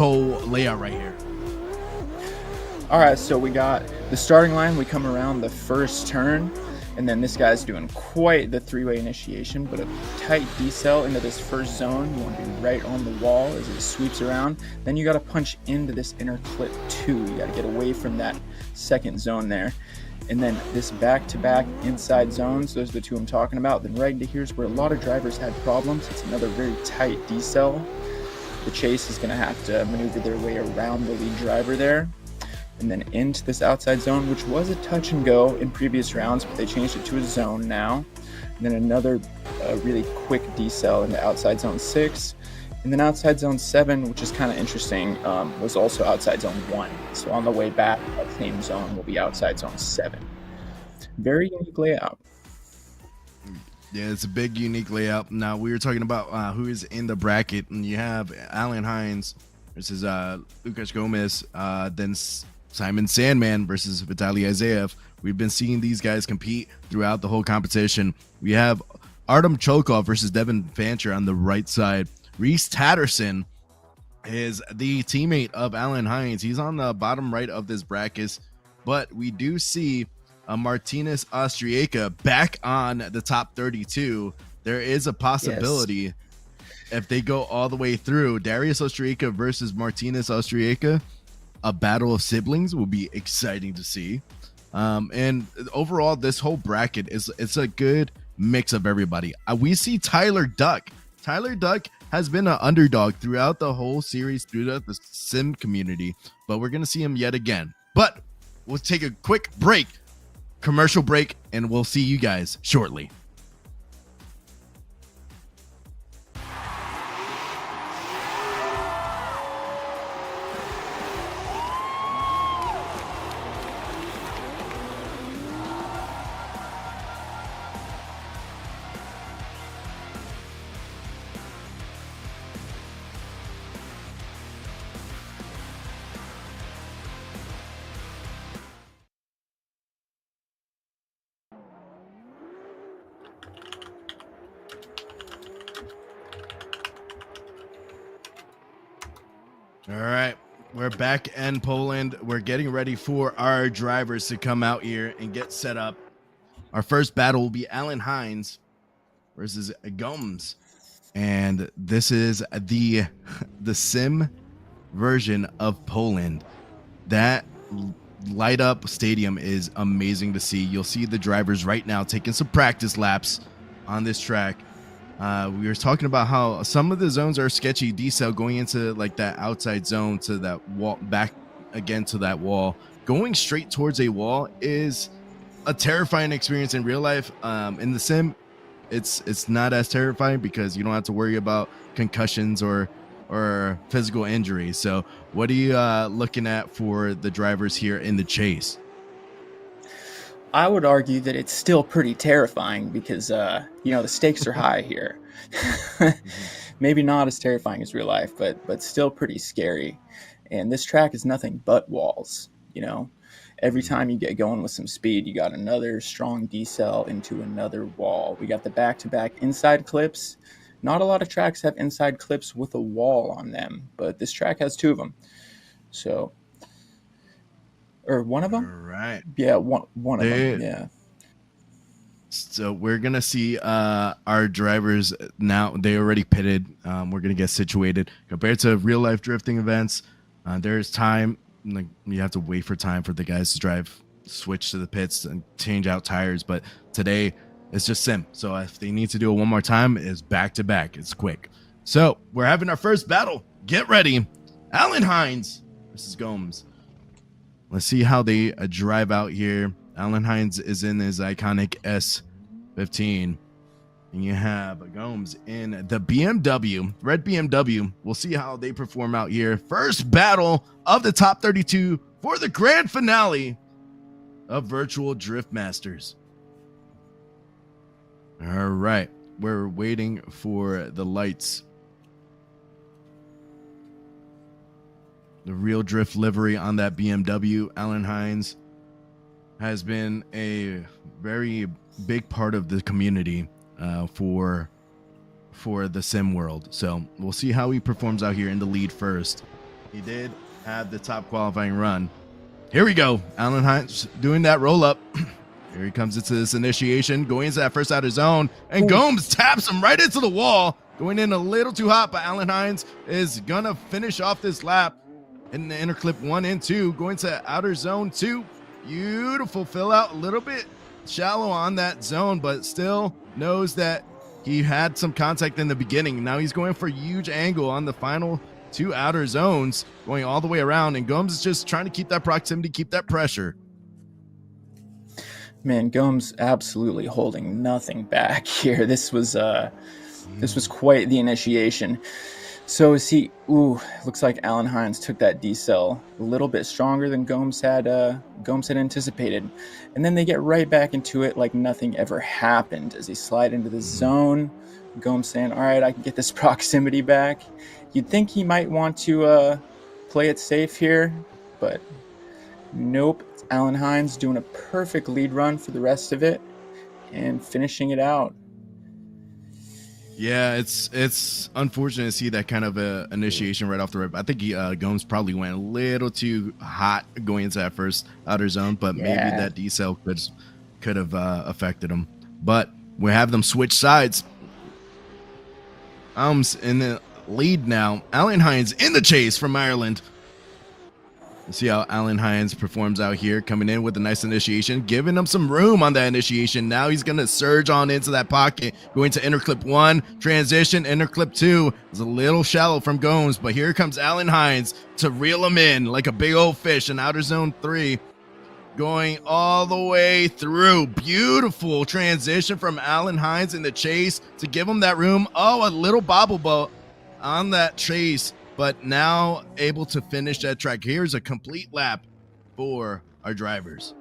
whole layout right here. All right, so we got the starting line. We come around the first turn, and then this guy's doing quite the three-way initiation, but a tight decel into this first zone. You want to be right on the wall as it sweeps around. Then you got to punch into this inner clip too. You got to get away from that second zone there. And then this back-to-back inside zones, those are the two I'm talking about. Then right into here's where a lot of drivers had problems. It's another very tight decel. The chase is going to have to maneuver their way around the lead driver there. And then into this outside zone, which was a touch and go in previous rounds, but they changed it to a zone now. And then another really quick decel into outside zone 6. And then outside zone 7, which is kind of interesting, was also outside zone 1. So on the way back, that same zone will be outside zone 7. Very unique layout. Yeah, it's a big, unique layout. Now, we were talking about who is in the bracket, and you have Alan Hines versus Lucas Gomes, then Simon Sandman versus Vitali Azaev. We've been seeing these guys compete throughout the whole competition. We have Artem Chokov versus Devin Fancher on the right side. Reese Tatterson is the teammate of Alan Hines. He's on the bottom right of this bracket, but we do see Martinez Austria back on the top 32. There is a possibility if they go all the way through, Darius Austria versus Martinez Austria, a battle of siblings will be exciting to see. And overall, this whole bracket it's a good mix of everybody. We see Tyler Duck. Tyler Duck has been an underdog throughout the whole series, throughout the sim community, but we're going to see him yet again. But we'll take a quick break, commercial break, and we'll see you guys shortly. All right, we're back in Poland. We're getting ready for our drivers to come out here and get set up. Our first battle will be Alan Hines versus Gomes. And this is the sim version of Poland. That light up stadium is amazing to see. You'll see the drivers right now taking some practice laps on this track. We were talking about how some of the zones are sketchy. Decel going into like that outside zone to that wall, back again to that wall. Going straight towards a wall is a terrifying experience in real life. In the sim, it's not as terrifying because you don't have to worry about concussions or physical injuries. So what are you looking at for the drivers here in the chase? I would argue that it's still pretty terrifying because, the stakes are high here. Maybe not as terrifying as real life, but still pretty scary. And this track is nothing but walls, Every time you get going with some speed, you got another strong decel into another wall. We got the back-to-back inside clips. Not a lot of tracks have inside clips with a wall on them, but this track has 2 of them. So... or one of them? All right. Yeah, one of them, yeah. So we're going to see our drivers now. They already pitted. We're going to get situated. Compared to real-life drifting events, there's time. Like, you have to wait for time for the guys to switch to the pits and change out tires. But today, it's just sim. So if they need to do it one more time, it's back-to-back. It's quick. So we're having our first battle. Get ready. Alan Hines versus Gomes. Let's see how they drive out here. Alan Hines is in his iconic S15. And you have Gomes in the BMW, red BMW. We'll see how they perform out here. First battle of the top 32 for the grand finale of Virtual Drift Masters. All right. We're waiting for the lights. The real drift livery on that BMW. Alan Hines has been a very big part of the community for the sim world. So we'll see how he performs out here in the lead first. He did have the top qualifying run. Here we go. Alan Hines doing that roll up. Here he comes into this initiation, going into that first outer zone, and Gomes taps him right into the wall, going in a little too hot, but Alan Hines is gonna finish off this lap in the inner clip 1 and 2, going to outer zone 2. Beautiful fill out, a little bit shallow on that zone, but still knows that he had some contact in the beginning. Now he's going for a huge angle on the final 2 outer zones, going all the way around, and Gomes is just trying to keep that proximity, keep that pressure. Man, Gomes absolutely holding nothing back here. This was quite the initiation. So looks like Alan Hines took that decel a little bit stronger than Gomes had anticipated. And then they get right back into it like nothing ever happened as they slide into the zone. Gomes saying, all right, I can get this proximity back. You'd think he might want to play it safe here, but nope. It's Alan Hines doing a perfect lead run for the rest of it and finishing it out. Yeah, it's unfortunate to see that kind of initiation right off the rip. I think Gomes probably went a little too hot going into that first outer zone, but maybe that decel could have affected him. But we have them switch sides. In the lead now. Alan Hines in the chase from Ireland. Let's see how Alan Hines performs out here, coming in with a nice initiation, giving him some room on that initiation. Now he's going to surge on into that pocket, going to inner clip 1, transition, inner clip 2. It's a little shallow from Gomes, but here comes Alan Hines to reel him in like a big old fish in outer zone 3, going all the way through. Beautiful transition from Alan Hines in the chase to give him that room. Oh, a little bobble boat on that chase, but now able to finish that track. Here's a complete lap for our drivers.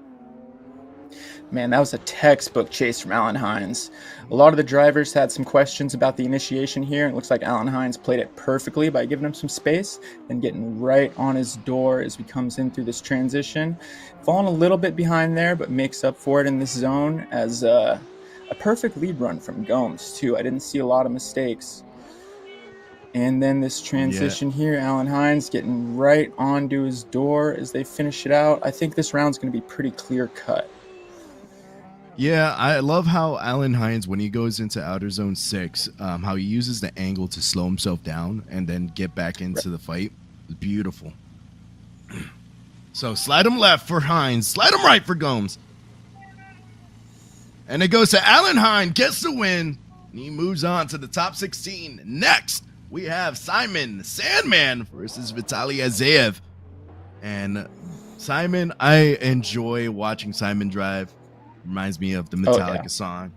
Man, that was a textbook chase from Alan Hines. A lot of the drivers had some questions about the initiation here. It looks like Alan Hines played it perfectly by giving him some space and getting right on his door as he comes in through this transition. Falling a little bit behind there, but makes up for it in this zone as a perfect lead run from Gomes, too. I didn't see a lot of mistakes. And then this transition here, Alan Hines getting right onto his door as they finish it out. I think this round's going to be pretty clear cut. Yeah, I love how Alan Hines, when he goes into outer zone 6, how he uses the angle to slow himself down and then get back into the fight. It's beautiful. So slide him left for Hines, slide him right for Gomes. And it goes to Alan Hines, gets the win, and he moves on to the top 16. Next, we have Simon Sandman versus Vitali Azaev. And Simon, I enjoy watching Simon drive. Reminds me of the Metallica song.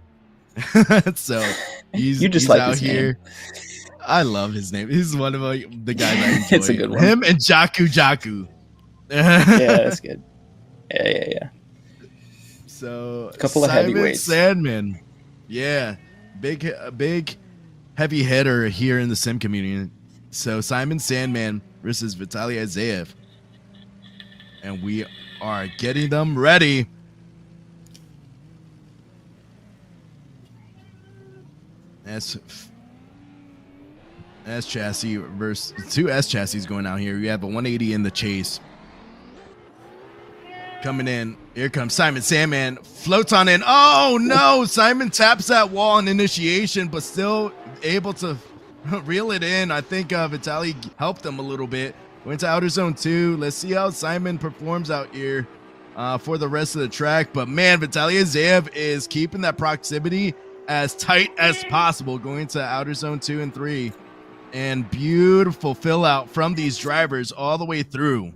So he's like out his here. Name. I love his name. He's one of the guys I enjoy. It's a good one. Him and Jaku. Yeah, that's good. Yeah. So a couple of heavyweights. Sandman. Yeah. Big heavy hitter here in the sim community. So Simon Sandman versus Vitali Azaev. And we are getting them ready. S chassis versus 2 S chassis going out here. We have a 180 in the chase. Coming in. Here comes Simon Sandman. Floats on in. Oh, no. Simon taps that wall in initiation, but still able to reel it in. I think Vitali helped him a little bit. Went to outer zone 2. Let's see how Simon performs out here for the rest of the track. But, man, Vitali Azaev is keeping that proximity as tight as possible going to outer zone 2 and 3. And beautiful fill out from these drivers all the way through.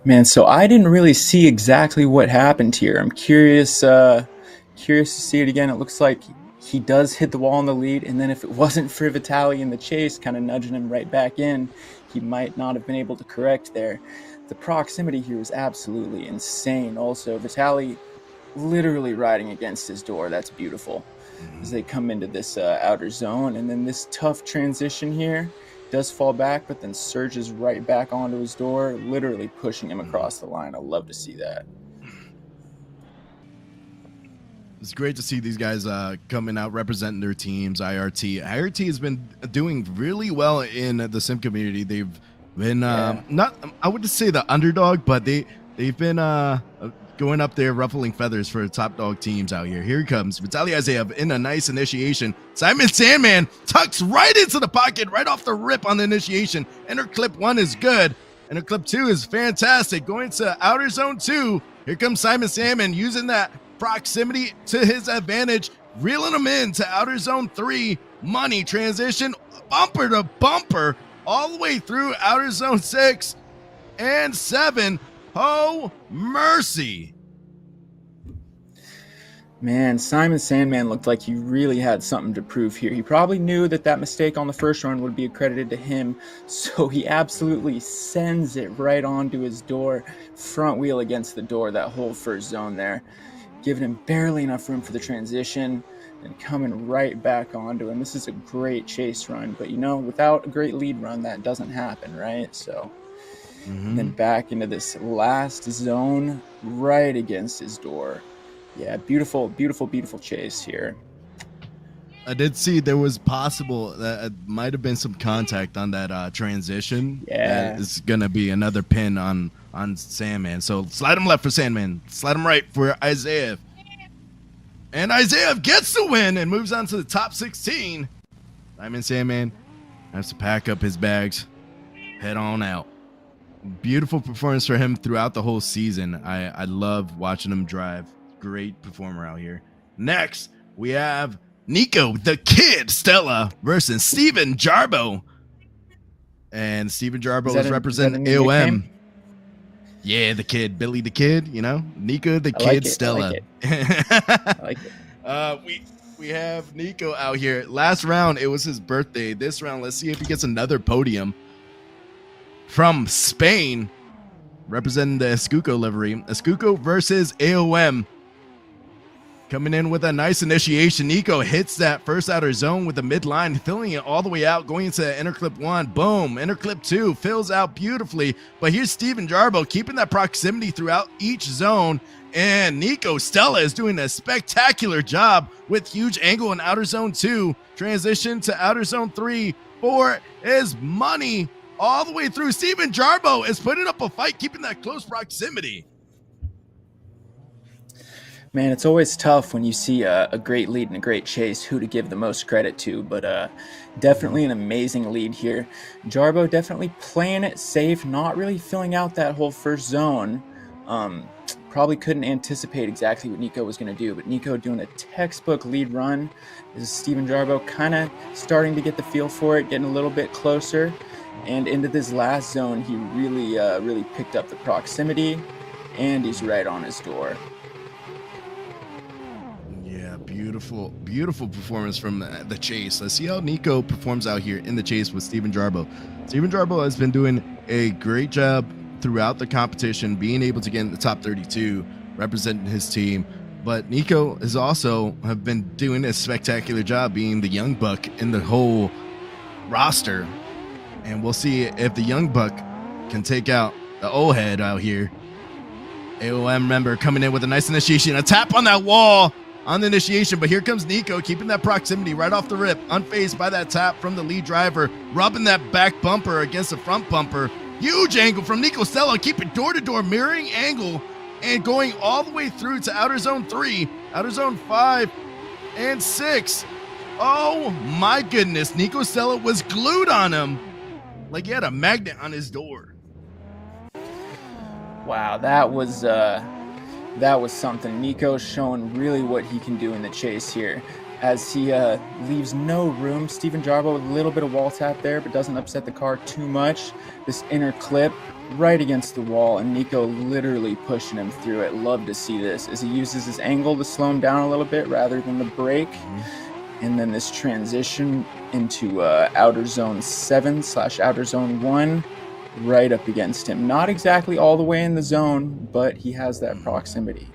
Man, so I didn't really see exactly what happened here. I'm curious to see it again. It looks like he does hit the wall in the lead, and then if it wasn't for Vitali in the chase kind of nudging him right back in, he might not have been able to correct there. The proximity here was absolutely insane. Also, Vitali literally riding against his door. That's beautiful as they come into this outer zone. And then this tough transition here does fall back, but then surges right back onto his door, literally pushing him across the line. I love to see that. It's great to see these guys coming out representing their teams. IRT has been doing really well in the sim community. They've been not, I wouldn't say the underdog, but they've been going up there ruffling feathers for top dog teams out here. Here he comes, Vitali Azaev in a nice initiation. Simon Sandman tucks right into the pocket, right off the rip on the initiation. Enter clip 1 is good. Enter clip 2 is fantastic. Going to outer zone 2. Here comes Simon Sandman using that proximity to his advantage, reeling him in to outer zone 3. Money transition, bumper to bumper, all the way through outer zone 6 and 7. Oh, mercy. Man, Simon Sandman looked like he really had something to prove here. He probably knew that mistake on the first run would be accredited to him, so he absolutely sends it right onto his door, front wheel against the door, that whole first zone there, giving him barely enough room for the transition and coming right back onto him. This is a great chase run, but without a great lead run, that doesn't happen, right? So then back into this last zone right against his door. Yeah, beautiful, beautiful, beautiful chase here. I did see there was possible that it might have been some contact on that transition. Yeah. It's going to be another pin on Sandman. So slide him left for Sandman. Slide him right for Azaev. And Azaev gets the win and moves on to the top 16. Simon Sandman has to pack up his bags, head on out. Beautiful performance for him throughout the whole season. I love watching him drive. Great performer out here. Next, we have Nico, the Kid, Stella versus Steven Jarboe. And Steven Jarboe is representing AOM. Nickname? Yeah, the Kid, Billy the Kid, Nico, the Kid, Stella. I like it. We have Nico out here. Last round, it was his birthday. This round, let's see if he gets another podium. From Spain, representing the Escuco livery. Escuco versus AOM. Coming in with a nice initiation. Nico hits that first outer zone with the midline, filling it all the way out, going into enter clip 1. Boom. Enter clip 2 fills out beautifully. But here's Steven Jarboe keeping that proximity throughout each zone. And Nico Stella is doing a spectacular job with huge angle in outer zone 2. Transition to outer zone 3. 4 is money all the way through. Steven Jarboe is putting up a fight, keeping that close proximity. Man, it's always tough when you see a great lead and a great chase who to give the most credit to, but definitely an amazing lead here. Jarboe definitely playing it safe, not really filling out that whole first zone. Probably couldn't anticipate exactly what Nico was going to do, but Nico doing a textbook lead run. This is Steven Jarboe kind of starting to get the feel for it, getting a little bit closer. And into this last zone, he really picked up the proximity, and he's right on his door. Yeah, beautiful performance from the chase. Let's see how Nico performs out here in the chase with Steven Jarboe. Steven Jarboe has been doing a great job throughout the competition, being able to get in the top 32, representing his team. But Nico has also have been doing a spectacular job being the young buck in the whole roster. And we'll see if the young buck can take out the old head out here. AOM member coming in with a nice initiation. A tap on that wall on the initiation, but here comes Nico keeping that proximity right off the rip, unfazed by that tap from the lead driver, rubbing that back bumper against the front bumper. Huge angle from Nico Stella, keeping door-to-door mirroring angle and going all the way through to outer zone 3, outer zone 5, and 6. Oh my goodness, Nico Stella was glued on him like he had a magnet on his door. Wow, that was something. Nico's showing really what he can do in the chase here, as he leaves no room. Steven Jarboe with a little bit of wall tap there, but doesn't upset the car too much. This inner clip right against the wall, and Nico literally pushing him through it. Love to see this, as he uses his angle to slow him down a little bit rather than the brake. And then this transition into outer zone 7 / outer zone 1. Right up against him. Not exactly all the way in the zone, but he has that proximity.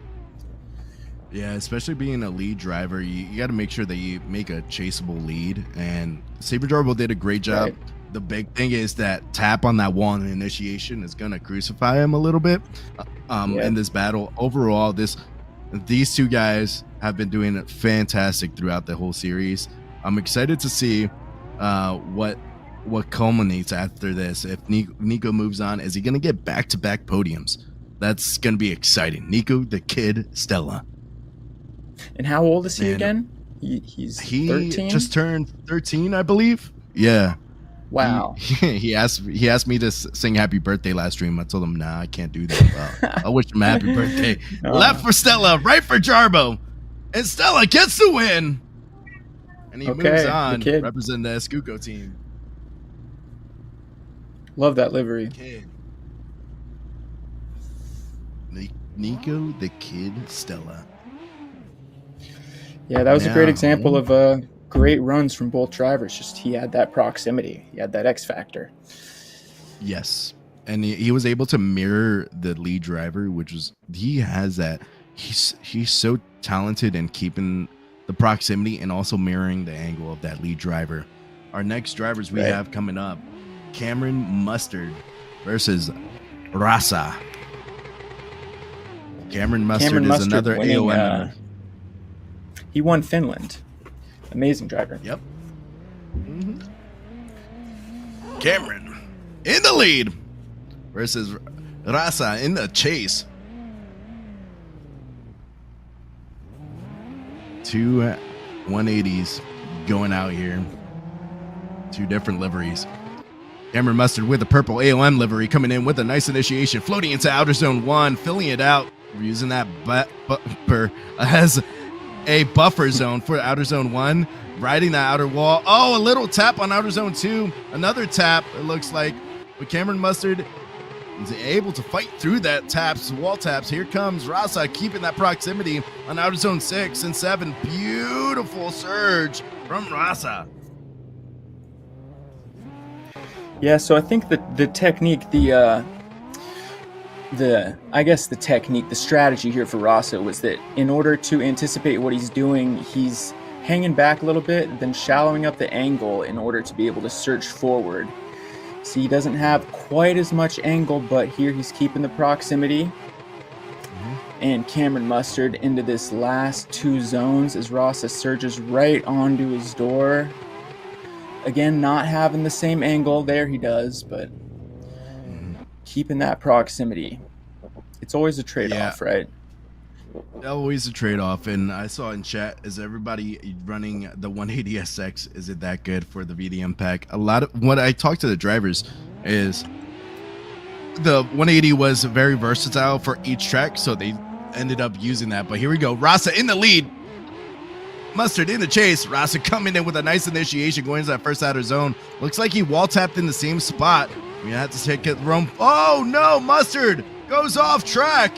Yeah, especially being a lead driver, you got to make sure that you make a chaseable lead. And Steven Jarboe did a great job. Right. The big thing is that tap on that wall in initiation is going to crucify him a little bit in this battle. Overall, this these two guys have been doing fantastic throughout the whole series. I'm excited to see what culminates after this. If Nico moves on, is he going to get back-to-back podiums? That's going to be exciting. Nico, the kid, Stella. And how old is he again? He's 13? He just turned 13, I believe. Yeah. Wow. He asked me to sing happy birthday last stream. I told him, nah, I can't do that. I wish him a happy birthday. Left for Stella, right for Jarboe. And Stella gets the win. And he moves on, representing the Escuco team. Love that livery. Kid. Nico, the kid, Stella. Yeah, that was a great example of great runs from both drivers. Just he had that proximity. He had that X factor. Yes. And he was able to mirror the lead driver, which was, he has that. He's so talented in keeping the proximity and also mirroring the angle of that lead driver. Our next drivers we have coming up, Cameron Mustard versus Rasa. Cameron Mustard is another AOM. He won Finland. Amazing driver. Yep. Cameron in the lead versus Rasa in the chase. Two 180s going out here. Two different liveries. Cameron Mustard with the purple AOM livery coming in with a nice initiation, floating into outer zone 1, filling it out, using that bumper as a buffer zone for outer zone 1, riding the outer wall. Oh, a little tap on outer zone 2, another tap, it looks like. But Cameron Mustard is able to fight through that wall taps. Here comes Rasa keeping that proximity on outer zone 6 and 7. Beautiful surge from Rasa. Yeah, so I think the technique, the strategy here for Rasa was that in order to anticipate what he's doing, he's hanging back a little bit, then shallowing up the angle in order to be able to surge forward. See, he doesn't have quite as much angle, but here he's keeping the proximity. And Cameron Mustard into this last two zones as Rasa surges right onto his door. Again, not having the same angle. There he does, but keeping that proximity. It's always a trade-off, right? Always a trade-off. And I saw in chat, is everybody running the 180SX? Is it that good for the VDM pack? A lot of what I talked to the drivers is the 180 was very versatile for each track, so they ended up using that. But here we go. Rasa in the lead. Mustard in the chase. Rasa coming in with a nice initiation going into that first outer zone. Looks like he wall tapped in the same spot. We have to take it wrong. Oh no, Mustard goes off track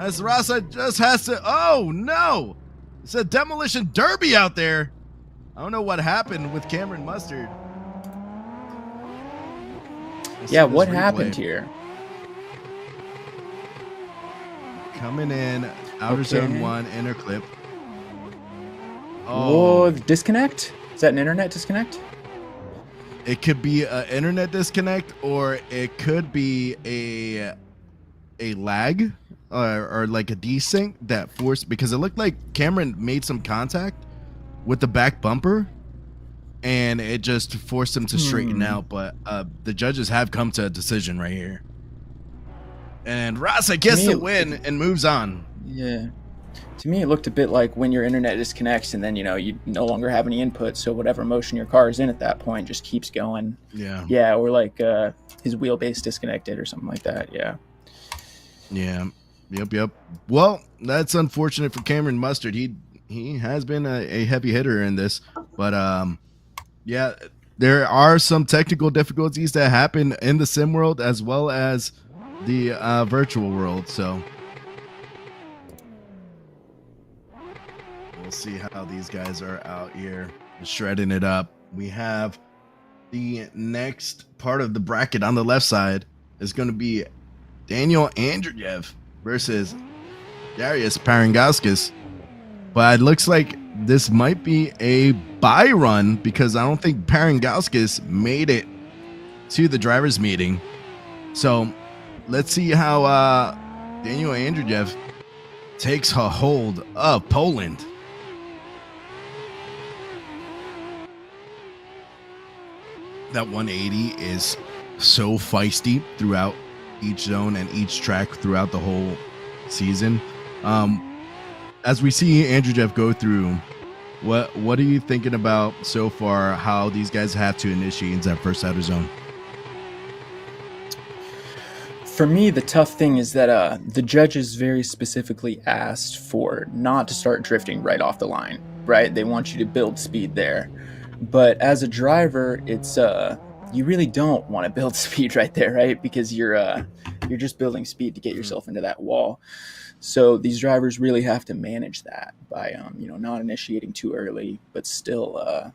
as Rasa just has to. Oh no, it's a demolition derby out there. I don't know what happened with Cameron Mustard. Yeah, what happened here? Coming in outer zone 1 inner clip. Oh, disconnect? Is that an internet disconnect? It could be an internet disconnect, or it could be a lag or like a desync that forced, because it looked like Cameron made some contact with the back bumper and it just forced him to straighten out. But the judges have come to a decision right here. And Rasa gets the win and moves on. Yeah. To me, it looked a bit like when your internet disconnects and then, you no longer have any input. So whatever motion your car is in at that point just keeps going. Yeah. Yeah. Or like his wheelbase disconnected or something like that. Yeah. Yeah. Yep. Well, that's unfortunate for Cameron Mustard. He has been a heavy hitter in this, but yeah, there are some technical difficulties that happen in the sim world as well as the virtual world. So we'll see how these guys are out here shredding it up. We have the next part of the bracket on the left side is going to be Daniel Andreev versus Darius Pangalis. But it looks like this might be a bye run because I don't think Pangalis made it to the drivers meeting. So let's see how Daniel Andreev takes a hold of Poland. That 180 is so feisty throughout each zone and each track throughout the whole season. As we see Andreev go through, what are you thinking about so far, how these guys have to initiate into that first outer zone? For me, the tough thing is that the judges very specifically asked for not to start drifting right off the line, right? They want you to build speed there. But as a driver, it's you really don't want to build speed right there, right? Because you're just building speed to get yourself into that wall. So these drivers really have to manage that by not initiating too early, but still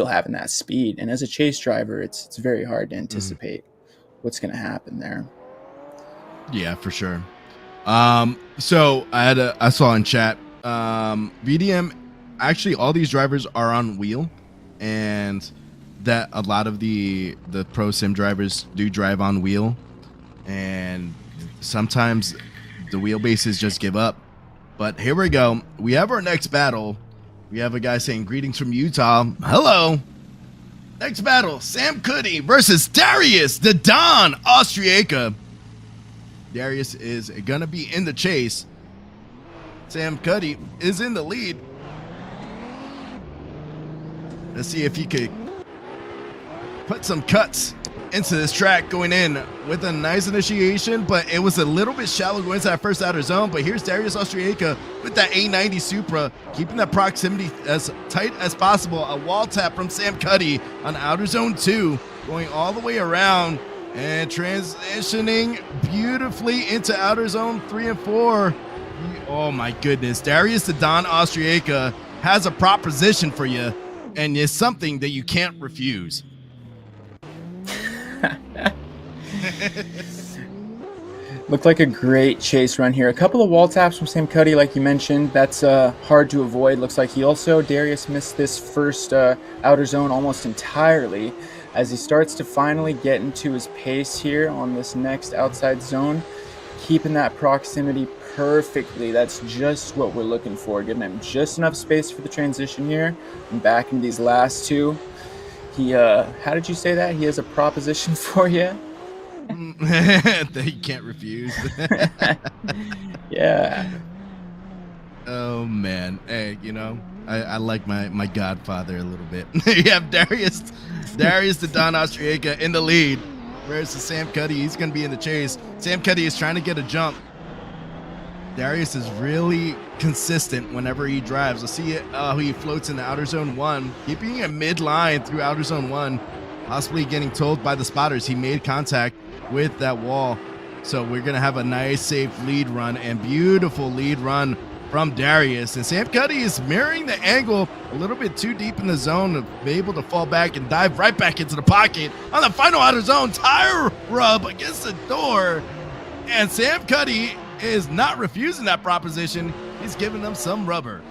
having that speed. And as a chase driver, it's very hard to anticipate what's going to happen there. Yeah, for sure. So I saw in chat, VDM, actually all these drivers are on wheel, and that a lot of the pro sim drivers do drive on wheel, and sometimes the wheelbases just give up. But here we go. We have our next battle. We have a guy saying greetings from Utah. Hello. Next battle, Sam Cuddy versus Darius, the Don Austriaca. Darius is going to be in the chase. Sam Cuddy is in the lead. Let's see if he could put some cuts into this track going in with a nice initiation, but it was a little bit shallow going into that first outer zone. But here's Darius Austriaca with that A90 Supra, keeping that proximity as tight as possible. A wall tap from Sam Cuddy on outer zone 2, going all the way around and transitioning beautifully into outer zone 3 and 4. Oh my goodness. Darius the Don Austriaca has a proposition for you, and it's something that you can't refuse. Looked like a great chase run here. A couple of wall taps from Sam Cuddy, like you mentioned. That's hard to avoid. Looks like Darius missed this first outer zone almost entirely, as he starts to finally get into his pace here on this next outside zone, keeping that proximity perfectly. That's just what we're looking for, giving him just enough space for the transition here and back into these last two. He, how did you say that? He has a proposition for you? That you can't refuse. Yeah. Oh, man. Hey, I like my godfather a little bit. You have Darius the Don Austriaca in the lead. Whereas the Sam Cuddy, he's going to be in the chase. Sam Cuddy is trying to get a jump. Darius is really consistent whenever he drives. Let's see how he floats in the outer zone 1, keeping it mid-line through outer zone 1, possibly getting told by the spotters he made contact with that wall. So we're going to have a nice, safe lead run and beautiful lead run from Darius. And Sam Cuddy is mirroring the angle a little bit too deep in the zone to be able to fall back and dive right back into the pocket on the final outer zone. Tire rub against the door. And Sam Cuddy is not refusing that proposition. He's giving them some rubber.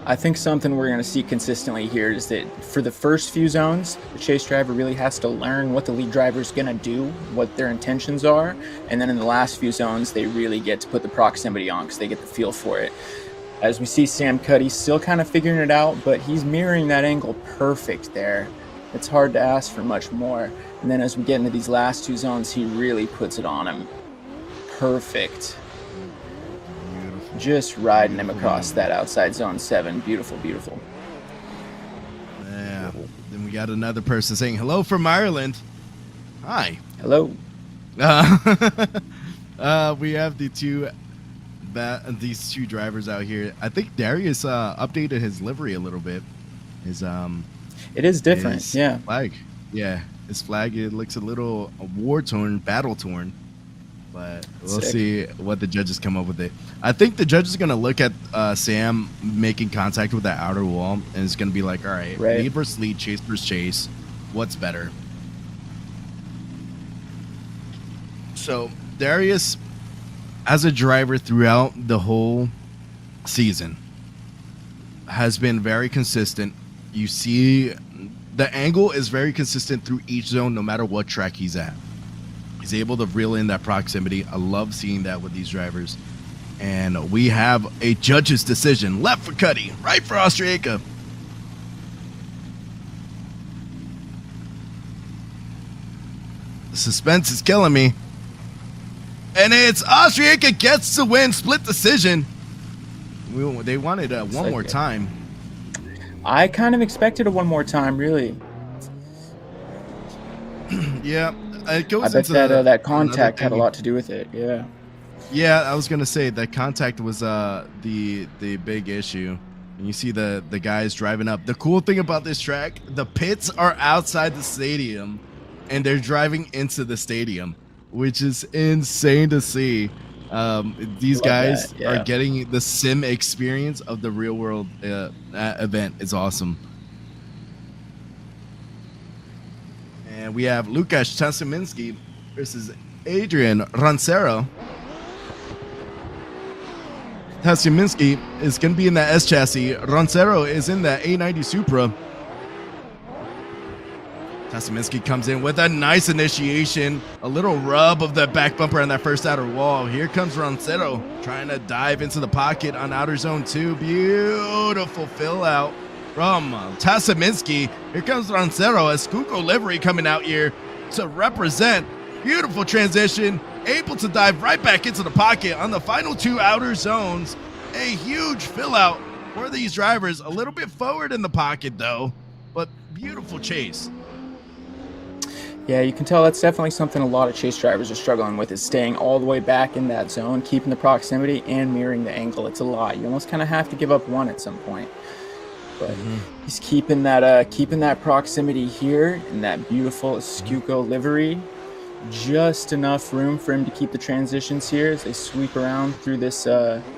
I think something we're going to see consistently here is that for the first few zones, the chase driver really has to learn what the lead driver is going to do, what their intentions are, and then in the last few zones, they really get to put the proximity on because they get the feel for it. As we see Sam Cuddy still kind of figuring it out, but he's mirroring that angle perfect there. It's hard to ask for much more. And then as we get into these last two zones, he really puts it on him. Perfect. Beautiful. Just riding him across that outside zone 7. Beautiful, beautiful. Yeah. Then we got another person saying hello from Ireland. Hi. Hello. We have these two drivers out here. I think Darius updated his livery a little bit. It is different. His yeah. Flag. Yeah. His flag, it looks a little war-torn, battle-torn. But we'll see what the judges come up with it. I think the judges are going to look at Sam making contact with that outer wall, and it's going to be like, all right, lead versus lead, chase versus chase. What's better? So Darius, as a driver throughout the whole season, has been very consistent. You see the angle is very consistent through each zone, no matter what track he's at. He's able to reel in that proximity. I love seeing that with these drivers. And we have a judge's decision. Left for Cuddy, right for Austria. The suspense is killing me. And it's Austria gets the win, split decision. They wanted one more time. I kind of expected a one more time, really. Yeah, it goes. I bet that contact had a lot to do with it. Yeah. Yeah, I was gonna say that contact was the big issue. And you see the guys driving up. The cool thing about this track, the pits are outside the stadium, and they're driving into the stadium, which is insane to see. These guys are getting the sim experience of the real world event. It's awesome. And we have Lukasz Tuminski versus Adrian Ronero. Tuminski is going to be in that S chassis. Ronero is in that A90 Supra. Tuminski comes in with a nice initiation, a little rub of the back bumper on that first outer wall. Here comes Ronero trying to dive into the pocket on outer zone 2. Beautiful fill out from Tuminski. Here comes Ronero, a Skuko livery coming out here to represent. Beautiful transition, able to dive right back into the pocket on the final 2 outer zones. A huge fill out for these drivers, a little bit forward in the pocket though, but beautiful chase. Yeah, you can tell that's definitely something a lot of chase drivers are struggling with, is staying all the way back in that zone, keeping the proximity and mirroring the angle. It's a lot. You almost kind of have to give up one at some point. But he's keeping that proximity here in that beautiful Skuko livery. Just enough room for him to keep the transitions here as they sweep around through this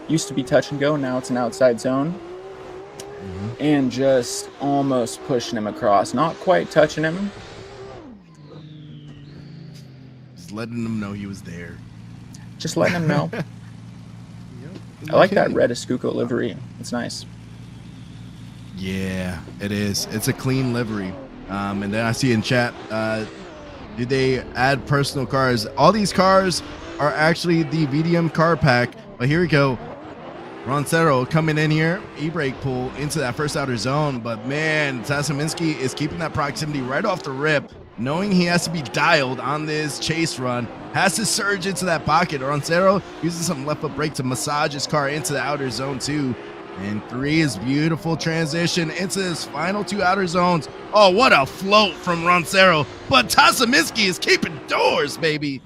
used to be touch and go, now it's an outside zone. And just almost pushing him across. Not quite touching him. Letting them know he was there. Just letting them know. I like that red Skuko livery. It's nice. Yeah, it is. It's a clean livery. And then I see in chat, did they add personal cars? All these cars are actually the VDM car pack. But here we go. Ronero coming in here, e-brake pull into that first outer zone. But man, Tuminski is keeping that proximity right off the rip, knowing he has to be dialed on this chase run, has to surge into that pocket. Ronero using some left foot brake to massage his car into the outer zone 2. And 3 is beautiful transition into his final 2 outer zones. Oh, what a float from Ronero. But Tuminski is keeping doors, baby.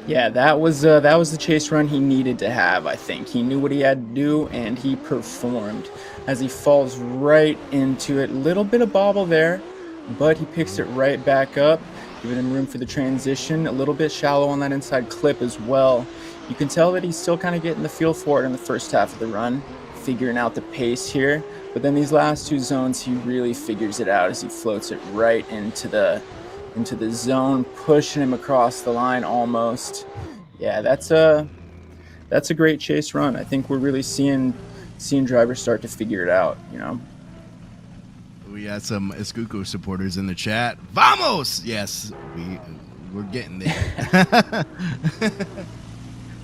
Yeah, that was the chase run he needed to have, I think. He knew what he had to do, and he performed as he falls right into it. Little bit of bobble there, but he picks it right back up, giving him room for the transition. A little bit shallow on that inside clip as well. You can tell that he's still kind of getting the feel for it in the first half of the run, figuring out the pace here. But then these last 2 zones, he really figures it out as he floats it right into the zone, pushing him across the line almost. Yeah, that's a great chase run. I think we're really seeing drivers start to figure it out, you know. We got some Skuko supporters in the chat. Vamos! Yes, we're getting there.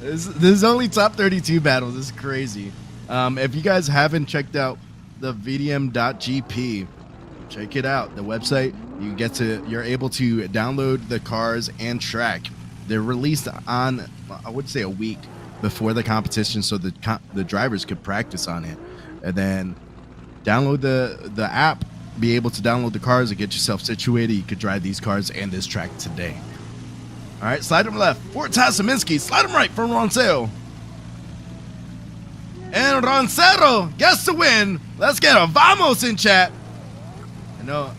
This is only top 32 battles. This is crazy. If you guys haven't checked out the VDM.gp, check it out. The website, you're able to download the cars and track. They're released on, I would say, a week before the competition, so the drivers could practice on it, and then download the app. Be able to download the cars and get yourself situated. You could drive these cars and this track today. All right, slide them left for Tuminski. Slide them right for Ronero. And Ronero gets the win. Let's get a vamos in chat.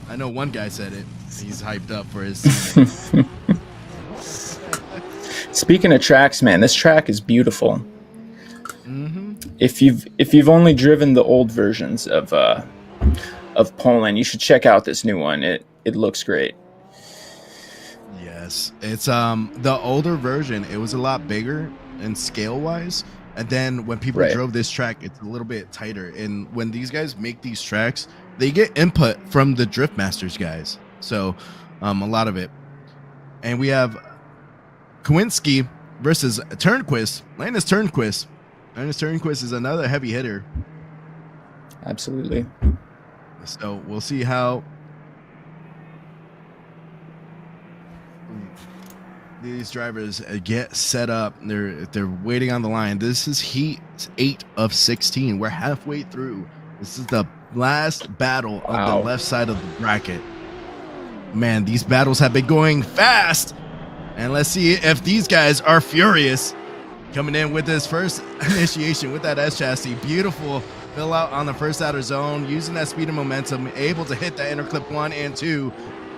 I know one guy said it. He's hyped up for his team. Speaking of tracks, man, this track is beautiful. If you've only driven the old versions of Poland, you should check out this new one. It looks great. Yes, it's the older version. It was a lot bigger and scale wise, and then when people drove this track, it's a little bit tighter. And when these guys make these tracks, they get input from the Drift Masters guys, so a lot of it. And we have Kinsky versus Turnquist. Linus Turnquist. Linus Turnquist is another heavy hitter. Absolutely. So we'll see how these drivers get set up. They're waiting on the line. This is heat 8 of 16. We're halfway through. This is the last battle of the left side of the bracket. Man, these battles have been going fast. And let's see if these guys are furious. Coming in with this first initiation with that S chassis. Beautiful fill out on the first outer zone. Using that speed and momentum. Able to hit that inner clip 1 and 2.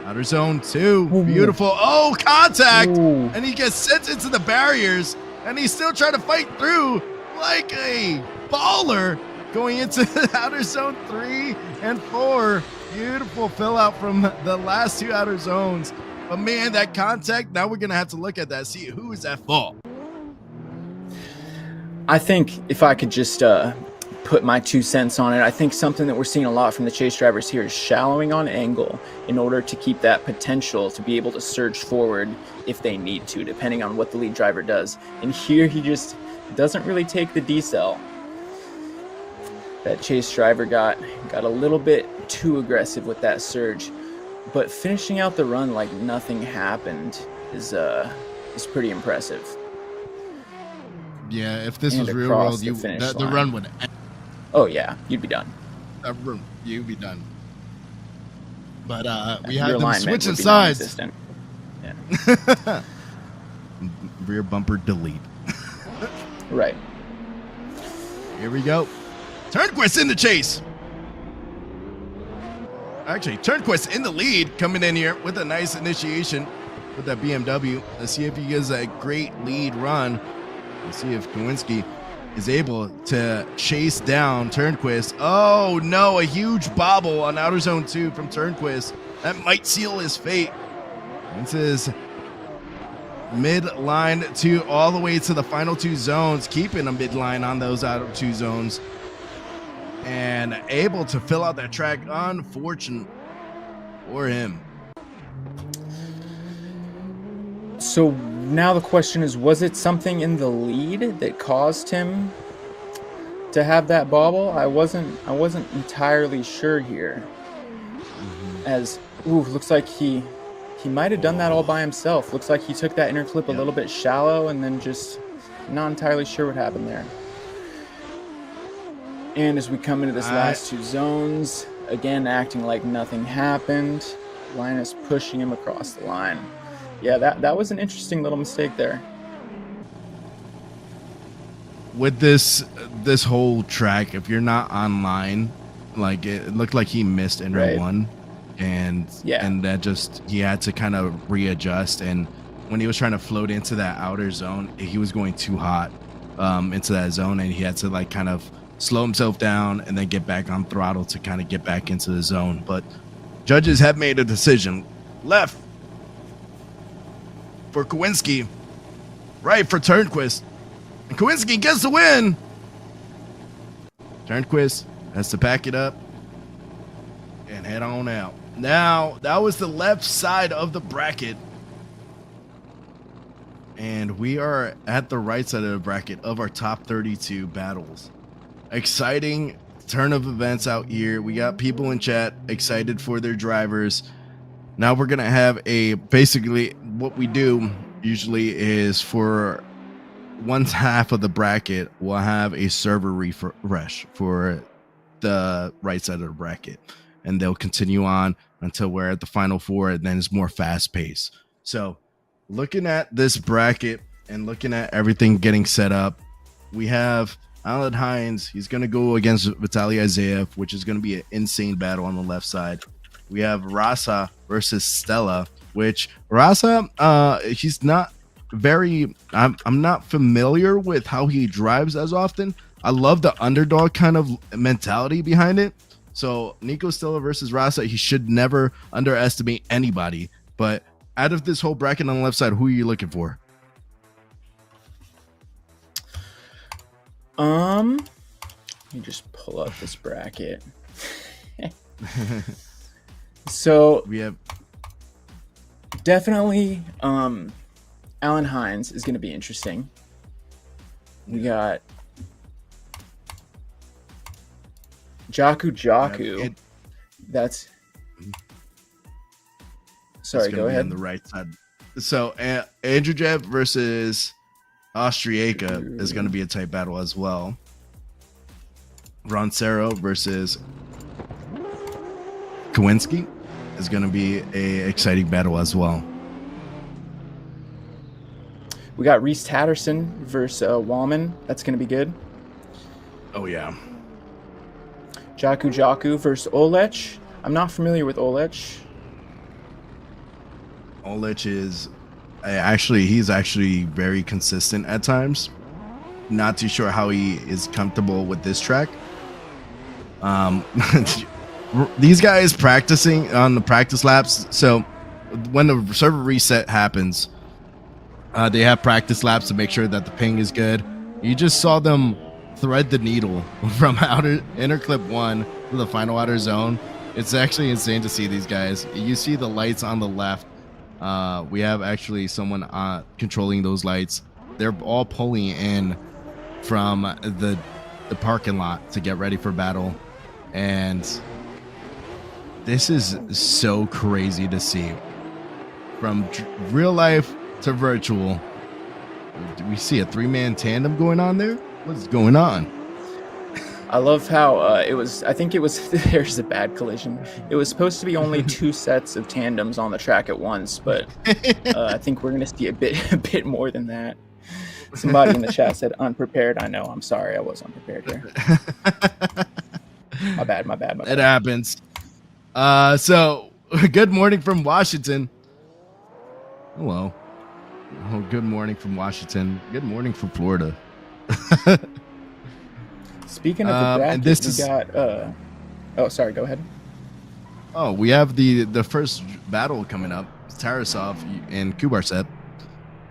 Outer zone 2. Ooh. Beautiful. Oh, contact. Ooh. And he gets sent into the barriers. And he's still trying to fight through like a baller. Going into outer zone 3 and 4. Beautiful fill out from the last 2 outer zones. But man, that contact, now we're going to have to look at that, see who is at fault. I think if I could just put my 2 cents on it, I think something that we're seeing a lot from the chase drivers here is shallowing on angle in order to keep that potential to be able to surge forward if they need to, depending on what the lead driver does. And here he just doesn't really take the decel. That chase driver got a little bit too aggressive with that surge, but finishing out the run like nothing happened is pretty impressive. Yeah, if this was real world, the run would end. Oh yeah, you'd be done. You'd be done. But we have them switching sides. Yeah. Rear bumper delete. Right. Here we go. Turnquist in the chase. Actually, Turnquist in the lead, coming in here with a nice initiation with that BMW. Let's see if he gives a great lead run. Let's see if Winsky is able to chase down Turnquist. Oh no, a huge bobble on outer zone 2 from Turnquist. That might seal his fate. This is mid-line 2 all the way to the final 2 zones, keeping a mid-line on those outer 2 zones. And able to fill out that track, unfortunate for him. So now the question is, was it something in the lead that caused him to have that bobble? I wasn't entirely sure here. As looks like he might have done that all by himself. Looks like he took that inner clip a little bit shallow and then just not entirely sure what happened there. And as we come into this last 2 zones, again acting like nothing happened. Linus pushing him across the line. Yeah, that was an interesting little mistake there. With this whole track, if you're not online, like it looked like he missed inner 1, and that just he had to kind of readjust. And when he was trying to float into that outer zone, he was going too hot into that zone, and he had to like kind of slow himself down and then get back on throttle to kind of get back into the zone. But judges have made a decision. Left for Kinsky, right for Turnquist. And Kinsky gets the win. Turnquist has to pack it up and head on out. Now, that was the left side of the bracket. And we are at the right side of the bracket of our top 32 battles. Exciting turn of events out here. We got people in chat excited for their drivers. Now we're gonna have basically what we do usually is for one half of the bracket we'll have a server refresh for the right side of the bracket, and they'll continue on until we're at the final 4, and then it's more fast paced. So looking at this bracket and looking at everything getting set up, we have Hines. He's going to go against Vitali, which is going to be an insane battle on the left side. We have Rasa versus Stella, which Rasa, he's not very, I'm not familiar with how he drives as often. I love the underdog kind of mentality behind it. So Nico Stella versus Rasa, he should never underestimate anybody. But out of this whole bracket on the left side, who are you looking for? Let me just pull up this bracket. So we have definitely Alan Hines is going to be interesting. We got Jaku. That's... Sorry, go ahead. On the right side. So Andreev versus Austria is going to be a tight battle as well. Ronero versus Kinsky is going to be a exciting battle as well. We got Reese Tatterson versus Wallman. That's going to be good. Oh, yeah. Jaku versus Olech. I'm not familiar with Olech. Olech is he's actually very consistent at times. Not too sure how he is comfortable with this track. These guys practicing on the practice laps. So when the server reset happens, they have practice laps to make sure that the ping is good. You just saw them thread the needle from inner clip 1 to the final outer zone. It's actually insane to see these guys. You see the lights on the left. We have actually someone controlling those lights. They're all pulling in from the parking lot to get ready for battle. And this is so crazy to see. From real life to virtual. Do we see a 3-man tandem going on there? What's going on? I love how I think it was, there's a bad collision. It was supposed to be only 2 sets of tandems on the track at once, but I think we're going to see a bit more than that. Somebody in the chat said unprepared. I know, I'm sorry, I was unprepared here. My bad. It happens. So, good morning from Washington. Hello. Oh, good morning from Washington. Good morning from Florida. Speaking of the bracket, we got... oh, sorry, go ahead. Oh, we have the first battle coming up. Tarasov and Kubarev.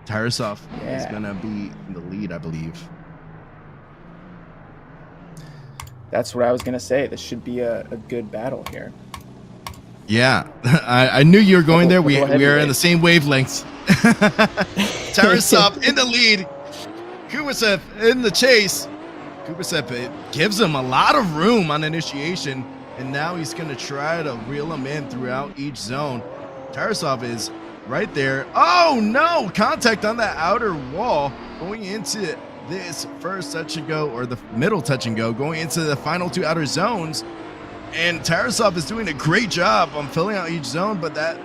Tarasov is going to be in the lead, I believe. That's what I was going to say. This should be a good battle here. Yeah, I knew you were going there. We are in the same wavelengths. Tarasov in the lead. Kubarev in the chase. Kubarev gives him a lot of room on initiation, and now he's going to try to reel him in throughout each zone. Tarasov is right there. Oh, no! Contact on that outer wall going into this first touch and go, or the middle touch and go, going into the final 2 outer zones. And Tarasov is doing a great job on filling out each zone, but that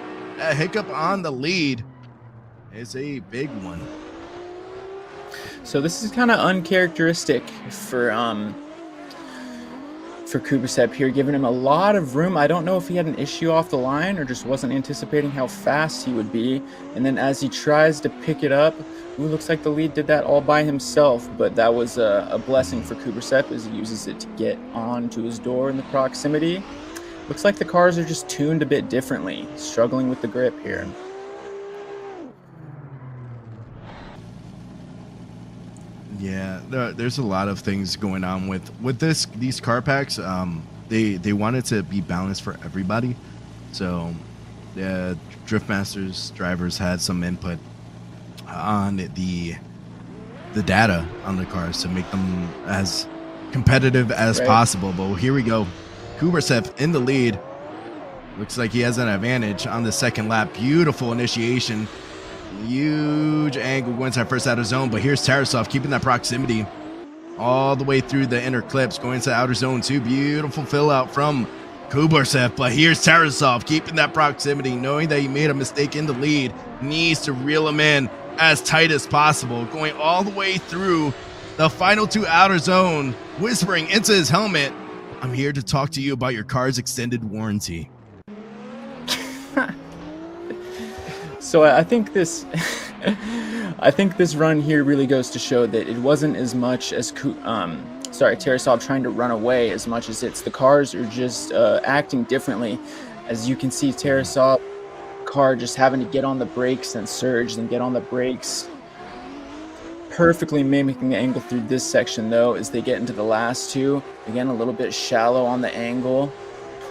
hiccup on the lead is a big one. So this is kind of uncharacteristic for Kubarev here, giving him a lot of room. I don't know if he had an issue off the line or just wasn't anticipating how fast he would be. And then as he tries to pick it up, looks like the lead did that all by himself, but that was a blessing for Kubarev as he uses it to get onto his door in the proximity. Looks like the cars are just tuned a bit differently, struggling with the grip here. Yeah, there's a lot of things going on with these car packs. They want it to be balanced for everybody. So the Driftmasters drivers had some input on the data on the cars to make them as competitive as possible. But here we go. Kubarev in the lead. Looks like he has an advantage on the second lap. Beautiful initiation. Huge angle going to that first outer zone, but here's Tarasov keeping that proximity all the way through the inner clips, going to outer zone 2. Beautiful fill out from Kubarev, but here's Tarasov keeping that proximity, knowing that he made a mistake in the lead, needs to reel him in as tight as possible, going all the way through the final 2 outer zone, whispering into his helmet, "I'm here to talk to you about your car's extended warranty." So I think this run here really goes to show that it wasn't as much as Tarasov trying to run away as much as it's the cars are just acting differently. As you can see, Tarasov car just having to get on the brakes and surge, then get on the brakes. Perfectly mimicking the angle through this section though as they get into the last 2. Again, a little bit shallow on the angle,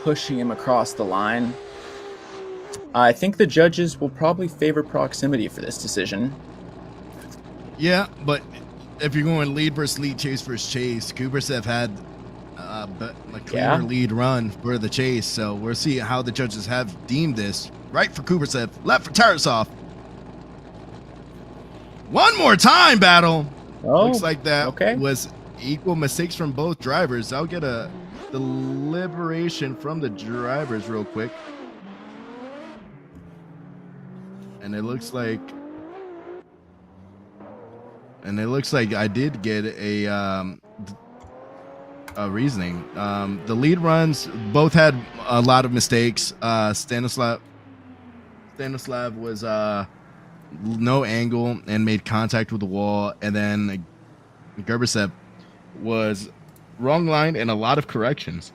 pushing him across the line. I think the judges will probably favor proximity for this decision. Yeah, but if you're going lead versus lead, chase versus chase, Kubarev had a cleaner lead run for the chase. So we'll see how the judges have deemed this. Right for Kubarev, left for Tarasov. One more time battle. Oh, looks like that was equal mistakes from both drivers. I'll get a deliberation from the drivers real quick. And it looks like I did get a reasoning. The lead runs both had a lot of mistakes. Stanislav was no angle and made contact with the wall, and then Kubarev was wrong line and a lot of corrections.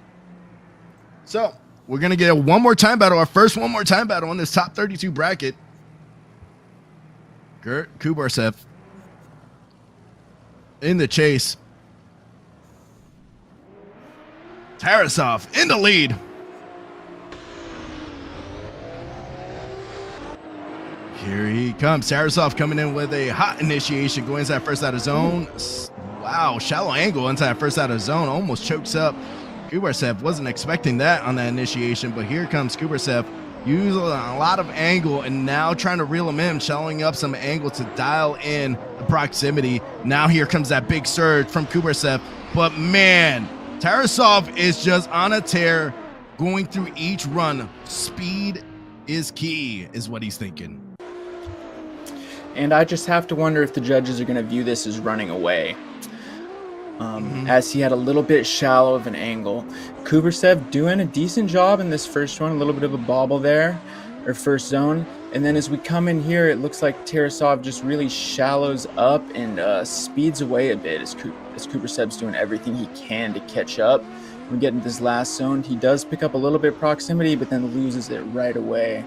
So we're gonna get one more time battle, our first one more time battle on this top 32 bracket. Kubarev in the chase. Tarasov in the lead. Here he comes. Tarasov coming in with a hot initiation, going inside first out of zone. Wow, shallow angle inside first out of zone. Almost chokes up. Kubarev wasn't expecting that on that initiation, but here comes Kubarev using a lot of angle and now trying to reel him in, showing up some angle to dial in the proximity. Now here comes that big surge from Kubarev, but man, Tarasov is just on a tear, going through each run. Speed is key, is what he's thinking. And I just have to wonder if the judges are going to view this as running away. As he had a little bit shallow of an angle. Kubarev doing a decent job in this first one, a little bit of a bobble there, or first zone. And then as we come in here, it looks like Tarasov just really shallows up and speeds away a bit as Kubarev's doing everything he can to catch up. We get into this last zone. He does pick up a little bit proximity, but then loses it right away.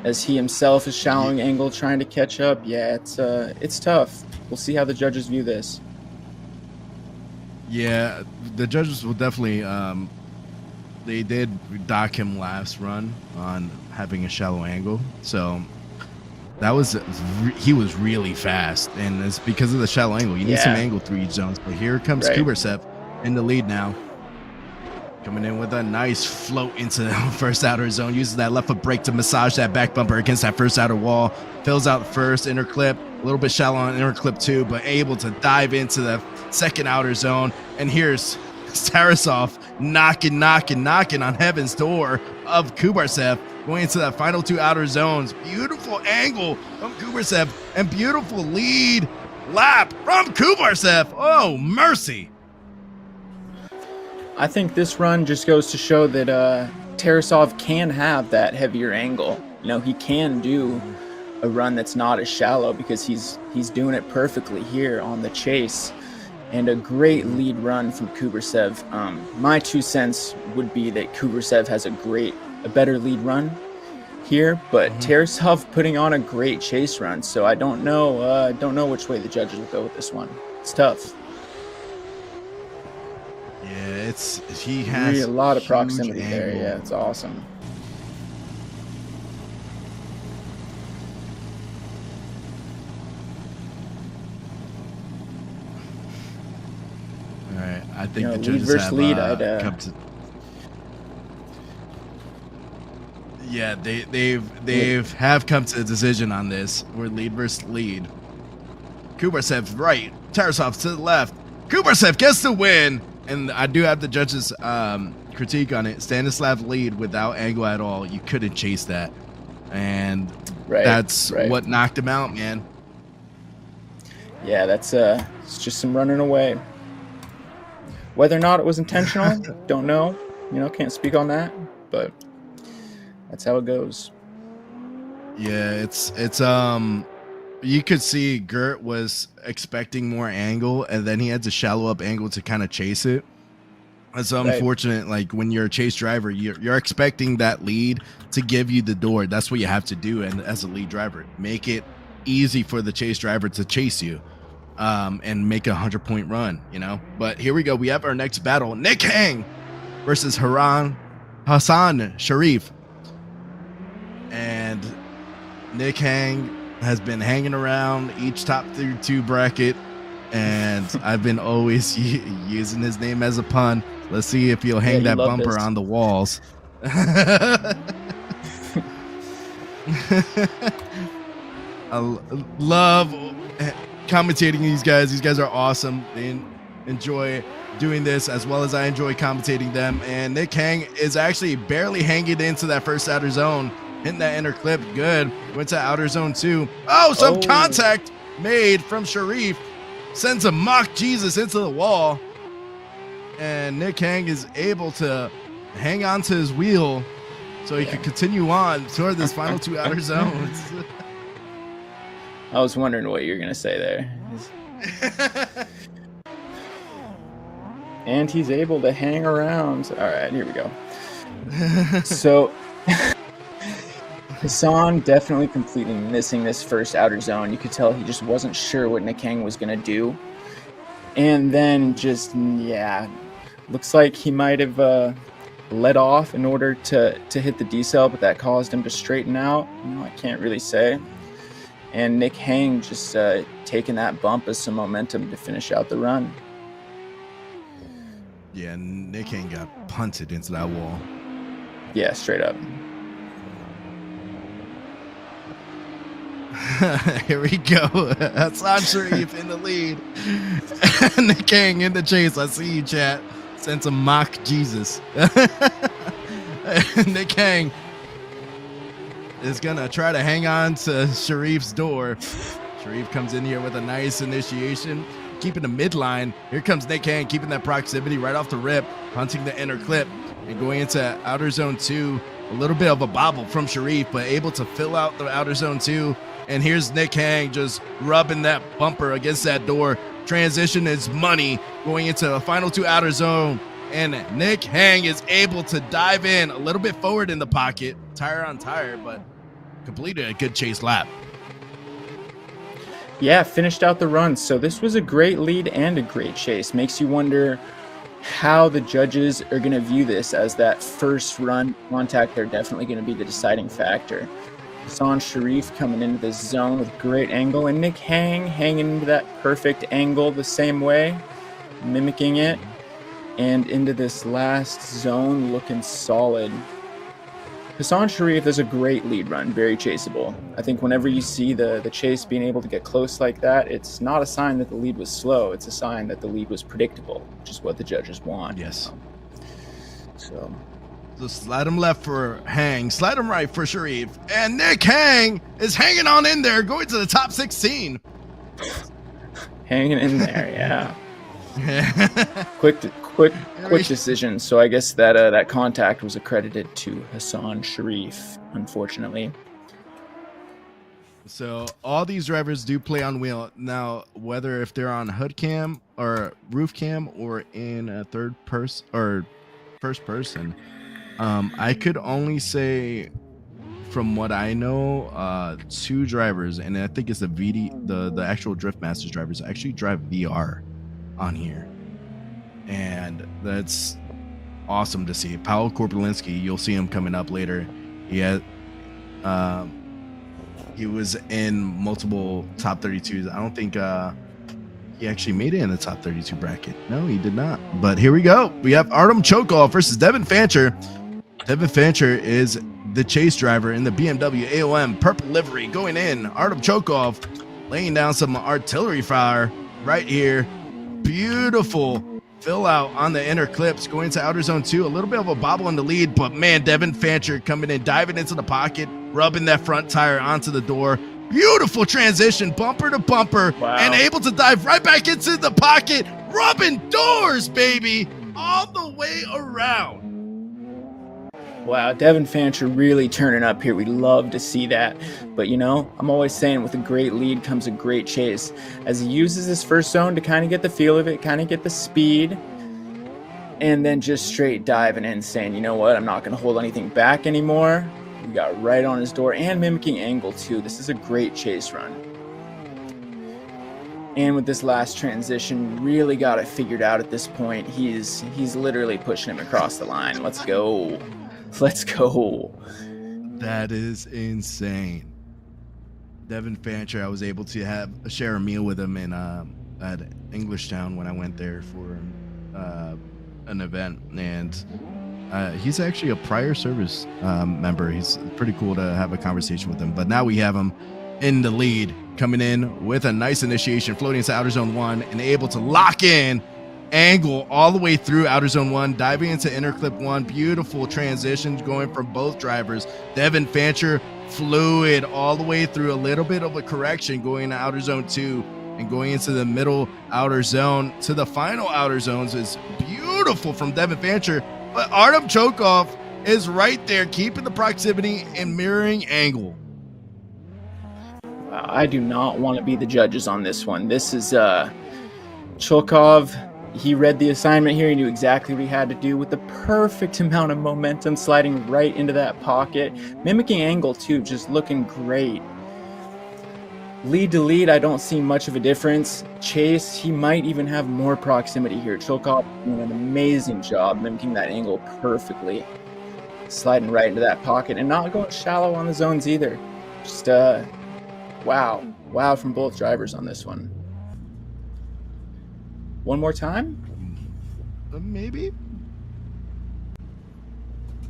As he himself is shallowing angle, trying to catch up. Yeah, it's tough. We'll see how the judges view this. Yeah, the judges will definitely, they did dock him last run on having a shallow angle. So that was, he was really fast. And it's because of the shallow angle. You need some angle through each zone. But here comes Kubarev in the lead now. Coming in with a nice float into the first outer zone. Uses that left foot brake to massage that back bumper against that first outer wall. Fills out first inner clip. A little bit shallow on inner clip too, but able to dive into the second outer zone. And here's Tarasov knocking on heaven's door of Kubarev, going into that final two outer zones. Beautiful angle from Kubarev and beautiful lead lap from Kubarev. Oh, mercy. I think this run just goes to show that Tarasov can have that heavier angle. You know, he can do a run that's not as shallow because he's doing it perfectly here on the chase. And a great lead run from Kubarev. My 2 cents would be that Kubarev has a better lead run here, but Tarasov putting on a great chase run. So I don't know which way the judges will go with this one. It's tough. Yeah, he has really a lot of proximity angle there. Yeah, it's awesome. All right, I think the judges have come to. Yeah, they've come to a decision on this. We're lead versus lead. Kubarev right, Tarasov to the left. Kubarev gets the win. And I do have the judges' critique on it. Stanislav lead without angle at all. You couldn't chase that. And that's what knocked him out, man. Yeah, it's just some running away. Whether or not it was intentional, don't know. You know, can't speak on that. But that's how it goes. Yeah, it's you could see Gert was expecting more angle, and then he had to shallow up angle to kind of chase it. It's unfortunate. Like when you're a chase driver, you're expecting that lead to give you the door. That's what you have to do. And as a lead driver, make it easy for the chase driver to chase you, and make a 100-point run. You know. But here we go. We have our next battle: Nick Hang versus Hassan Sherif, and Nick Hang has been hanging around each top 32 bracket, and I've been always using his name as a pun. Let's see if he'll hang that bumper this. on the walls. I love commentating these guys. These guys are awesome. They enjoy doing this as well as I enjoy commentating them. And Nick Hang is actually barely hanging into that first outer zone, hitting that inner clip. Good. Went to outer zone 2. Oh, some contact made from Sherif. Sends a mock Jesus into the wall. And Nick Hang is able to hang on to his wheel so he can continue on toward this final 2 outer zones. I was wondering what you were going to say there. And he's able to hang around. All right, here we go. So Hassan definitely completely missing this first outer zone. You could tell he just wasn't sure what Nick Hang was going to do. And then just, looks like he might have let off in order to hit the decel, but that caused him to straighten out. I can't really say. And Nick Hang just taking that bump as some momentum to finish out the run. Yeah, Nick Hang got punted into that wall. Yeah, straight up. Here we go. Hassan Sherif in the lead. Nick Hang in the chase. I see you, chat. Sent some mock Jesus. Nick Hang is gonna try to hang on to Sherif's door. Sherif comes in here with a nice initiation, keeping the midline. Here comes Nick Hang, keeping that proximity right off the rip, hunting the inner clip and going into outer zone 2. A little bit of a bobble from Sherif, but able to fill out the outer zone 2. And here's Nick Hang just rubbing that bumper against that door. Transition is money going into the final 2 outer zone. And Nick Hang is able to dive in a little bit forward in the pocket, tire on tire, but completed a good chase lap. Yeah, finished out the run. So this was a great lead and a great chase. Makes you wonder how the judges are going to view this, as that first run contact, they're definitely going to be the deciding factor. Hassan Sherif coming into this zone with great angle, and Nick Hang hanging into that perfect angle the same way, mimicking it, and into this last zone looking solid. Hassan Sherif is a great lead run, very chaseable. I think whenever you see the chase being able to get close like that, it's not a sign that the lead was slow, it's a sign that the lead was predictable, which is what the judges want. Yes. So slide him left for Hang, slide him right for Sherif, and Nick Hang is hanging on in there, going to the top 16. Hanging in there, yeah. Quick decision. So I guess that contact was accredited to Hassan Sherif, unfortunately. So all these drivers do play on wheel. Now, whether if they're on hood cam or roof cam or in a third person or first person, I could only say from what I know, 2 drivers, and I think it's the actual Drift Masters drivers actually drive VR on here, and that's awesome to see. Paul Korpelinski, you'll see him coming up later. He was in multiple top 32s. I don't think he actually made it in the top 32 bracket. No, he did not. But here we go. We have Artem Chokov versus Devin Fancher. Devin Fancher is the chase driver in the BMW AOM purple livery going in. Artem Chokov laying down some artillery fire right here. Beautiful fill out on the inner clips going to outer zone 2. A little bit of a bobble in the lead, but man, Devin Fancher coming in, diving into the pocket, rubbing that front tire onto the door. Beautiful transition, bumper to bumper. Wow. And able to dive right back into the pocket, rubbing doors, baby, all the way around. Wow, Devin Fancher really turning up here. We love to see that. But, I'm always saying with a great lead comes a great chase. As he uses this first zone to kind of get the feel of it, kind of get the speed, and then just straight diving in, saying, you know what, I'm not going to hold anything back anymore. We got right on his door and mimicking angle, too. This is a great chase run. And with this last transition, really got it figured out at this point. He's literally pushing him across the line. Let's go. Let's go. That is insane. Devin Fancher, I was able to share a meal with him in at Englishtown when I went there for an event, and he's actually a prior service member. He's pretty cool to have a conversation with him. But now we have him in the lead, coming in with a nice initiation, floating into outer zone 1, and able to lock in angle all the way through outer zone 1, diving into inner clip 1. Beautiful transitions going from both drivers. Devin Fancher fluid all the way through, a little bit of a correction going into outer zone 2 and going into the middle outer zone to the final outer zones. Is beautiful from Devin Fancher, but Artem Chokov is right there, keeping the proximity and mirroring angle. Wow, I do not want to be the judges on this one. This is Chokov. He read the assignment here. He knew exactly what he had to do with the perfect amount of momentum, sliding right into that pocket, mimicking angle too, just looking great. Lead to lead, I don't see much of a difference. Chase, he might even have more proximity here. Chokov doing an amazing job mimicking that angle perfectly, sliding right into that pocket and not going shallow on the zones either. Just wow from both drivers on this one. One more time? Maybe.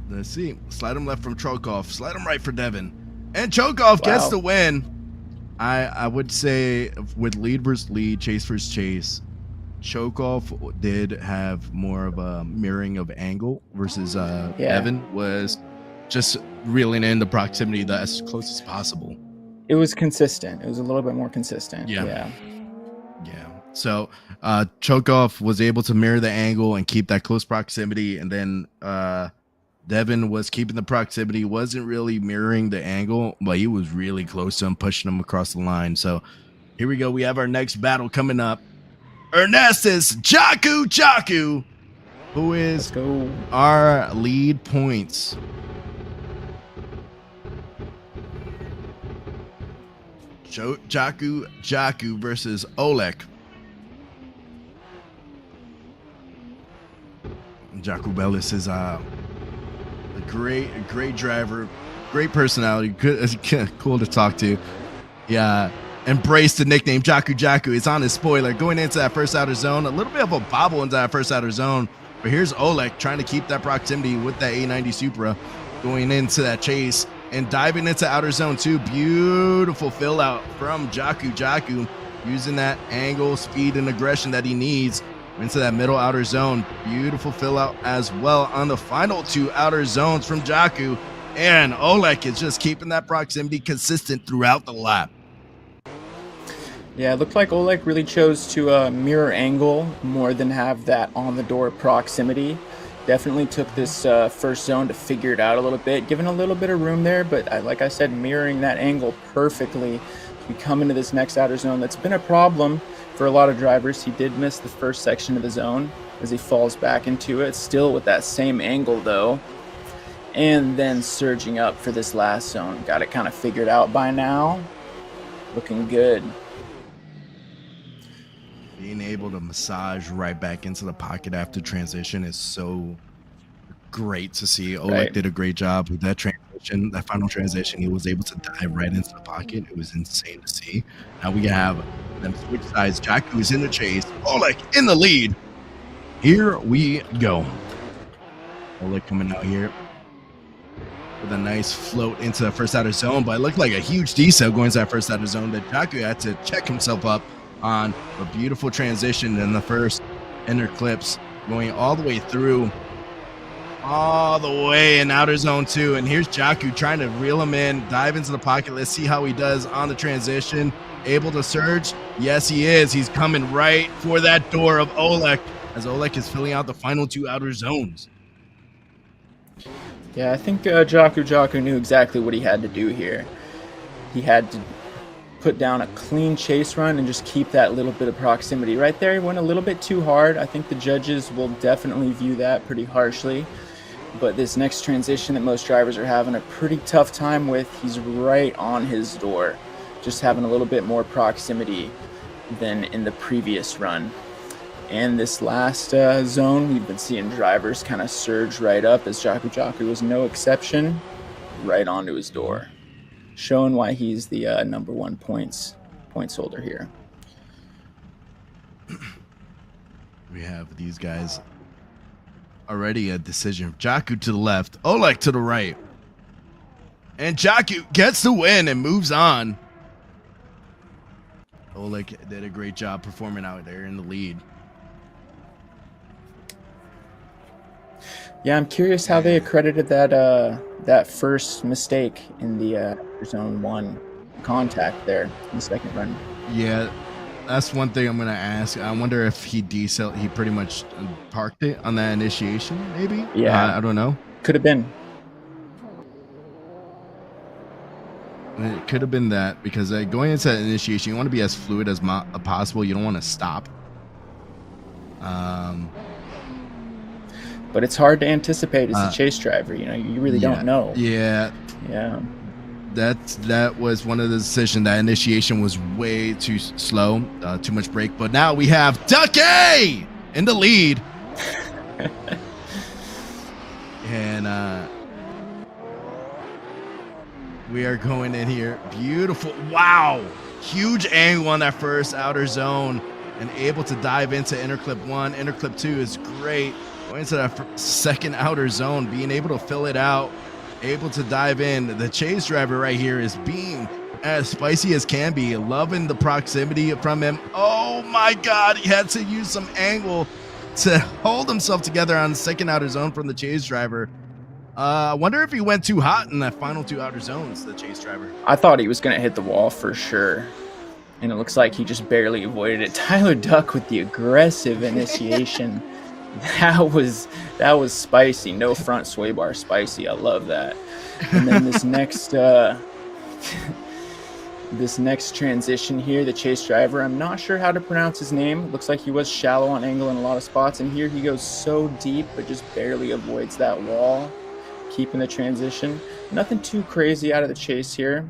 Let's see. Slide him left from Chokov. Slide him right for Devin. And Chokov gets the win. I would say with lead versus lead, chase versus chase, Chokov did have more of a mirroring of angle versus Devin was just reeling in the proximity as close as possible. It was consistent. It was a little bit more consistent. Yeah. So Chokov was able to mirror the angle and keep that close proximity, and then Devin was keeping the proximity, wasn't really mirroring the angle, but he was really close to him, pushing him across the line. So here we go. We have our next battle coming up. Ernestus Jaku, who is our lead points. Jaku versus Oleg. Jaku Bellis is a great driver, great personality, cool to talk to. Yeah, embrace the nickname Jaku. It's on his spoiler going into that first outer zone. A little bit of a bobble into that first outer zone, but here's Oleg trying to keep that proximity with that A90 Supra going into that chase and diving into outer zone 2. Beautiful fill out from Jaku using that angle, speed, and aggression that he needs into that middle outer zone. Beautiful fill out as well on the final 2 outer zones from Jaku. And Oleg is just keeping that proximity consistent throughout the lap. Yeah, it looked like Oleg really chose to mirror angle more than have that on the door proximity. Definitely took this first zone to figure it out a little bit, giving a little bit of room there, but like I said, mirroring that angle perfectly. We come into this next outer zone that's been a problem for a lot of drivers. He did miss the first section of the zone as he falls back into it, still with that same angle though, and then surging up for this last zone. Got it kind of figured out by now. Looking good. Being able to massage right back into the pocket after transition is so great to see. Oleg did a great job with that transition, that final transition. He was able to dive right into the pocket. It was insane to see. Now we have them switch sides. Jaku is in the chase. Oleg in the lead. Here we go. Oleg coming out here with a nice float into the first outer zone, but it looked like a huge decel going to that first outer zone that Jaku had to check himself up on. A beautiful transition in the first inner clips, going all the way through, all the way in outer zone 2. And here's Jaku trying to reel him in, dive into the pocket. Let's see how he does on the transition. Able to surge? Yes, he is. He's coming right for that door of Oleg as Oleg is filling out the final 2 outer zones. Yeah, I think Jaku knew exactly what he had to do here. He had to put down a clean chase run and just keep that little bit of proximity. Right there, he went a little bit too hard. I think the judges will definitely view that pretty harshly. But this next transition that most drivers are having a pretty tough time with, he's right on his door. Just having a little bit more proximity than in the previous run. And this last zone, we've been seeing drivers kind of surge right up as Jaku was no exception, right onto his door. showing why he's the #1 points holder here. We have these guys already a decision. Jaku to the left, Oleg to the right. And Jaku gets the win and moves on. Oleg did a great job performing out there in the lead. Yeah, I'm curious how they accredited that first mistake in the zone 1 contact there in the second run. Yeah, that's one thing I'm gonna ask. I wonder if he pretty much parked it on that initiation, maybe. Yeah, I don't know. Could have been. It could have been that, because going into that initiation, you want to be as fluid as possible. You don't want to stop. But it's hard to anticipate as a chase driver. You know, you really don't know. Yeah. That was one of the decisions. That initiation was way too slow, too much brake. But now we have Ducky in the lead. And we are going in here. Beautiful. Wow. Huge angle on that first outer zone, and able to dive into interclip 1. Interclip 2 is great. Going into that second outer zone, being able to fill it out, able to dive in. The chase driver right here is being as spicy as can be. Loving the proximity from him. Oh my God, he had to use some angle to hold himself together on the second outer zone from the chase driver. I wonder if he went too hot in that final 2 outer zones, the chase driver. I thought he was going to hit the wall for sure, and it looks like he just barely avoided it. Tyler Duck with the aggressive initiation. That was spicy. No front sway bar spicy. I love that. And then this next transition here, the chase driver, I'm not sure how to pronounce his name. It looks like he was shallow on angle in a lot of spots, and here he goes so deep but just barely avoids that wall, keeping the transition. Nothing too crazy out of the chase here.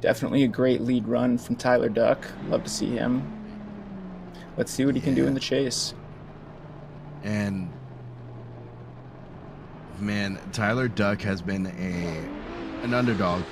Definitely a great lead run from Tyler Duck. Love to see him. Let's see what he can do in the chase. And man, Tyler Duck has been an underdog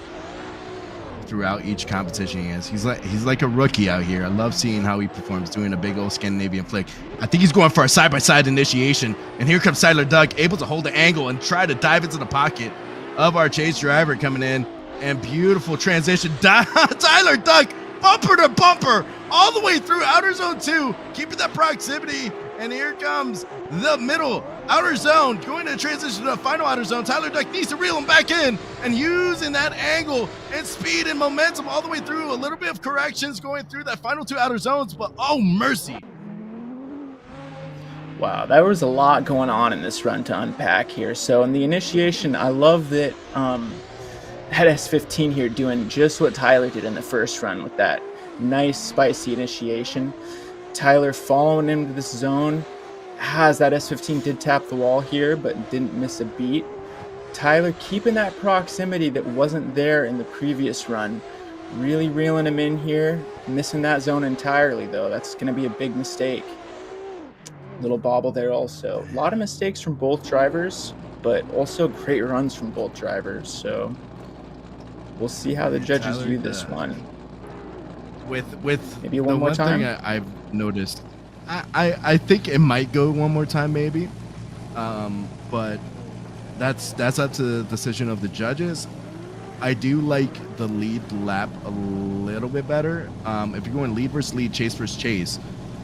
throughout each competition he has. He's like a rookie out here. I love seeing how he performs, doing a big old Scandinavian flick. I think he's going for a side-by-side initiation, and here comes Tyler Duck, able to hold the angle and try to dive into the pocket of our chase driver coming in. And beautiful transition. Tyler Duck, bumper to bumper, all the way through outer zone 2, keeping that proximity. And here comes the middle outer zone, going to transition to the final outer zone. Tyler Duck needs to reel him back in, and using that angle and speed and momentum all the way through. A little bit of corrections going through that final 2 outer zones, but oh mercy. Wow, there was a lot going on in this run to unpack here. So in the initiation, I love that that S15 here doing just what Tyler did in the first run with that nice spicy initiation. Tyler following into this zone, has that S15 did tap the wall here, but didn't miss a beat. Tyler keeping that proximity that wasn't there in the previous run, really reeling him in here, missing that zone entirely though. That's going to be a big mistake. Little bobble there also. A lot of mistakes from both drivers, but also great runs from both drivers. So we'll see how the judges view this one. With maybe one more time. Thing I've noticed, I think it might go one more time maybe, but that's up to the decision of the judges. I do like the lead lap a little bit better. If you're going lead versus lead, chase versus chase,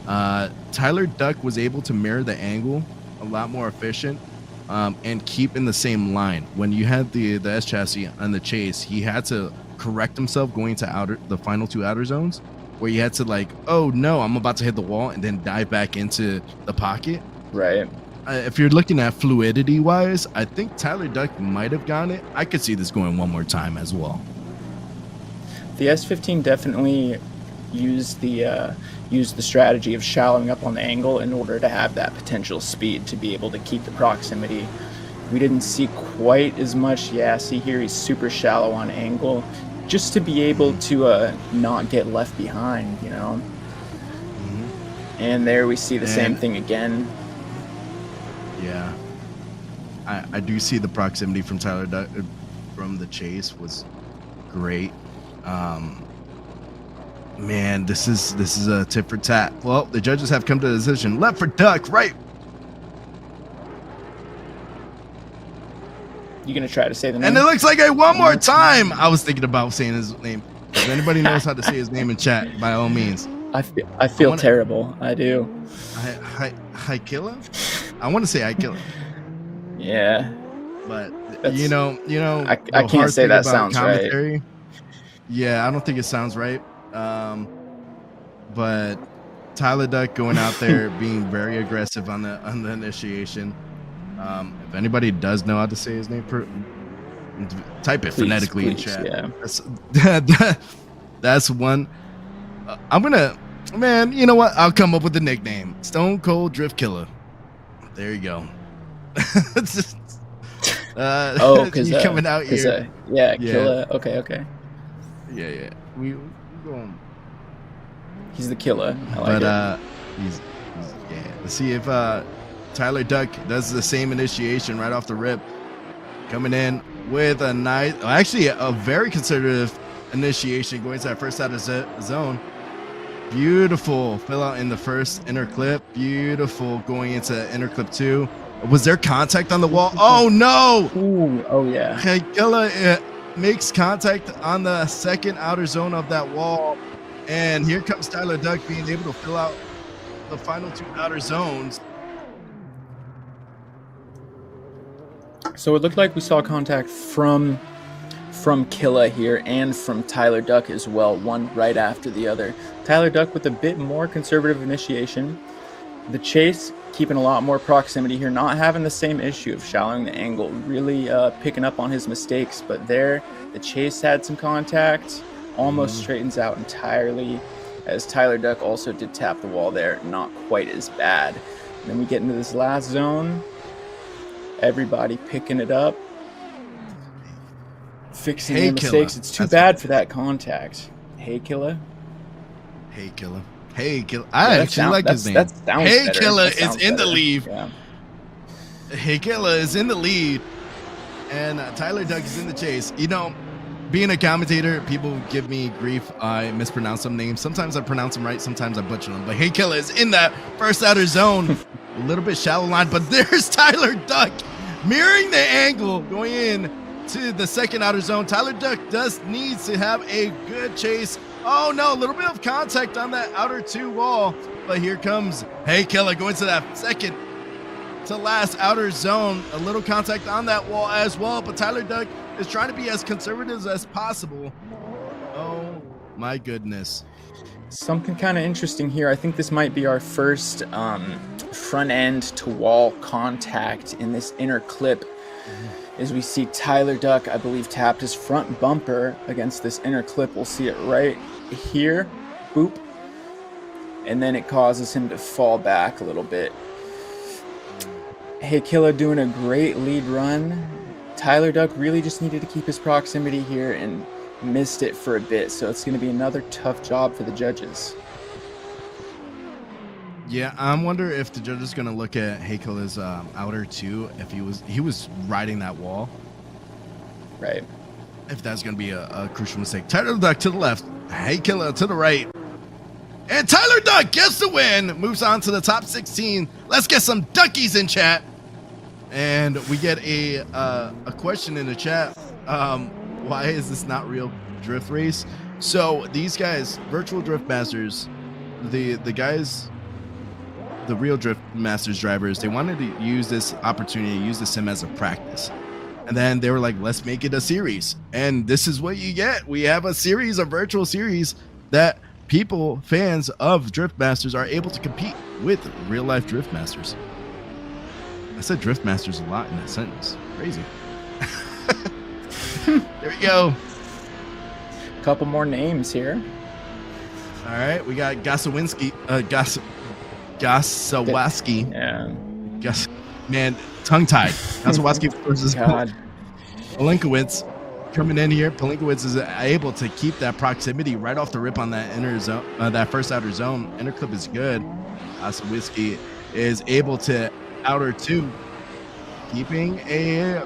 Tyler Duck was able to mirror the angle a lot more efficient, and keep in the same line. When you had the S chassis on the chase, he had to correct himself going to the final 2 outer zones, where you had to like, oh no, I'm about to hit the wall, and then dive back into the pocket. Right. If you're looking at fluidity wise, I think Tyler Duck might have gotten it. I could see this going one more time as well. The S15 definitely used the strategy of shallowing up on the angle in order to have that potential speed to be able to keep the proximity. We didn't see quite as much. Yeah, see here he's super shallow on angle, just to be able to not get left behind, you know. Mm-hmm. And there we see the same thing again. Yeah, I do see the proximity from Tyler Duck from the chase was great. Man, this is a tit for tat. Well, the judges have come to the decision. Left for duck, right. You gonna try to say the name? And it looks like one more time. I was thinking about saying his name. If anybody knows how to say his name in chat, by all means. I feel terrible. I do. Killa? I want to say Killa. Yeah. But That's, you know, I can't say that sounds commentary. Right. Yeah, I don't think it sounds right. But Tyler Duck going out there being very aggressive on the initiation. If anybody does know how to say his name, type it phonetically in chat. Yeah. That's one. Man, you know what? I'll come up with the nickname. Stone Cold Drift Killer. There you go. Just, because you coming out here. Killa. Okay. Yeah. We going. He's the killer. I like it. He's Let's see if Tyler Duck does the same initiation right off the rip. Coming in with a nice, actually a very conservative initiation, going to that first out of zone. Beautiful fill out in the first inner clip. Beautiful going into inner clip 2. Was there contact on the wall? Oh no! Ooh, oh yeah. Okay, Killa makes contact on the second outer zone of that wall. And here comes Tyler Duck being able to fill out the final 2 outer zones. So it looked like we saw contact from Killa here and from Tyler Duck as well, one right after the other. Tyler Duck with a bit more conservative initiation. The chase keeping a lot more proximity here, not having the same issue of shallowing the angle, really picking up on his mistakes. But there, the chase had some contact, almost straightens out entirely, as Tyler Duck also did tap the wall there, not quite as bad. And then we get into this last zone. Everybody picking it up, fixing their mistakes. It's too bad for that contact. Hey, Killa. Hey, Killa. Hey, Killa. I actually like his name. Hey, Killa is in the lead. Yeah. Hey, Killa is in the lead. And Tyler Duck is in the chase. You know, being a commentator, people give me grief. I mispronounce some names. Sometimes I pronounce them right. Sometimes I butcher them. But Hey, Killa is in that first outer zone. A little bit shallow line, but there's Tyler Duck mirroring the angle going in to the second outer zone. Tyler Duck needs to have a good chase. Oh no, a little bit of contact on that outer 2 wall, but here comes Hey Killa going to that second to last outer zone. A little contact on that wall as well, but Tyler Duck is trying to be as conservative as possible. Oh my goodness. Something kind of interesting here. I think this might be our first front end to wall contact in this inner clip. As we see Tyler Duck, I believe, tapped his front bumper against this inner clip. We'll see it right here. Boop. And then it causes him to fall back a little bit. Hey, Killa doing a great lead run. Tyler Duck really just needed to keep his proximity here and missed it for a bit, so it's going to be another tough job for the judges. Yeah, I wonder if the judge is going to look at Hey Killa's outer 2 if he was riding that wall. Right. If that's going to be a crucial mistake. Tyler Duck to the left, Hey Killa to the right. And Tyler Duck gets the win, moves on to the top 16. Let's get some duckies in chat. And we get a question in the chat. Why is this not real drift race? So these guys, virtual drift masters, the guys, the real drift masters drivers, they wanted to use this opportunity, use the sim as a practice. And then they were like, let's make it a series. And this is what you get. We have a series, a virtual series that people, fans of drift masters, are able to compete with real life drift masters. I said drift masters a lot in that sentence. Crazy. There we go. A couple more names here. All right, we got Winsky, Gasawaski. Yeah. Man, tongue-tied. Gasawaski versus Pinkiewicz coming in here. Pinkiewicz is able to keep that proximity right off the rip on that inner zone, that first outer zone. Inner clip is good. Gasawaski is able to outer 2, keeping a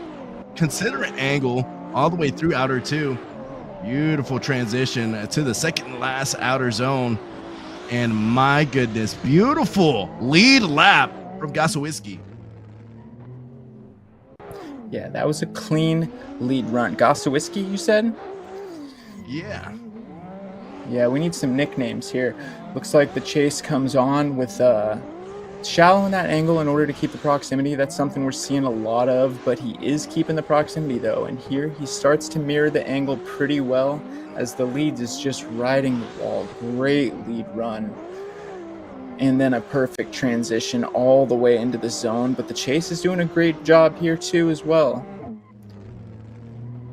considerate angle all the way through outer 2. Beautiful transition to the second last outer zone. And my goodness, beautiful lead lap from Winsky. Yeah, that was a clean lead run. Winsky, you said? Yeah. Yeah, we need some nicknames here. Looks like the chase comes on with shallow in that angle in order to keep the proximity. That's something we're seeing a lot of, but he is keeping the proximity though. And here he starts to mirror the angle pretty well as the lead is just riding the wall. Great lead run. And then a perfect transition all the way into the zone. But the chase is doing a great job here too as well.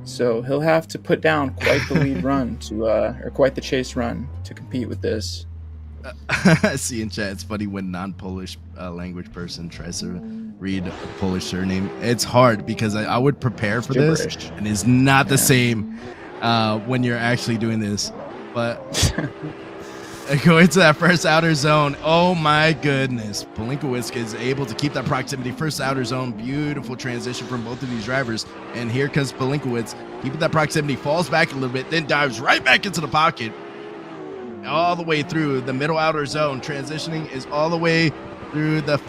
So he'll have to put down quite the lead run to, or quite the chase run to compete with this. I see in chat, it's funny when non-Polish language person tries to read a Polish surname. It's hard because I would prepare for this, and it's not the same when you're actually doing this. But going to that first outer zone, oh my goodness. Pinkiewicz is able to keep that proximity. First outer zone, beautiful transition from both of these drivers. And here comes Pinkiewicz, keeping that proximity, falls back a little bit, then dives right back into the pocket. All the way through the middle outer zone. Transitioning is all the way through the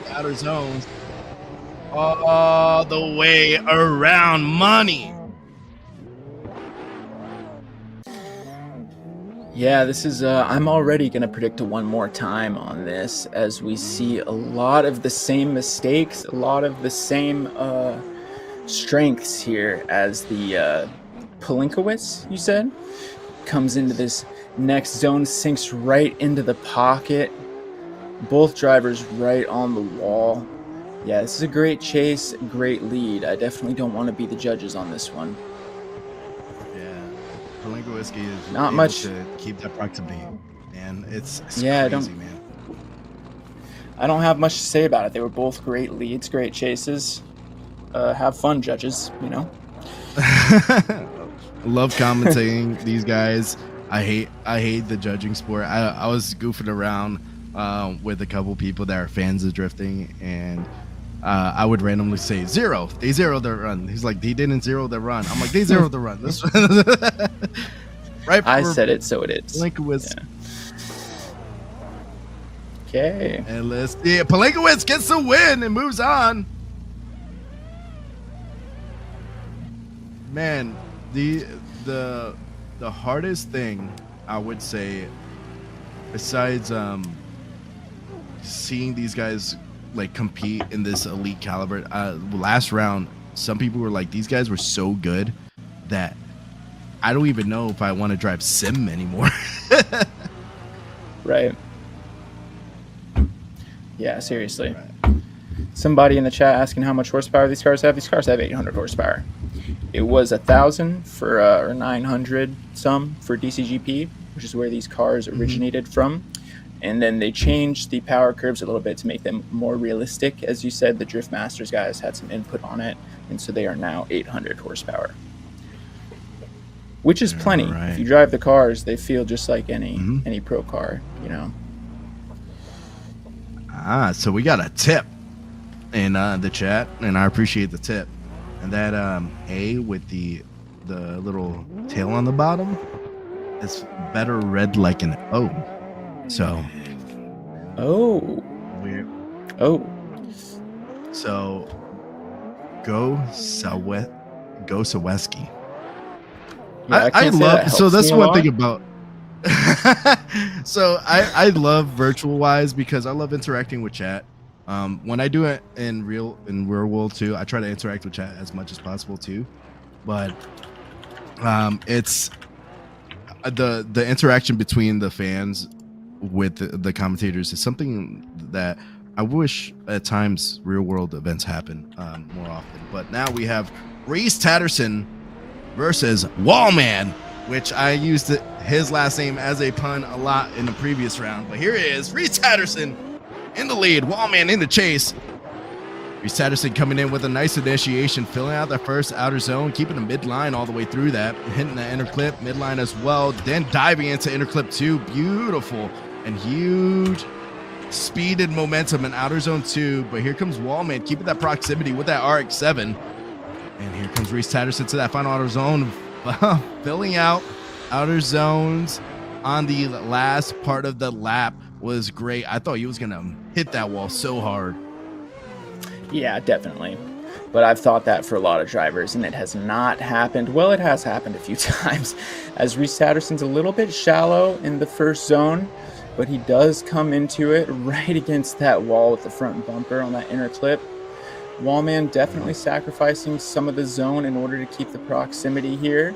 outer zones. All the way around money. Yeah, this is, I'm already going to predict a one more time on this as we see a lot of the same mistakes, a lot of the same strengths here as the Pinkiewicz, you said, comes into this next zone, sinks right into the pocket. Both drivers right on the wall. Yeah, this is a great chase, great lead. I definitely don't want to be the judges on this one. Pinkiewicz is not able much to keep that proximity, and it's yeah, crazy, man. I don't have much to say about it. They were both great leads, great chases. Have fun, judges. You know. Love commentating these guys. I hate the judging sport. I was goofing around with a couple people that are fans of drifting, and I would randomly say 0. They zeroed their run. He's like, they didn't zero their run. I'm like, they zeroed the run. Right. I said it, so it is. Pinkiewicz. Okay. And let's see. Pinkiewicz gets the win and moves on. Man, the hardest thing I would say, besides seeing these guys like compete in this elite caliber, last round, some people were like, these guys were so good that I don't even know if I want to drive sim anymore. Right. Yeah, seriously. Right. Somebody in the chat asking how much horsepower these cars have. These cars have 800 horsepower. It was 1,000 for or 900 some for DCGP, which is where these cars originated from. And then they changed the power curves a little bit to make them more realistic. As you said, the Drift Masters guys had some input on it, and so they are now 800 horsepower. Which is plenty. Right. If you drive the cars, they feel just like any pro car, you know. So we got a tip in the chat, and I appreciate the tip. And that A with the little tail on the bottom is better read like an O. So, weird. So, Saweski. Yeah, I love. So that's one thing about. So I love Virtual Wise because I love interacting with chat. When I do it in real world too, I try to interact with chat as much as possible too. But it's the interaction between the fans with the commentators is something that I wish at times real world events happen more often. But now we have Reese Tatterson versus Wallman, which I used his last name as a pun a lot in the previous round. But here it is, Reese Tatterson in the lead, Wallman in the chase. Reese Tatterson coming in with a nice initiation, filling out that first outer zone, keeping the midline all the way through that, hitting the inner clip, midline as well, then diving into inner clip 2. Beautiful and huge speed and momentum in outer zone 2. But here comes Wallman, keeping that proximity with that RX-7. And here comes Reese Tatterson to that final outer zone, filling out outer zones on the last part of the lap was great. I thought he was going to hit that wall so hard. Yeah, definitely. But I've thought that for a lot of drivers, and it has not happened. Well, it has happened a few times, as Reese Tatterson's a little bit shallow in the first zone, but he does come into it right against that wall with the front bumper on that inner clip. Wallman definitely sacrificing some of the zone in order to keep the proximity here,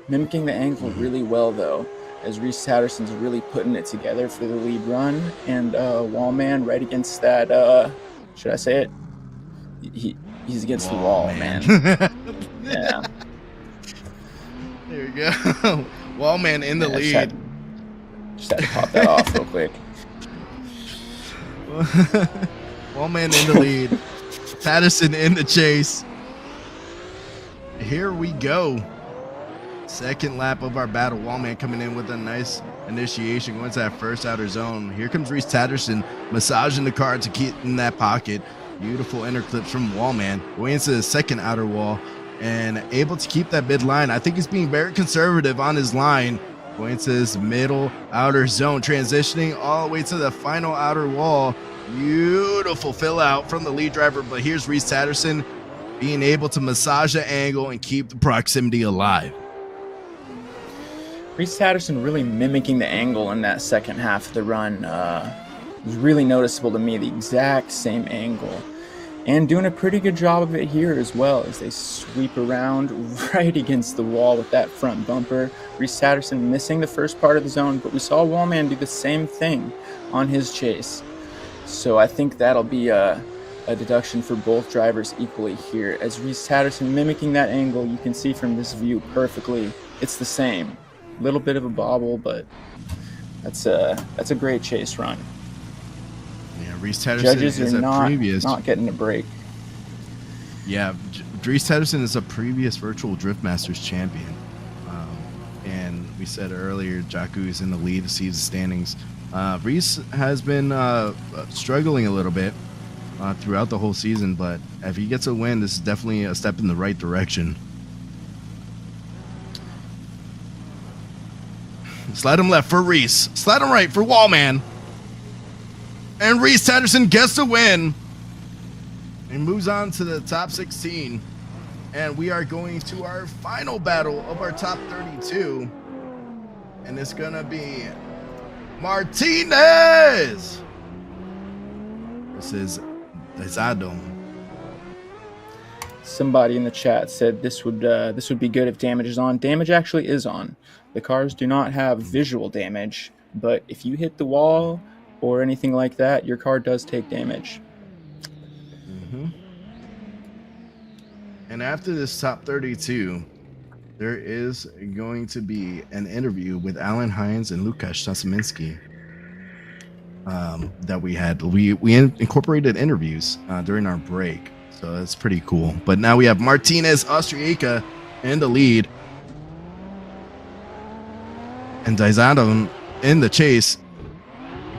mimicking the angle really well, though, as Reese Tatterson's really putting it together for the lead run, and Wallman right against that, should I say it? He's against the wall, man. Yeah. There you go. Wallman in the lead. Just had to pop that off real quick. Wallman in the lead. Tatterson in the chase. Here we go. Second lap of our battle. Wallman coming in with a nice initiation, going to that first outer zone. Here comes Reese Tatterson massaging the car to keep in that pocket. Beautiful inner clips from Wallman, going into the second outer wall and able to keep that mid line. I think he's being very conservative on his line, going to this middle outer zone, transitioning all the way to the final outer wall. Beautiful fill out from the lead driver, but here's Reese Tatterson being able to massage the angle and keep the proximity alive. Reese Tatterson really mimicking the angle in that second half of the run. It was really noticeable to me, the exact same angle, and doing a pretty good job of it here as well, as they sweep around right against the wall with that front bumper. Reese Tatterson missing the first part of the zone, but we saw Wallman do the same thing on his chase. So I think that'll be a deduction for both drivers equally here, as Reese Tatterson mimicking that angle. You can see from this view perfectly, it's the same. Little bit of a bobble, but that's a great chase run. Yeah, Reese Tatterson Judges is are not getting a break. Yeah, Reese Tatterson is a previous Virtual Drift Masters champion. And we said earlier, Jaku is in the lead to see the standings. Reese has been struggling a little bit throughout the whole season, but if he gets a win, this is definitely a step in the right direction. Slide him left for Reese. Slide him right for Wallman. And Reese Tatterson gets the win and moves on to the top 16. And we are going to our final battle of our top 32. And it's going to be Martinez. This is Dezado. Somebody in the chat said this would be good if damage is on. Damage actually is on. The cars do not have visual damage, but if you hit the wall or anything like that, your car does take damage. Mm-hmm. And after this top 32, there is going to be an interview with Alan Hines and Lukasz Tuminski that we had. We incorporated interviews during our break, so that's pretty cool. But now we have Martinez, Austria in the lead, and Dizado in the chase,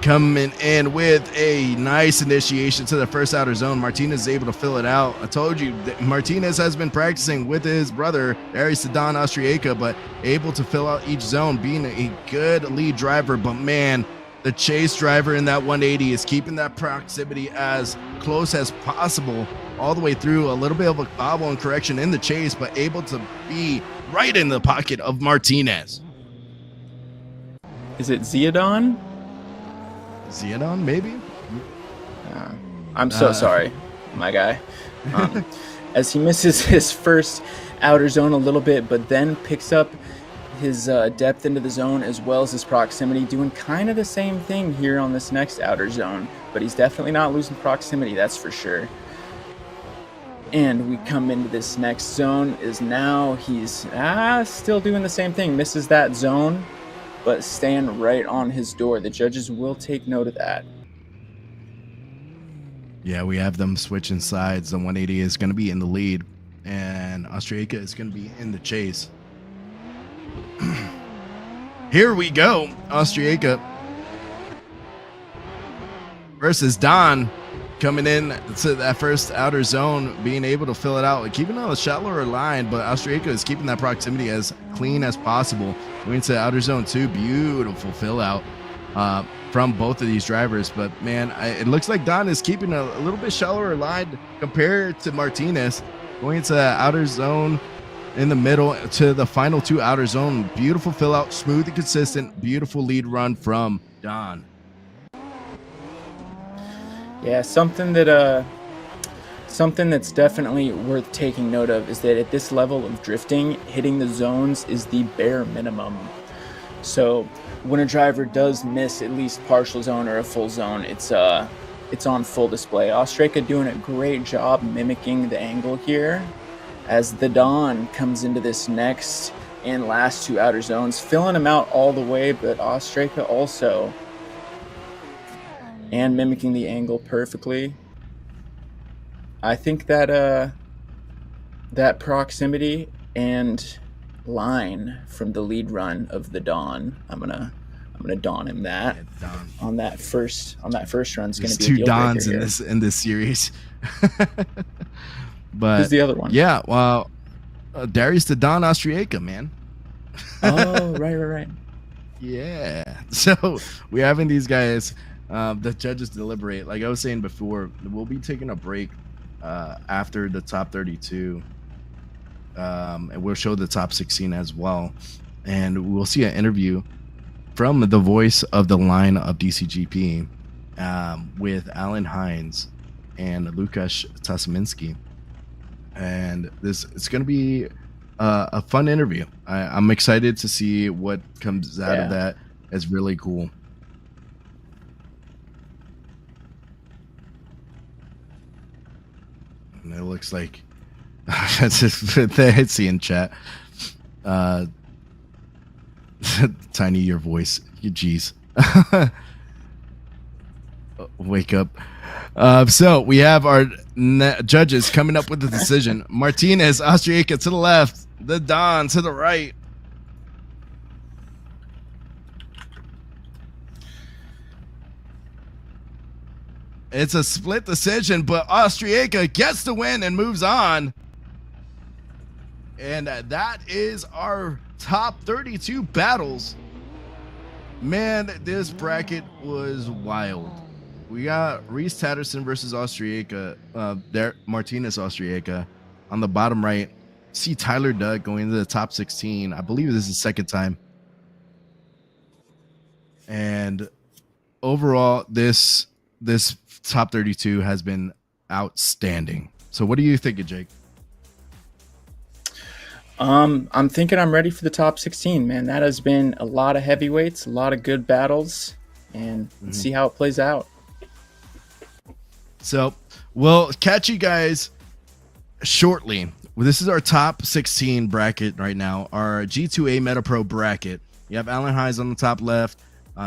coming in with a nice initiation to the first outer zone. Martinez is able to fill it out. I told you that Martinez has been practicing with his brother, Ari Sedan Austria, but able to fill out each zone, being a good lead driver. But man, the chase driver in that 180 is keeping that proximity as close as possible all the way through. A little bit of a bobble and correction in the chase, but able to be right in the pocket of Martinez. Is it Ziadon? Ziadon, maybe? I'm so sorry, my guy. As he misses his first outer zone a little bit, but then picks up his depth into the zone as well as his proximity, doing kind of the same thing here on this next outer zone, but he's definitely not losing proximity, that's for sure. And we come into this next zone, is now he's still doing the same thing, misses that zone, but staying right on his door. The judges will take note of that. Yeah, we have them switching sides. The 180 is going to be in the lead, and Austria is going to be in the chase. Here we go. Austria versus Don. coming in to that first outer zone, being able to fill it out, keeping on a shallower line, but Austria is keeping that proximity as clean as possible. Going to outer zone 2, beautiful fill out from both of these drivers. But man, it looks like Don is keeping a little bit shallower line compared to Martinez. Going to outer zone in the middle to the final 2 outer zone. Beautiful fill out, smooth and consistent, beautiful lead run from Don. Yeah, something that's definitely worth taking note of is that at this level of drifting, hitting the zones is the bare minimum. So when a driver does miss at least partial zone or a full zone, it's on full display. Austria doing a great job mimicking the angle here as the Don comes into this next and last 2 outer zones, filling them out all the way, but Austria also and mimicking the angle perfectly. I think that that proximity and line from the lead run of the Don, I'm gonna don him that. Yeah, on that first run is gonna be 2 a deal Dons breaker in this series. But who's the other one? Yeah, well, Darius the Don Austriaca, man. Oh, right. Yeah. So we're having these guys, the judges deliberate. Like I was saying before, we'll be taking a break after the top 32, and we'll show the top 16 as well, and we'll see an interview from the voice of the line of DCGP with Alan Hines and Lukasz Tuminski. And it's going to be a fun interview. I'm excited to see what comes out of that. It's really cool. And it looks like that's just the see in chat. Tiny, your voice. Jeez. Wake up. So we have our judges coming up with the decision. Martinez, Austria to the left, the Don to the right. It's a split decision, but Austria gets the win and moves on. And that is our top 32 battles. Man, this bracket was wild. We got Reese Tatterson versus Austria, there Martinez Austria. On the bottom right, see Tyler Duck going into the top 16. I believe this is the second time. And overall, this top 32 has been outstanding. So what are you thinking, Jake? I'm thinking I'm ready for the top 16, man. That has been a lot of heavyweights, a lot of good battles, and let's see how it plays out. So we'll catch you guys shortly. Well, this is our top 16 bracket right now, our G2A Meta Pro bracket. You have Alan Hines on the top left.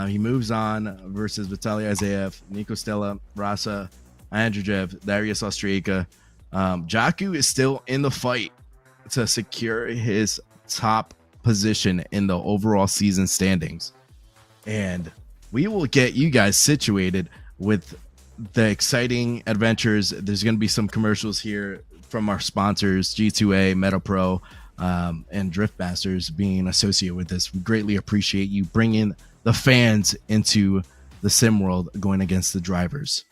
He moves on versus Vitali Azaev, Nico Stella, Rasa, Andreev, Darius Austria. Jaku is still in the fight to secure his top position in the overall season standings. And we will get you guys situated with the exciting adventures. There's going to be some commercials here from our sponsors, G2A, Meta Pro, and Drift Masters being associated with this. We greatly appreciate you bringing the fans into the sim world going against the drivers.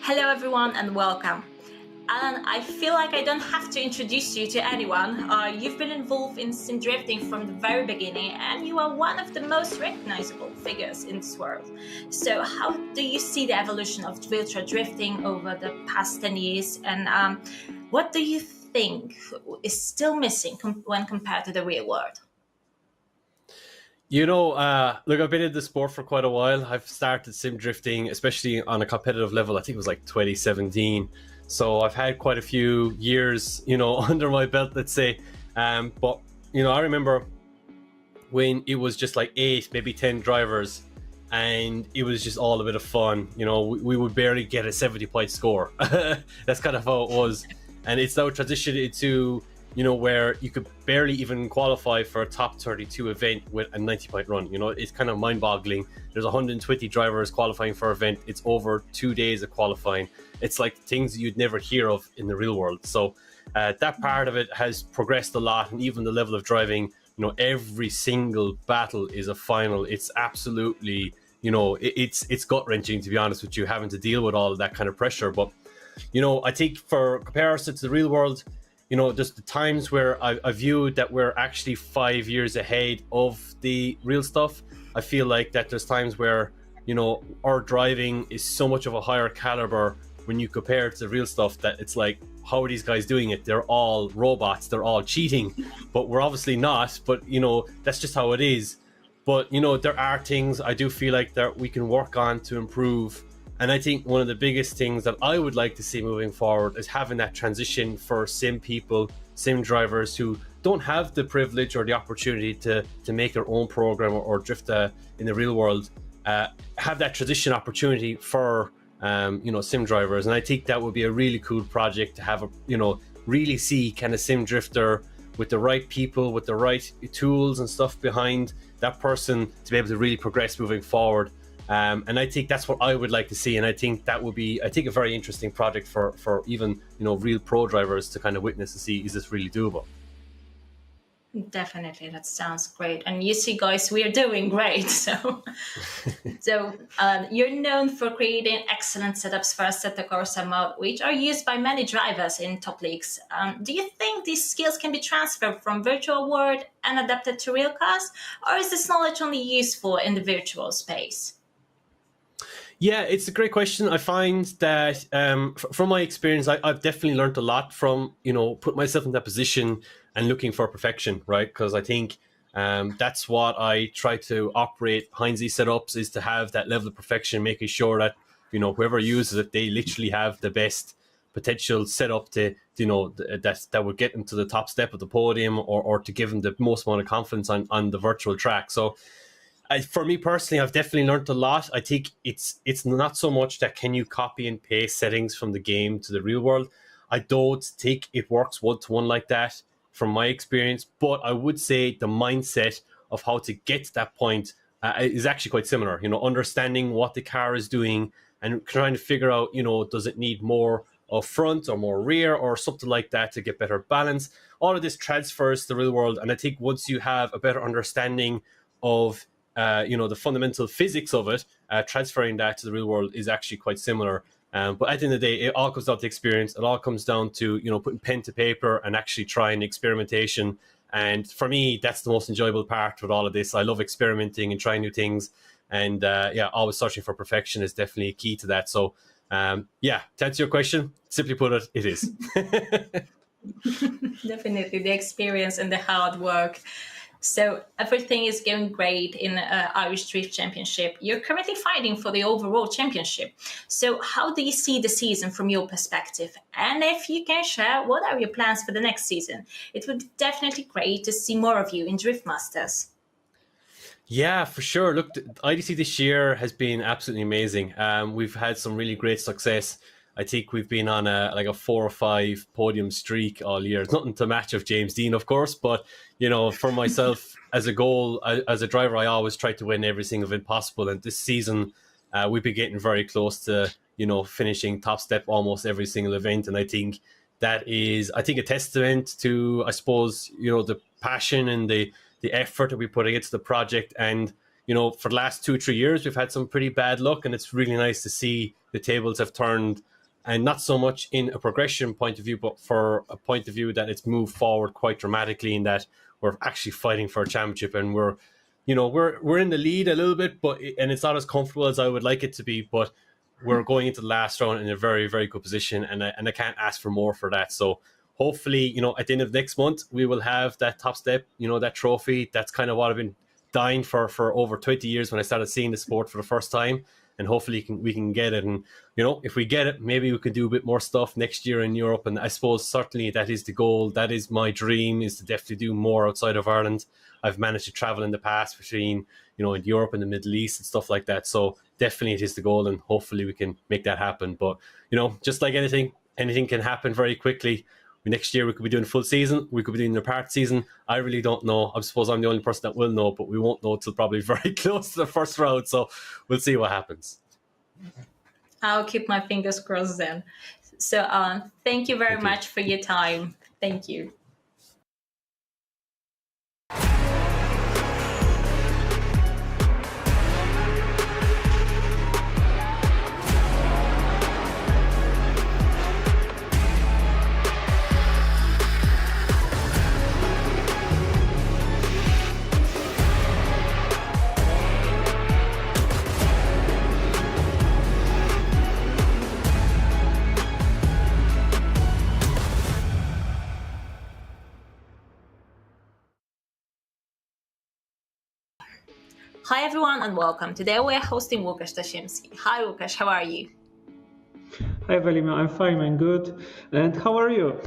Hello everyone and welcome. Alan, I feel like I don't have to introduce you to anyone. You've been involved in sim drifting from the very beginning, and you are one of the most recognizable figures in this world. So how do you see the evolution of virtual drifting over the past 10 years, and what do you think is still missing when compared to the real world? Look, I've been in the sport for quite a while. I've started sim drifting, especially on a competitive level. I think it was like 2017. So I've had quite a few years, under my belt, let's say. But I remember when it was just like 8, maybe 10 drivers, and it was just all a bit of fun. We would barely get a 70-point score. That's kind of how it was. And it's now transitioned into where you could barely even qualify for a top 32 event with a 90-point run. It's kind of mind-boggling. There's 120 drivers qualifying for an event. It's over 2 days of qualifying. It's like things you'd never hear of in the real world. So that part of it has progressed a lot, and even the level of driving, every single battle is a final. It's absolutely, it's gut-wrenching, to be honest with you, having to deal with all of that kind of pressure. But, I think for comparison to the real world, there's the times where I viewed that we're actually 5 years ahead of the real stuff. I feel like that there's times where, our driving is so much of a higher caliber when you compare it to the real stuff that it's like, how are these guys doing it? They're all robots, they're all cheating, but we're obviously not. But, that's just how it is. But, there are things I do feel like that we can work on to improve. And I think one of the biggest things that I would like to see moving forward is having that transition for sim people, sim drivers who don't have the privilege or the opportunity to make their own program or drift in the real world, have that transition opportunity for sim drivers. And I think that would be a really cool project to have really see kind of sim drifter with the right people, with the right tools and stuff behind that person to be able to really progress moving forward. And I think that's what I would like to see, and I think that would be, a very interesting project for even real pro drivers to kind of witness to see, is this really doable? Definitely, that sounds great. And you see, guys, we are doing great. So you're known for creating excellent setups for Assetto Corsa mode, which are used by many drivers in top leagues. Do you think these skills can be transferred from virtual world and adapted to real cars, or is this knowledge only useful in the virtual space? Yeah, it's a great question. I find that from my experience, I've definitely learned a lot from, put myself in that position and looking for perfection, right? Because I think that's what I try to operate Hines setups, is to have that level of perfection, making sure that, whoever uses it, they literally have the best potential setup to, that would get them to the top step of the podium or to give them the most amount of confidence on the virtual track. So for me personally, I've definitely learned a lot. I think it's not so much that can you copy and paste settings from the game to the real world. I don't think it works one-to-one like that from my experience, but I would say the mindset of how to get to that point is actually quite similar. Understanding what the car is doing and trying to figure out, does it need more of front or more rear or something like that to get better balance. All of this transfers to the real world, and I think once you have a better understanding of the fundamental physics of it, transferring that to the real world is actually quite similar. But at the end of the day, it all comes down to experience. It all comes down to, putting pen to paper and actually trying experimentation. And for me, that's the most enjoyable part with all of this. I love experimenting and trying new things. And always searching for perfection is definitely a key to that. So, to answer your question, simply put it is. Definitely the experience and the hard work. So everything is going great in Irish Drift Championship. You're currently fighting for the overall championship. So how do you see the season from your perspective? And if you can share, what are your plans for the next season? It would be definitely great to see more of you in Drift Masters. Yeah, for sure. Look, the IDC this year has been absolutely amazing. We've had some really great success. I think we've been on a 4 or 5 podium streak all year. It's nothing to match of James Dean, of course, but for myself as a goal, as a driver, I always try to win every single event possible. And this season, we've been getting very close to finishing top step almost every single event. And I think that is, a testament to, I suppose, the passion and the effort that we put into the project. And for the last 2-3 years, we've had some pretty bad luck, and it's really nice to see the tables have turned. and not so much in a progression point of view, but for a point of view that it's moved forward quite dramatically in that we're actually fighting for a championship, and we're in the lead a little bit, and it's not as comfortable as I would like it to be, but we're going into the last round in a very, very good position, and I can't ask for more for that. So hopefully, at the end of next month, we will have that top step, that trophy. That's kind of what I've been dying for over 20 years when I started seeing the sport for the first time. And hopefully we can get it. And, if we get it, maybe we can do a bit more stuff next year in Europe. And I suppose certainly that is the goal. That is my dream, is to definitely do more outside of Ireland. I've managed to travel in the past between, in Europe and the Middle East and stuff like that. So definitely it is the goal, and hopefully we can make that happen. But, just like anything can happen very quickly. Next year we could be doing a full season, we could be doing a part season. I really don't know. I suppose I'm the only person that will know, but we won't know until probably very close to the first round. So we'll see what happens. I'll keep my fingers crossed then. So thank you very much for your time. Thank you. Hi everyone and welcome. Today we are hosting Łukasz Tasiemski. Hi Łukasz, how are you? Hi Evelina, I'm fine, I'm good. And how are you?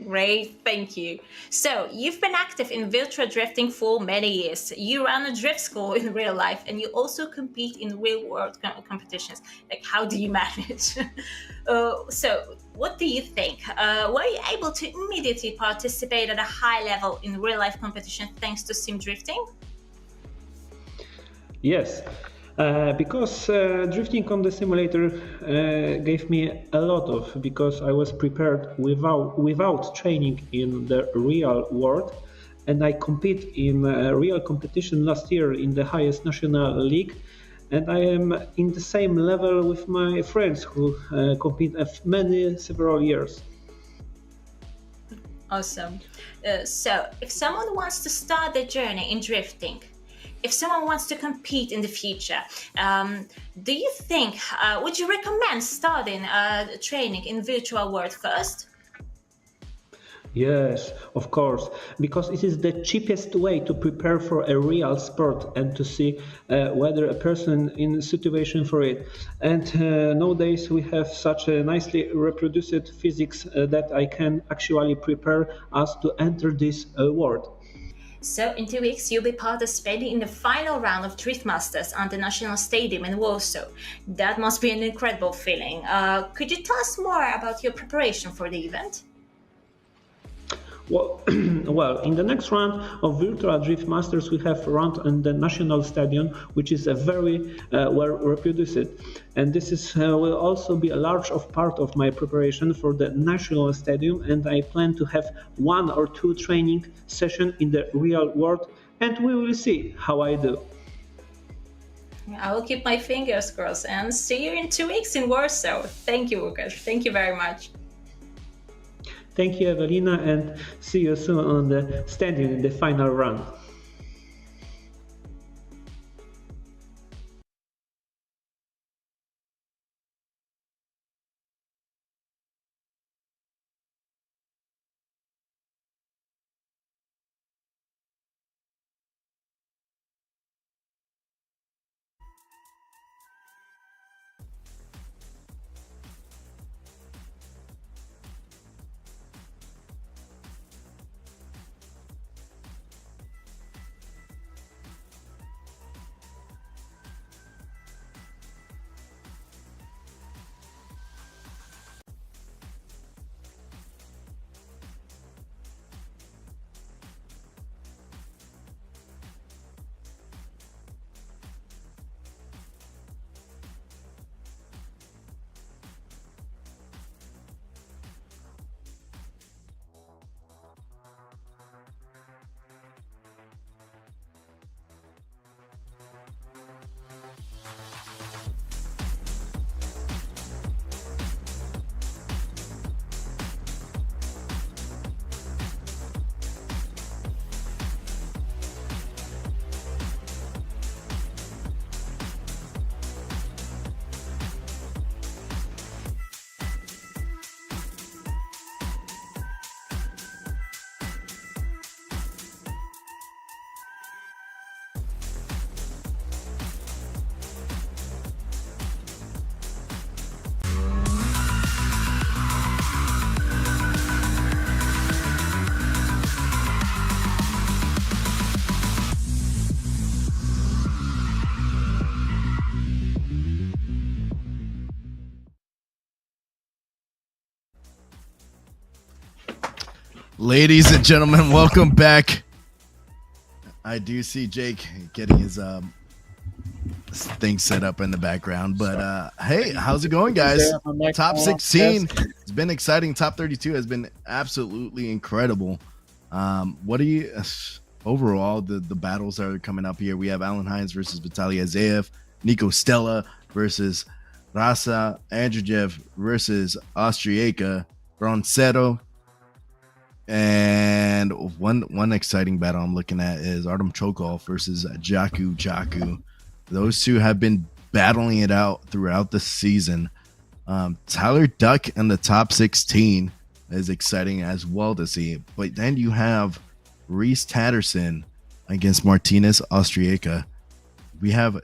Great, thank you. So, you've been active in virtual drifting for many years. You run a drift school in real life and you also compete in real world competitions. Like, how do you manage? So, what do you think? Were you able to immediately participate at a high level in real life competition thanks to sim drifting? Yes, because drifting on the simulator gave me a lot of, because I was prepared without training in the real world, and I compete in a real competition last year in the highest national league, and I am in the same level with my friends who compete several years. Awesome. So, if someone wants to start their journey in drifting, if someone wants to compete in the future, do you think, would you recommend starting training in virtual world first? Yes, of course, because it is the cheapest way to prepare for a real sport and to see whether a person in a situation for it. And nowadays we have such a nicely reproduced physics that I can actually prepare us to enter this world. So, in 2 weeks, you'll be participating in the final round of Drift Masters at the National Stadium in Warsaw. That must be an incredible feeling. Could you tell us more about your preparation for the event? Well, in the next round of Virtual Drift Masters, we have round in the National Stadium, which is a very well reproduced. And this will also be a large part of my preparation for the National Stadium. And I plan to have 1 or 2 training sessions in the real world, and we will see how I do. I will keep my fingers crossed and see you in 2 weeks in Warsaw. Thank you, Łukasz. Thank you very much. Thank you, Evelina, and see you soon on the stadium in the final round. Ladies and gentlemen, welcome back. I do see Jake getting his thing set up in the background, but hey, how's it going, guys? Top 16. It's been exciting. Top 32 has been absolutely incredible. What do you overall the battles that are coming up here? We have Alan Hines versus Vitali Azaev, Nico Stella versus Rasa, Andreev versus Austria, Ronero. And one exciting battle I'm looking at is Artem Chokov versus Jaku. Those two have been battling it out throughout the season. Tyler Duck in the top 16 is exciting as well to see. But then you have Reese Tatterson against Martinez, Austria. We have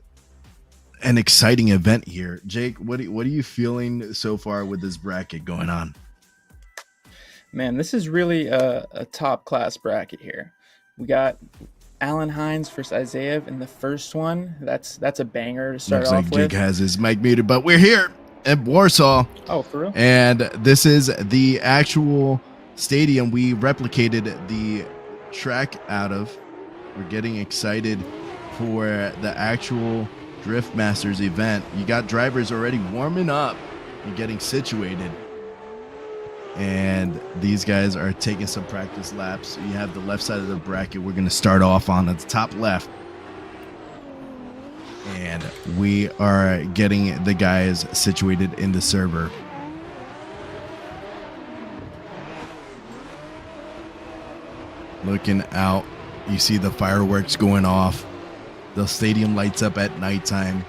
an exciting event here. Jake, what are you feeling so far with this bracket going on? Man, this is really a top class bracket here. We got Alan Hines versus Azaev in the first one. That's a banger to start off with. Jake has his mic muted, but we're here at Warsaw. Oh, for real? And this is the actual stadium we replicated the track out of. We're getting excited for the actual Drift Masters event. You got drivers already warming up and getting situated. And these guys are taking some practice laps. You have the left side of the bracket. We're going to start off on the top left. And we are getting the guys situated in the server. Looking out, you see the fireworks going off. The stadium lights up at nighttime.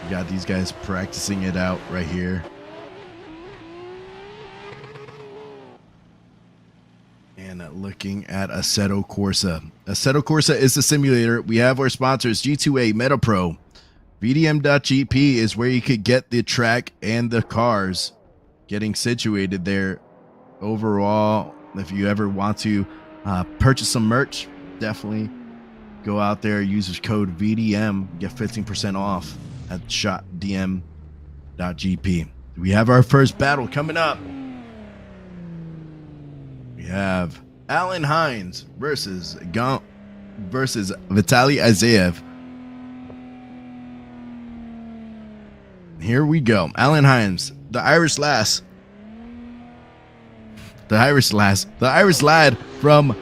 You got these guys practicing it out right here. And looking at Assetto Corsa. Assetto Corsa is the simulator. We have our sponsors, G2A, MetaPro. VDM.GP is where you could get the track and the cars getting situated there. Overall, if you ever want to purchase some merch, definitely go out there, use the code VDM, get 15% off at shopdm.gp. We have our first battle coming up. We have Alan Hines versus Vitali Azaev. Here we go. Alan Hines, the Irish lad from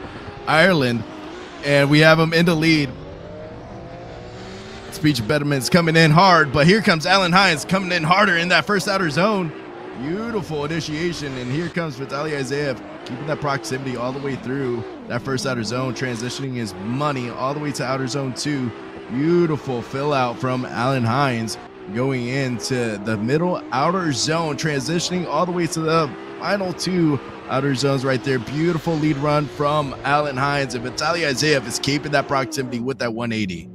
Ireland, and we have him in the lead. Speech impediments coming in hard, but here comes Alan Hines coming in harder in that first outer zone. Beautiful initiation, and here comes Vitali Azaev keeping that proximity all the way through that first outer zone, transitioning his money all the way to outer zone 2. Beautiful fill out from Alan Hines going into the middle outer zone, transitioning all the way to the final 2 outer zones right there. Beautiful lead run from Alan Hines, and Vitali Azaev is keeping that proximity with that 180.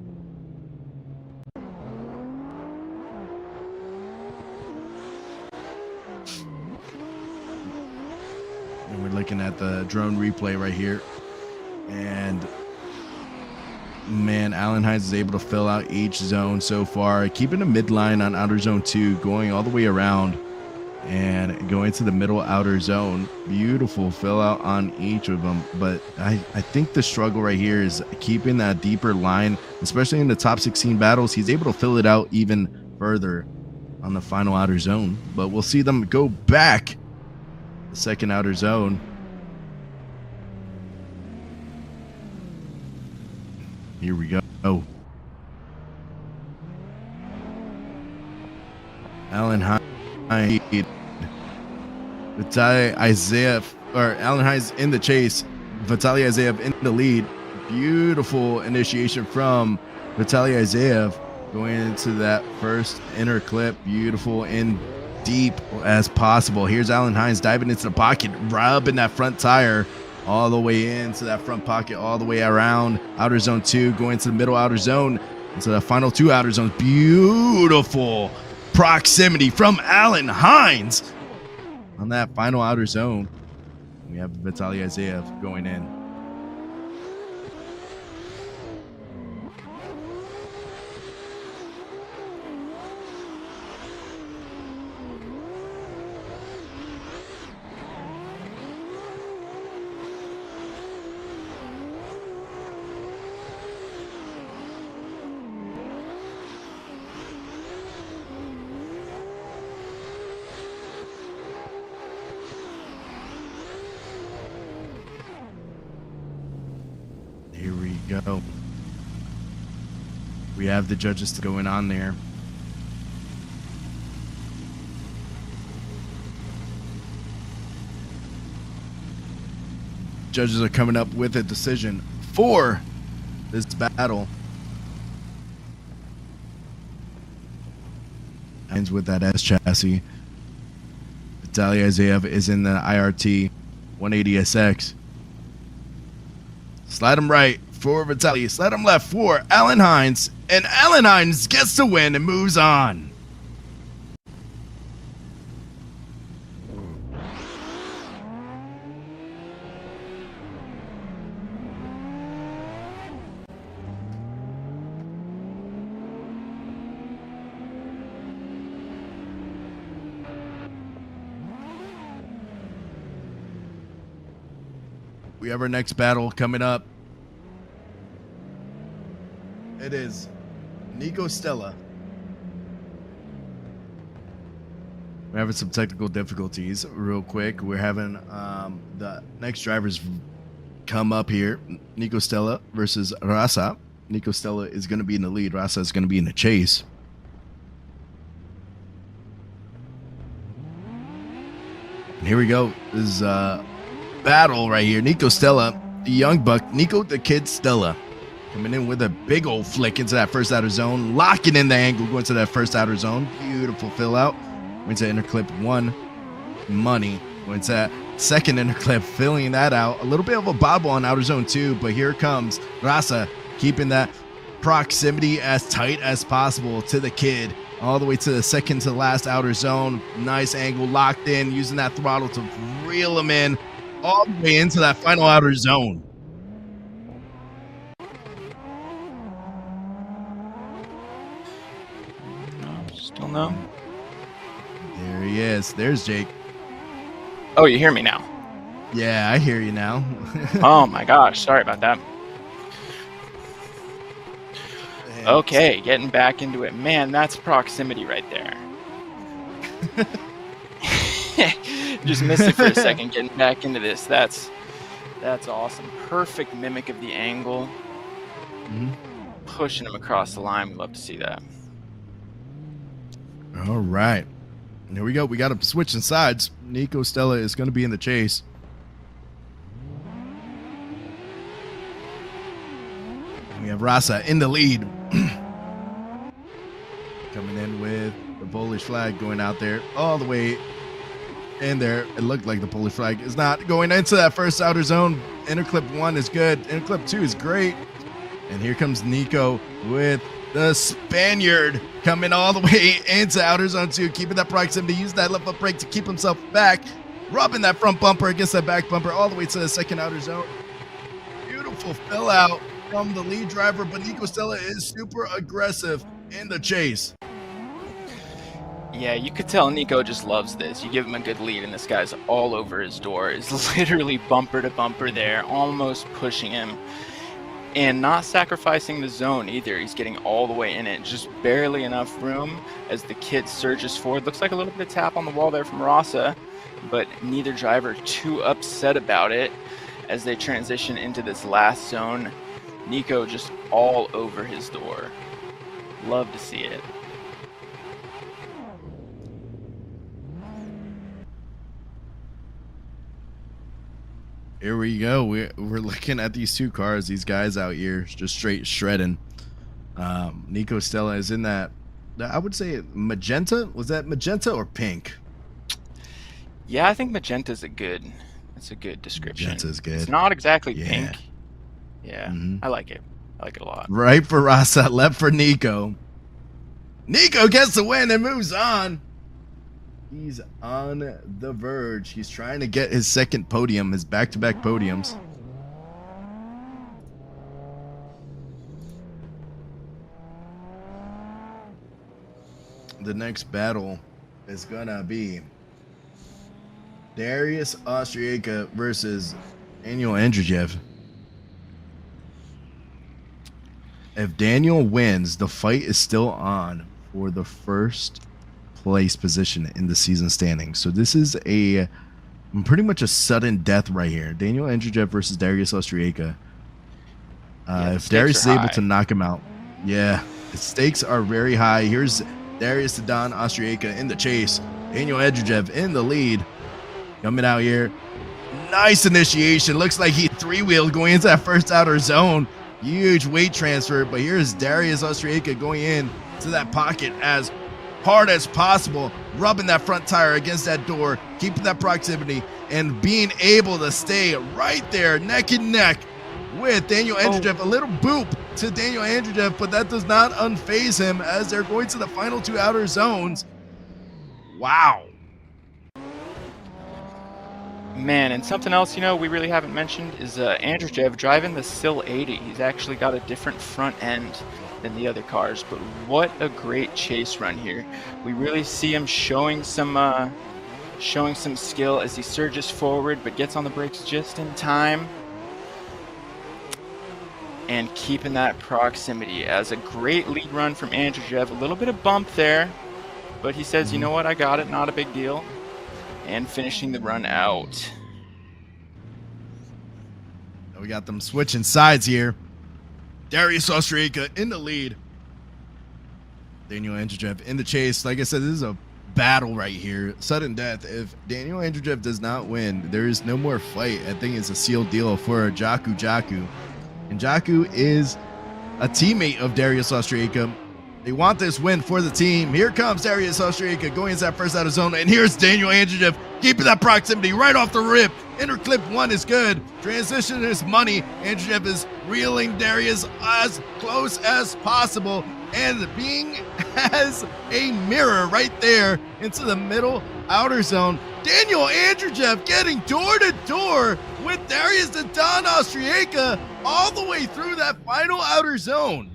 And we're looking at the drone replay right here. And man, Alan Hines is able to fill out each zone so far, keeping a midline on outer zone 2, going all the way around and going to the middle outer zone. Beautiful fill out on each of them. But I think the struggle right here is keeping that deeper line, especially in the top 16 battles. He's able to fill it out even further on the final outer zone. But we'll see them go back the second outer zone. Here we go. Oh. Alan Hines, Vitali Azaev, or Alan Hines in the chase, Vitali Azaev in the lead. Beautiful initiation from Vitali Azaev going into that first inner clip. Beautiful and deep as possible. Here's Alan Hines diving into the pocket, rubbing that front tire all the way into that front pocket, all the way around outer zone 2, going to the middle outer zone, into the final 2 outer zones. Beautiful proximity from Alan Hines on that final outer zone. We have Vitali Azaev going in. go. We have the judges going on there. Judges are coming up with a decision for this battle. Ends with that S chassis. Vitali Azaev is in the IRT 180SX. Slide him right for Vitali. Slide him left for Alan Hines. And Alan Hines gets the win and moves on. We have our next battle coming up. It is Nico Stella. We're having some technical difficulties real quick. We're having the next drivers come up here. Nico Stella versus Rasa. Nico Stella is going to be in the lead. Rasa is going to be in the chase. And here we go. This is battle right here. Nico Stella, the young buck. Nico the kid Stella coming in with a big old flick into that first outer zone, locking in the angle, going to that first outer zone. Beautiful fill out. Went to inner clip 1. Money. Went to that second inner clip, filling that out. A little bit of a bobble on outer zone 2, but here comes Rasa, keeping that proximity as tight as possible to the kid. All the way to the second to last outer zone. Nice angle, locked in, using that throttle to reel him in all the way into that final outer zone. Still no. There he is. There's Jake. Oh, you hear me now? Yeah, I hear you now. Oh my gosh, sorry about that. Okay, getting back into it. Man, that's proximity right there. Just missed it for a second, getting back into this. That's awesome. Perfect mimic of the angle. Mm-hmm. Pushing him across the line. We love to see that. All right. And here we go. We got him switching sides. Nico Stella is going to be in the chase. And we have Rasa in the lead. Coming in with the Polish flag, going out there all the way in there. It looked like the Polish flag is not going into that first outer zone. Inner clip 1 is good. Inner clip 2 is great. And here comes Nico with the Spaniard coming all the way into outer zone 2, keeping that proximity, use that left foot brake to keep himself back, rubbing that front bumper against that back bumper all the way to the second outer zone. Beautiful fill out from the lead driver, but Nico Stella is super aggressive in the chase. Yeah, you could tell Nico just loves this. You give him a good lead, and this guy's all over his door. He's literally bumper to bumper there, almost pushing him. And not sacrificing the zone either. He's getting all the way in it. Just barely enough room as the kid surges forward. Looks like a little bit of tap on the wall there from Rasa, but neither driver too upset about it as they transition into this last zone. Nico just all over his door. Love to see it. Here we go. We're looking at these two cars. These guys out here just straight shredding. Nico Stella is in that, I would say magenta. Was that magenta or pink? Yeah, I think magenta's that's a good description. Magenta's good. It's not exactly pink. Yeah, I like it. I like it a lot. Right for Rasa, left for Nico. Nico gets the win and moves on. He's on the verge. He's trying to get his second podium, his back-to-back podiums. The next battle is gonna be Darius Austriaca versus Daniel Andreev. If Daniel wins, the fight is still on for the first place position in the season standings. So this is pretty much a sudden death right here. Daniel Andreev versus Darius Austriaca. If stakes Darius is are able high. to knock him out, yeah, the stakes are very high. Here's Darius the Don Austriaca in the chase. Daniel Andreev in the lead. Coming out here. Nice initiation. Looks like he three-wheeled going into that first outer zone. Huge weight transfer, but here's Darius Austriaca going in to that pocket as hard as possible, rubbing that front tire against that door, keeping that proximity, and being able to stay right there, neck and neck with Daniel Andreev. A little boop to Daniel Andreev, but that does not unfaze him as they're going to the final two outer zones. Wow. Man, and something else, we really haven't mentioned is Andreev driving the Sil 80. He's actually got a different front end than the other cars, but what a great chase run here. We really see him showing some skill as he surges forward, but gets on the brakes just in time. And keeping that proximity as a great lead run from Andreev. A little bit of bump there, but he says, you know what, I got it, not a big deal. And finishing the run out. We got them switching sides here. Darius Austriaca in the lead. Daniel Andreev in the chase. Like I said, this is a battle right here. Sudden death. If Daniel Andreev does not win, there is no more fight. I think it's a sealed deal for Jaku. And Jaku is a teammate of Darius Austriaca. They want this win for the team. Here comes Darius Austriaca going into that first out of zone. And here's Daniel Andreev keeping that proximity right off the rip. Inner clip one is good. Transition is money. Andreev is reeling Darius as close as possible and being as a mirror right there into the middle outer zone. Daniel Andreev getting door to door with Darius the Don Austriaca all the way through that final outer zone.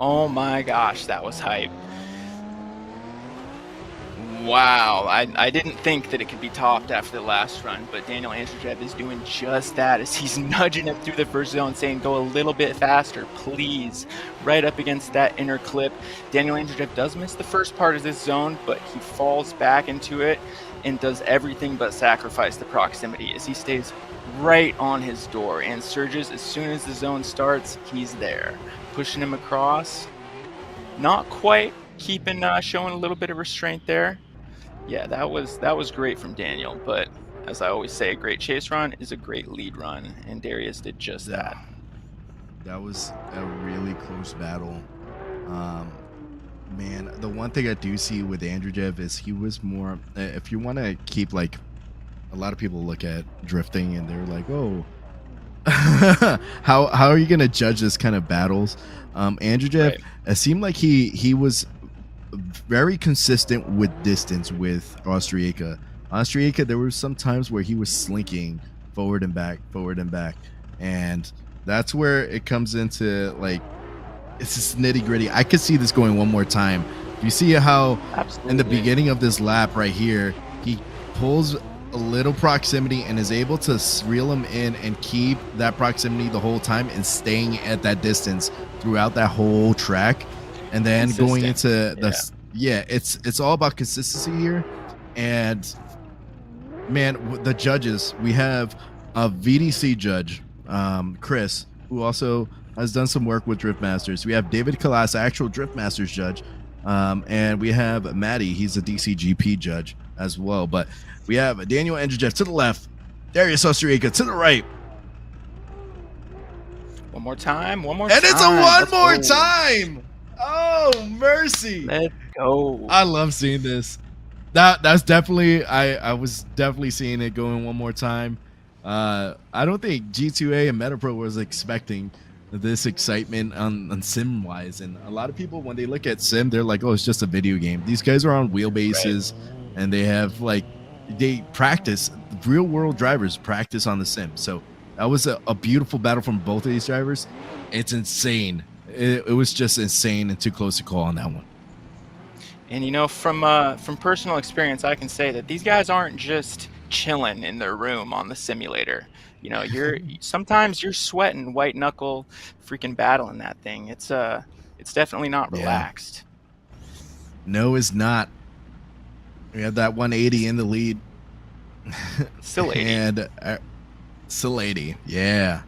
Oh my gosh, that was hype. Wow, I didn't think that it could be topped after the last run, but Daniel Andreev is doing just that as he's nudging him through the first zone, saying go a little bit faster, please. Right up against that inner clip. Daniel Andreev does miss the first part of this zone, but he falls back into it and does everything but sacrifice the proximity as he stays right on his door and surges as soon as the zone starts. He's there, pushing him across. Not quite keeping, showing a little bit of restraint there. Yeah, that was great from Daniel, but as I always say, a great chase run is a great lead run, and Darius did just that. That was a really close battle. Man, the one thing I do see with Andreev is he was more, if you want to keep, like, a lot of people look at drifting and they're like, oh, how are you going to judge this kind of battles? Andreev, Right. It seemed like he was very consistent with distance with Austriaca. There were some times where he was slinking forward and back, and that's where it comes into, like, it's just nitty gritty. I could see this going one more time. You see how Absolutely. in the beginning of this lap right here, he pulls a little proximity and is able to reel him in and keep that proximity the whole time and staying at that distance throughout that whole track. And then going into it's all about consistency here. And man, the judges, we have a VDC judge, Chris, who also has done some work with Drift Masters. We have David Kalas, actual Drift Masters judge, and we have Maddie, he's a DCGP judge as well. But we have Daniel Andreev to the left, Darius Austriaca to the right. One more time. And it's a one more time. Oh, mercy. Let's go. I love seeing this. That's definitely, I was definitely seeing it going one more time. I don't think G2A and Metapro was expecting this excitement on sim wise, and a lot of people, when they look at sim, they're like, oh, it's just a video game. These guys are on wheelbases, and they have, like, they practice, real world drivers practice on the sim. So that was a beautiful battle from both of these drivers. It's insane. It was just insane and too close to call on that one. And from personal experience, I can say that these guys aren't just chilling in their room on the simulator. Sometimes you're sweating white knuckle freaking battling that thing. It's definitely not relaxed. No, it's not. We have that 180 in the lead. Still 80. And still 80, yeah.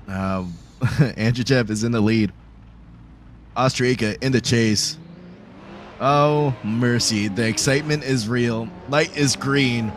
Andreev is in the lead. Austria in the chase. Oh, mercy. The excitement is real. Light is green.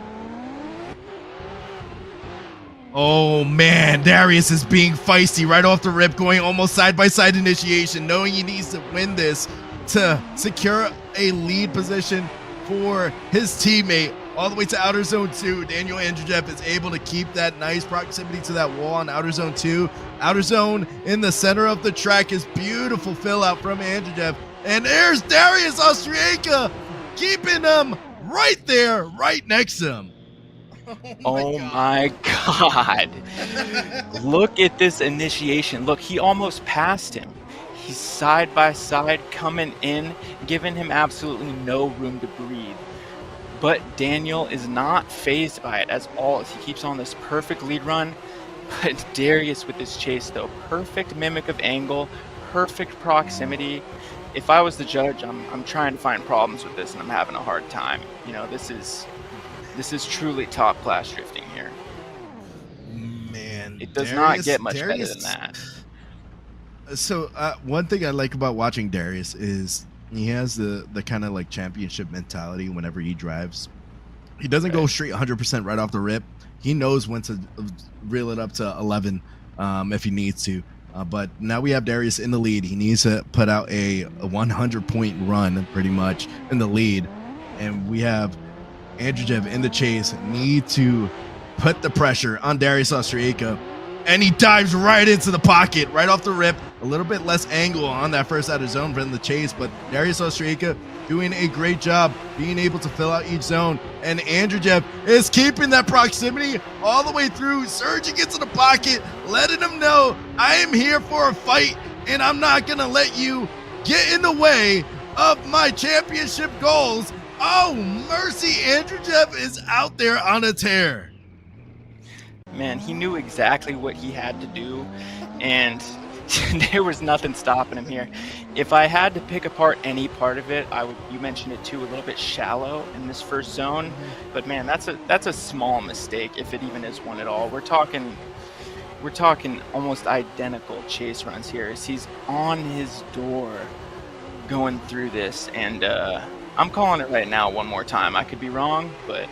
Oh, man. Darius is being feisty right off the rip, going almost side-by-side initiation, knowing he needs to win this to secure a lead position for his teammate. All the way to outer zone 2. Daniel Andreev is able to keep that nice proximity to that wall on outer zone 2. Outer zone in the center of the track is beautiful fill out from Andreev. And there's Darius Austria keeping him right there, right next to him. Oh my God. Look at this initiation. Look, he almost passed him. He's side by side coming in, giving him absolutely no room to breathe. But Daniel is not fazed by it as all as he keeps on this perfect lead run. But Darius with this chase though, perfect mimic of angle, perfect proximity. If I was the judge, I'm trying to find problems with this and I'm having a hard time. You know, this is truly top class drifting here. Man, it does not get much better than that. So one thing I like about watching Darius is he has the kind of like championship mentality whenever he drives. He doesn't go straight 100% right off the rip. He knows when to reel it up to 11 if he needs to. But now we have Darius in the lead. He needs to put out a 100-point run pretty much in the lead. And we have Andreev in the chase, need to put the pressure on Darius Austria. And he dives right into the pocket, right off the rip. A little bit less angle on that first outer zone from the chase, but Darius Austria doing a great job being able to fill out each zone. And Andreev is keeping that proximity all the way through, surging into the pocket, letting him know, I am here for a fight, and I'm not going to let you get in the way of my championship goals. Oh, mercy, Andreev is out there on a tear. Man, he knew exactly what he had to do, and there was nothing stopping him here. If I had to pick apart any part of it, I would. You mentioned it too, a little bit shallow in this first zone, but man, that's a small mistake if it even is one at all. We're talking almost identical chase runs here as he's on his door going through this, and I'm calling it right now one more time. I could be wrong, but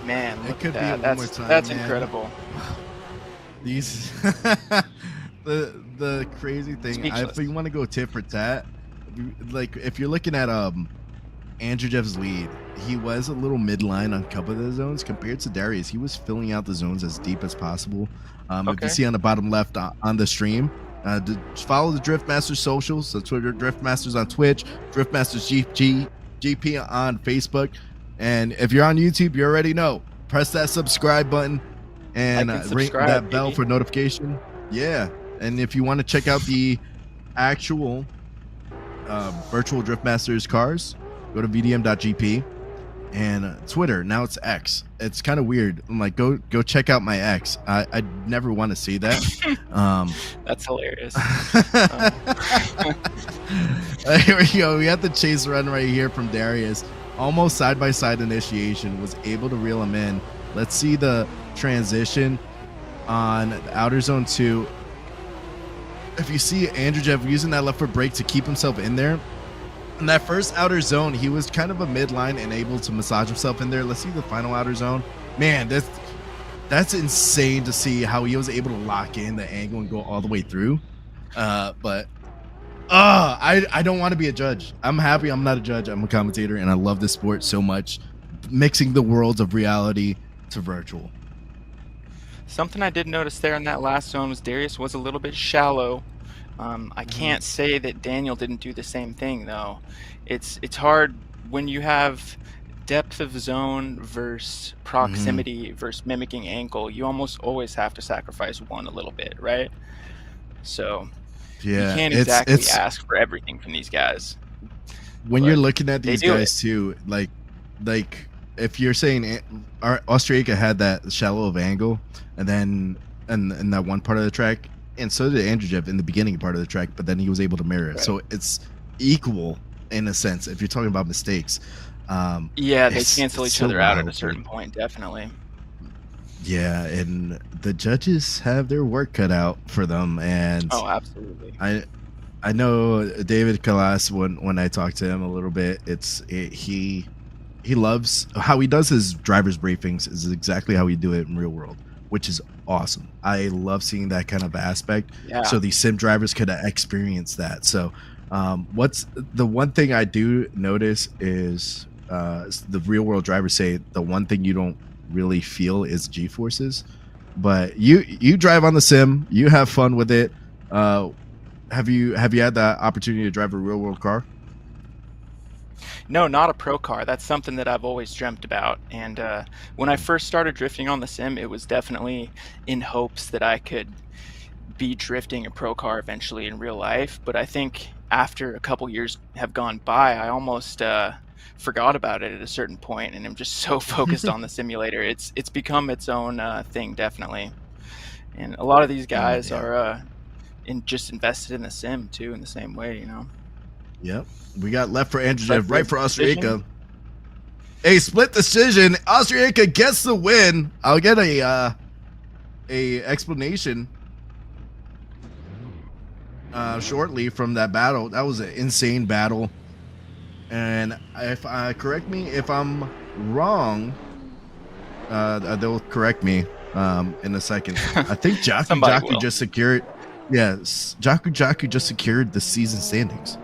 man, look at that. That's incredible. These the crazy thing, if you want to go tit for tat, like if you're looking at Andreev's lead, he was a little midline on a couple of the zones compared to Darius. He was filling out the zones as deep as possible. If you see on the bottom left on the stream, follow the Driftmasters socials, so Twitter Driftmasters on Twitch, Driftmasters GP on Facebook. And if you're on YouTube, you already know. Press that subscribe button and ring that bell for notification. Yeah. And if you want to check out the actual virtual Driftmasters cars, go to vdm.gp and Twitter. Now it's X. It's kind of weird. I'm like, go check out my X. I never want to see that. That's hilarious. Here we go. We have the chase run right here from Darius. Almost side-by-side initiation, was able to reel him in. Let's see the transition on outer zone 2. If you see Andreev using that left foot brake to keep himself in there, in that first outer zone, he was kind of a midline and able to massage himself in there. Let's see the final outer zone. Man, that's insane to see how he was able to lock in the angle and go all the way through. I don't want to be a judge. I'm happy I'm not a judge. I'm a commentator, and I love this sport so much. Mixing the worlds of reality to virtual. Something I did notice there in that last zone was Darius was a little bit shallow. I can't say that Daniel didn't do the same thing, though. It's hard when you have depth of zone versus proximity versus mimicking angle. You almost always have to sacrifice one a little bit, right? So yeah, you can't exactly ask for everything from these guys. When you're looking at these guys too, like if you're saying Austria had that shallow of angle, and then in that one part of the track, and so did Andreev in the beginning part of the track, but then he was able to mirror it. Right. So it's equal in a sense if you're talking about mistakes. Yeah, they cancel each other out at a certain point, definitely. Yeah, and the judges have their work cut out for them, and Oh, absolutely. I know David Kalas when I talked to him a little bit. He loves how he does his driver's briefings is exactly how we do it in real world, which is awesome. I love seeing that kind of aspect. Yeah. So these sim drivers could experience that. So what's the one thing I do notice is the real world drivers say the one thing you don't really feel is G-forces, but you drive on the sim, you have fun with it. Have you had the opportunity to drive a real world car? No, not a pro car. That's something that I've always dreamt about. And when I first started drifting on the sim, it was definitely in hopes that I could be drifting a pro car eventually in real life. But I think after a couple years have gone by, I almost forgot about it at a certain point, and I'm just so focused on the simulator. It's become its own thing, definitely. And a lot of these guys are just invested in the sim too, in the same way, you know. Yep. We got left for Andreev, right for Austria. A split decision. Austria gets the win. I'll get a explanation shortly from that battle. That was an insane battle. And if correct me if I'm wrong, they'll correct me in a second. I think Jaku just secured. Yes, Jaku just secured the season standings.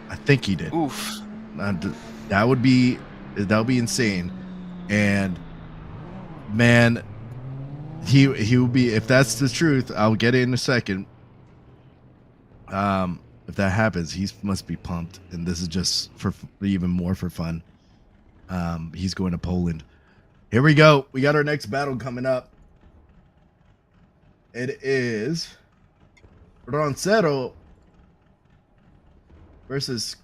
I think he did. Oof. That would be insane. And man, he will be, if that's the truth, I'll get it in a second. If that happens, he must be pumped, and this is just for even more for fun. He's going to Poland. Here we go. We got our next battle coming up. It is Ronero versus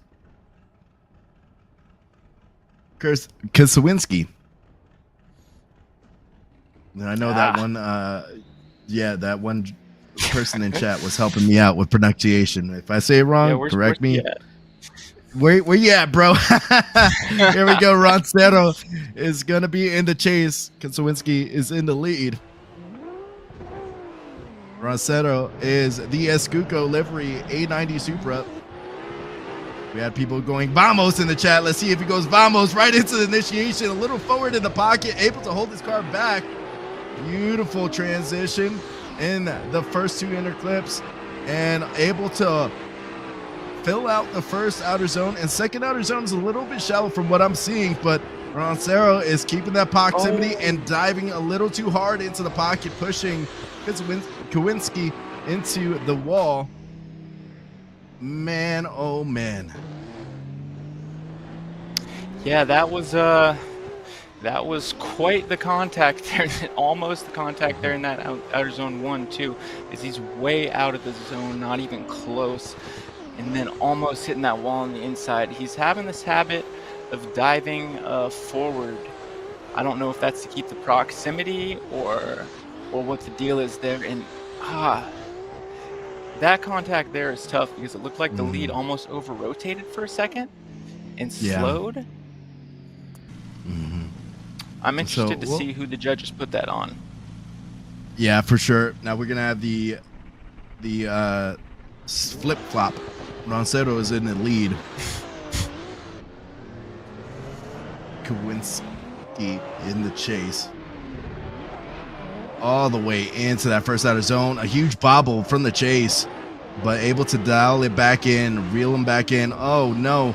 Winsky. And I know that one. That one person in chat was helping me out with pronunciation. If I say it wrong, correct me. Where you at, bro? Here we go. Ronero is gonna be in the chase. Winsky is in the lead. Ronero is the Escuco livery A90 Supra. We had people going Vamos in the chat. Let's see if he goes Vamos right into the initiation. A little forward in the pocket, able to hold his car back. Beautiful transition in the first two inner clips, and able to fill out the first outer zone. And second outer zone is a little bit shallow from what I'm seeing, but Ronero is keeping that proximity and diving a little too hard into the pocket, pushing Kinsky into the wall. Man, oh man. Yeah, that was quite the contact there. Almost the contact there in that outer zone 1 too, is he's way out of the zone, not even close, and then almost hitting that wall on the inside. He's having this habit of diving forward. I don't know if that's to keep the proximity or what the deal is there. And that contact there is tough because it looked like the lead almost over-rotated for a second and slowed. I'm interested to see who the judges put that on. Yeah, for sure. Now we're gonna have the flip-flop. Ronero is in the lead. Kinsky in the chase. All the way into that first outer zone. A huge bobble from the chase, but able to dial it back in, reel him back in. Oh no.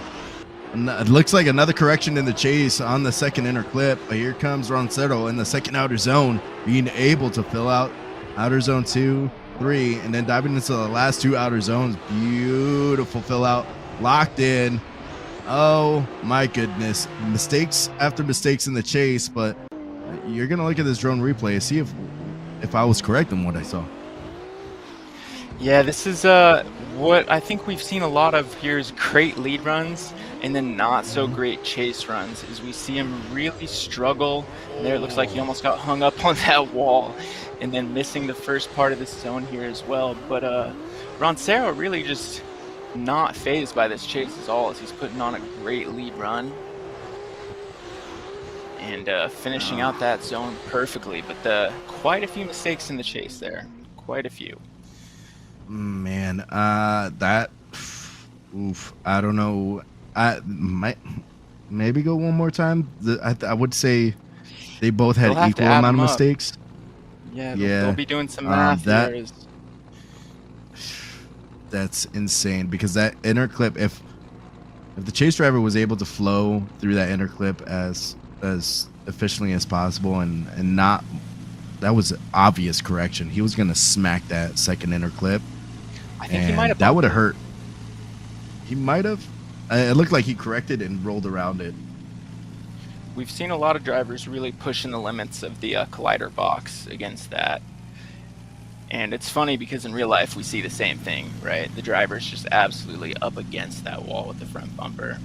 It looks like another correction in the chase on the second inner clip. But here comes Ronero in the second outer zone, being able to fill out outer zone 2, 3, and then diving into the last two outer zones. Beautiful fill out, locked in. Oh my goodness. Mistakes after mistakes in the chase, but you're going to look at this drone replay, see if I was correct in what I saw. Yeah, this is what I think we've seen a lot of here is great lead runs and then not so great chase runs. Is we see him really struggle. And there it looks like he almost got hung up on that wall and then missing the first part of this zone here as well. But Ronero really just not phased by this chase at all as he's putting on a great lead run. and finishing out that zone perfectly. But quite a few mistakes in the chase there. Quite a few. Man, that, oof, I don't know. I might maybe go one more time. I would say they both had equal amount of mistakes. Yeah, they'll be doing some math there. That's insane, because that inner clip, if the chase driver was able to flow through that inner clip as efficiently as possible and not, that was obvious correction. He was going to smack that second inner clip. I think he might have. That would have hurt. He might have. It looked like he corrected and rolled around it. We've seen a lot of drivers really pushing the limits of the collider box against that. And it's funny because in real life we see the same thing, right? The driver's just absolutely up against that wall with the front bumper.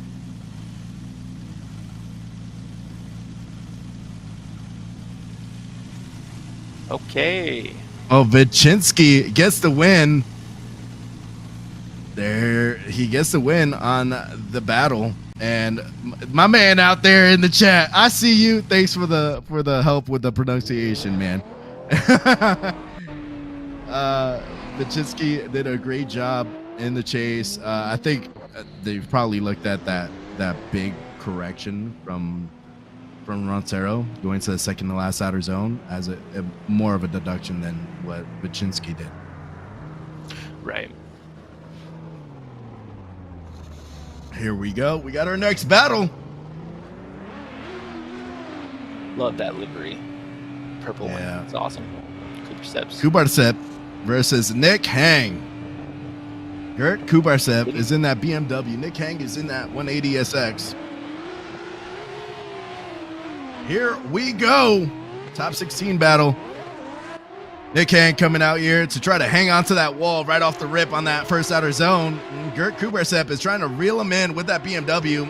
Okay. Oh, Vichinsky gets the win. There, he gets the win on the battle. And my man out there in the chat, I see you. Thanks for the help with the pronunciation, man. Vichinsky did a great job in the chase. I think they've probably looked at that big correction from Ronero going to the second to last outer zone as a more of a deduction than what Vichinsky did. Right. Here we go. We got our next battle. Love that livery. Purple one. It's awesome. Kubarev versus Nick Hang. Gert Kubarev is in that BMW. Nick Hang is in that 180SX. Here we go. Top 16 battle. Nick Hang coming out here to try to hang on to that wall right off the rip on that first outer zone. And Gert Kubarev is trying to reel him in with that BMW.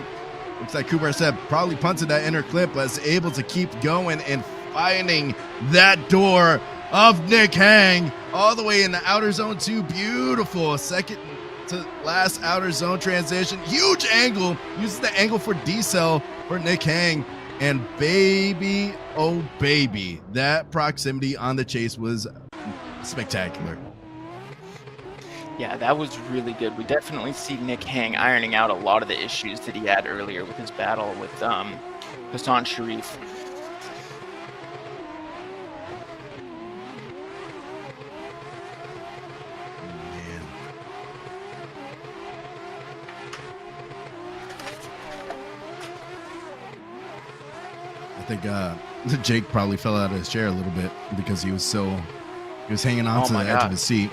Looks like Kubarev probably punted that inner clip, but is able to keep going and finding that door of Nick Hang all the way in the outer zone 2. Beautiful second to last outer zone transition. Huge angle. Uses the angle for decel for Nick Hang. And baby, oh baby, that proximity on the chase was spectacular. Yeah, that was really good. We definitely see Nick Hang ironing out a lot of the issues that he had earlier with his battle with Hassan Sherif. I think Jake probably fell out of his chair a little bit because he was hanging on to the edge of his seat.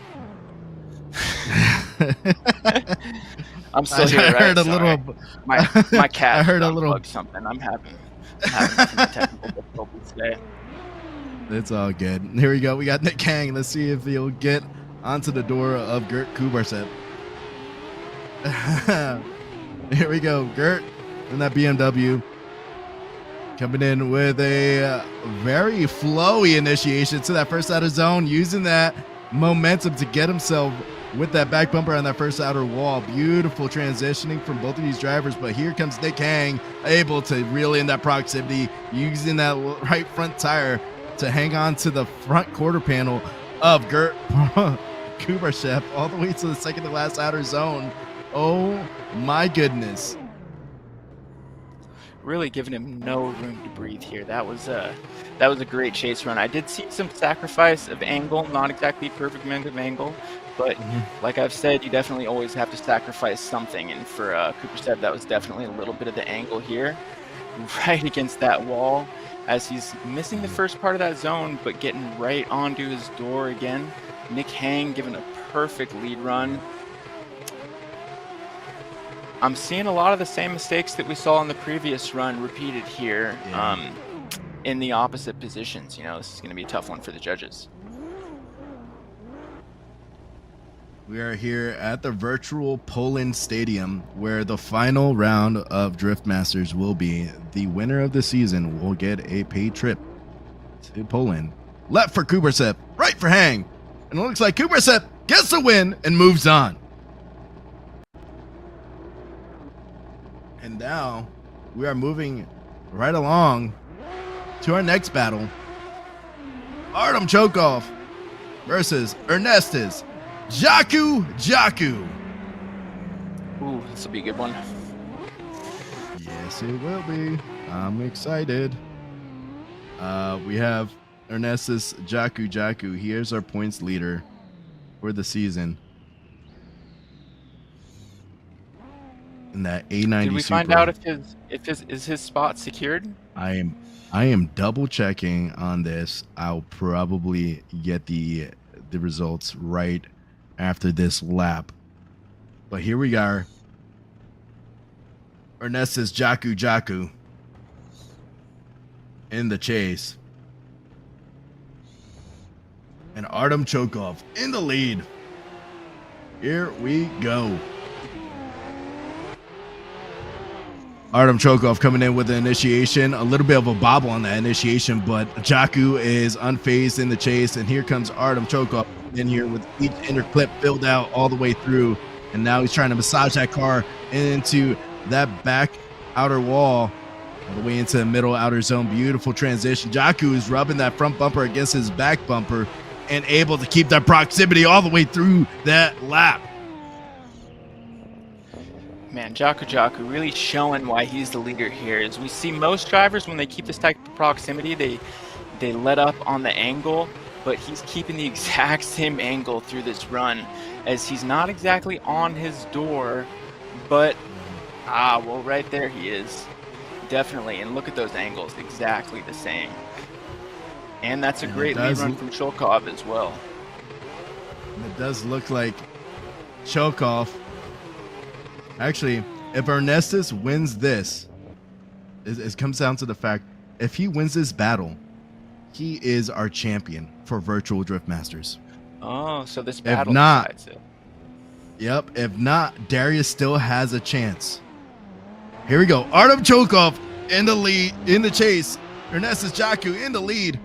I'm still here. I heard a little. My cat. I heard a little. Something. I'm having some technical difficulties today. It's all good. Here we go. We got Nick Hang. Let's see if he'll get onto the door of Gert Kubarev. Here we go. Gert in that BMW. Coming in with a very flowy initiation to that first outer zone, using that momentum to get himself with that back bumper on that first outer wall. Beautiful transitioning from both of these drivers, but here comes Nick Hang, able to reel in that proximity, using that right front tire to hang on to the front quarter panel of Gert Kubarev all the way to the second to last outer zone. Oh my goodness. Really giving him no room to breathe here. That was a great chase run. I did see some sacrifice of angle, not exactly perfect angle, but like I've said, you definitely always have to sacrifice something. And for Kubarev, that was definitely a little bit of the angle here, right against that wall, as he's missing the first part of that zone, but getting right onto his door again. Nick Hang giving a perfect lead run. I'm seeing a lot of the same mistakes that we saw in the previous run repeated here in the opposite positions. You know, this is going to be a tough one for the judges. We are here at the virtual Poland Stadium, where the final round of Drift Masters will be. The winner of the season will get a paid trip to Poland. Left for Kubarev, right for Hang. And it looks like Kubarev gets the win and moves on. And now we are moving right along to our next battle. Artem Chokov versus Ernestus Jaku. Ooh, this will be a good one. Yes, it will be. I'm excited. We have Ernestus Jaku. Here's our points leader for the season. In that A90 Did we Supra. find out if his spot secured? I am double checking on this. I'll probably get the results right after this lap. But here we are. Ernestus Jaku in the chase. And Artem Chokov in the lead. Here we go. Artem Chokov coming in with an initiation. A little bit of a bobble on that initiation, but Jaku is unfazed in the chase. And here comes Artem Chokov in here with each inner clip filled out all the way through. And now he's trying to massage that car into that back outer wall, all the way into the middle outer zone. Beautiful transition. Jaku is rubbing that front bumper against his back bumper and able to keep that proximity all the way through that lap. Man, Jaku really showing why he's the leader here. As we see most drivers, when they keep this type of proximity, they let up on the angle, but he's keeping the exact same angle through this run, as he's not exactly on his door, but well, right there he is. Definitely, and look at those angles, exactly the same. And that's a great lead run from Chokov as well. It does look like Chokov. Actually, if Ernestus wins this, it comes down to the fact, if he wins this battle, he is our champion for Virtual Drift Masters. Oh, so this battle decides it. Yep, if not, Darius still has a chance. Here we go. Artem Chokov in the lead, in the chase. Ernestus Jaku in the lead.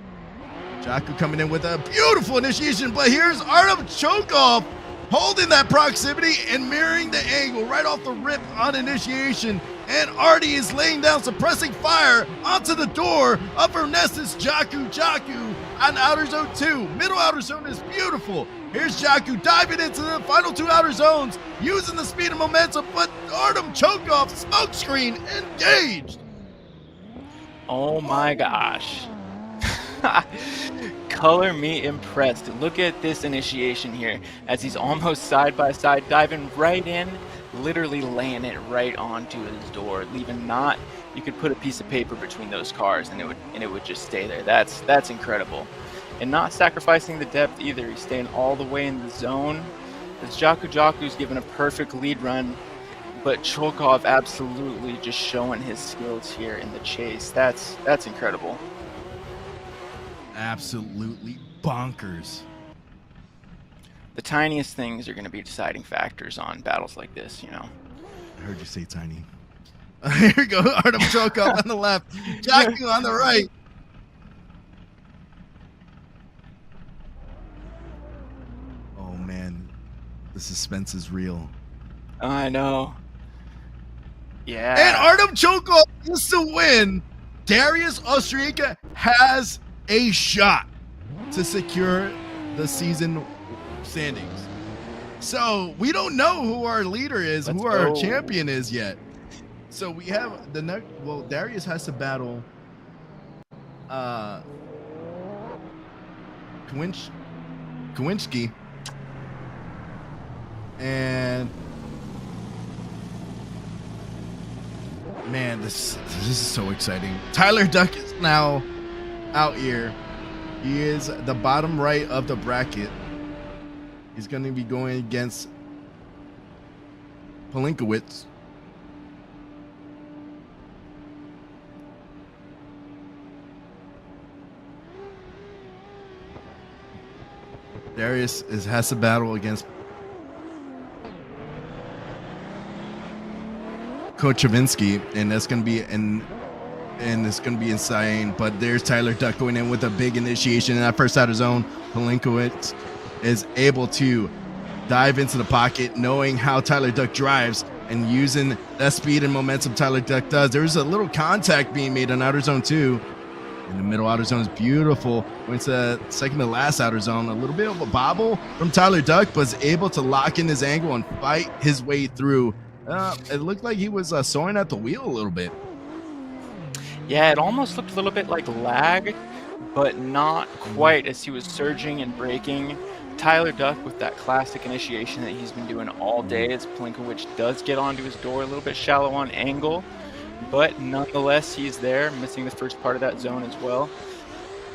Jaku coming in with a beautiful initiation, but here's Artem Chokov holding that proximity and mirroring the angle right off the rip on initiation. And Artie is laying down suppressing fire onto the door of Ernestus Jaku on outer zone 2. Middle outer zone is beautiful. Here's Jaku diving into the final two outer zones, using the speed and momentum, but Artem Chokov smokescreen engaged. Oh my gosh. Color me impressed. Look at this initiation here, as he's almost side by side, diving right in, literally laying it right onto his door, leaving not, you could put a piece of paper between those cars and it would just stay there. That's incredible. And not sacrificing the depth either. He's staying all the way in the zone. As Jaku's given a perfect lead run, but Chokov absolutely just showing his skills here in the chase. That's incredible. Absolutely bonkers. The tiniest things are going to be deciding factors on battles like this, you know. I heard you say tiny. Here we go. Artem Chokov on the left, Jaku on the right. Oh man, the suspense is real. I know. Yeah. And Artem Chokov is to win. Darius Austria has a shot to secure the season standings. So we don't know who our leader is, who our champion is yet. So we have the next. Well, Darius has to battle Kinsky, and man, this is so exciting. Tyler Duck is now out here. He is the bottom right of the bracket. He's going to be going against Pinkiewicz. Darius has to battle against Tuminski, and that's going to be and it's going to be insane. But there's Tyler Duck going in with a big initiation in that first outer zone. Pinkiewicz is able to dive into the pocket, knowing how Tyler Duck drives and using that speed and momentum Tyler Duck does. There's a little contact being made on outer zone 2. In the middle outer zone is beautiful. Went to second to last outer zone. A little bit of a bobble from Tyler Duck, but was able to lock in his angle and fight his way through. It looked like he was sawing at the wheel a little bit. Yeah, it almost looked a little bit like lag, but not quite, as he was surging and braking. Tyler Duck, with that classic initiation that he's been doing all day, as Pinkiewicz does get onto his door a little bit shallow on angle, but nonetheless he's there, missing the first part of that zone as well.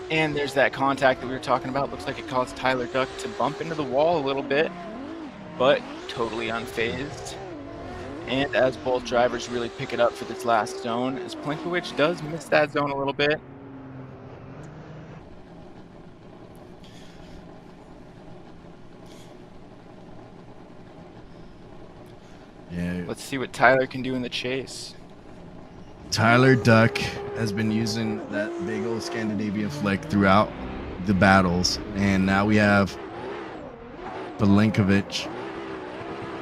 And there's that contact that we were talking about. Looks like it caused Tyler Duck to bump into the wall a little bit, but totally unfazed. And as both drivers really pick it up for this last zone, as Pinkiewicz does miss that zone a little bit. Yeah. Let's see what Tyler can do in the chase. Tyler Duck has been using that big old Scandinavian flick throughout the battles, and now we have Pinkiewicz.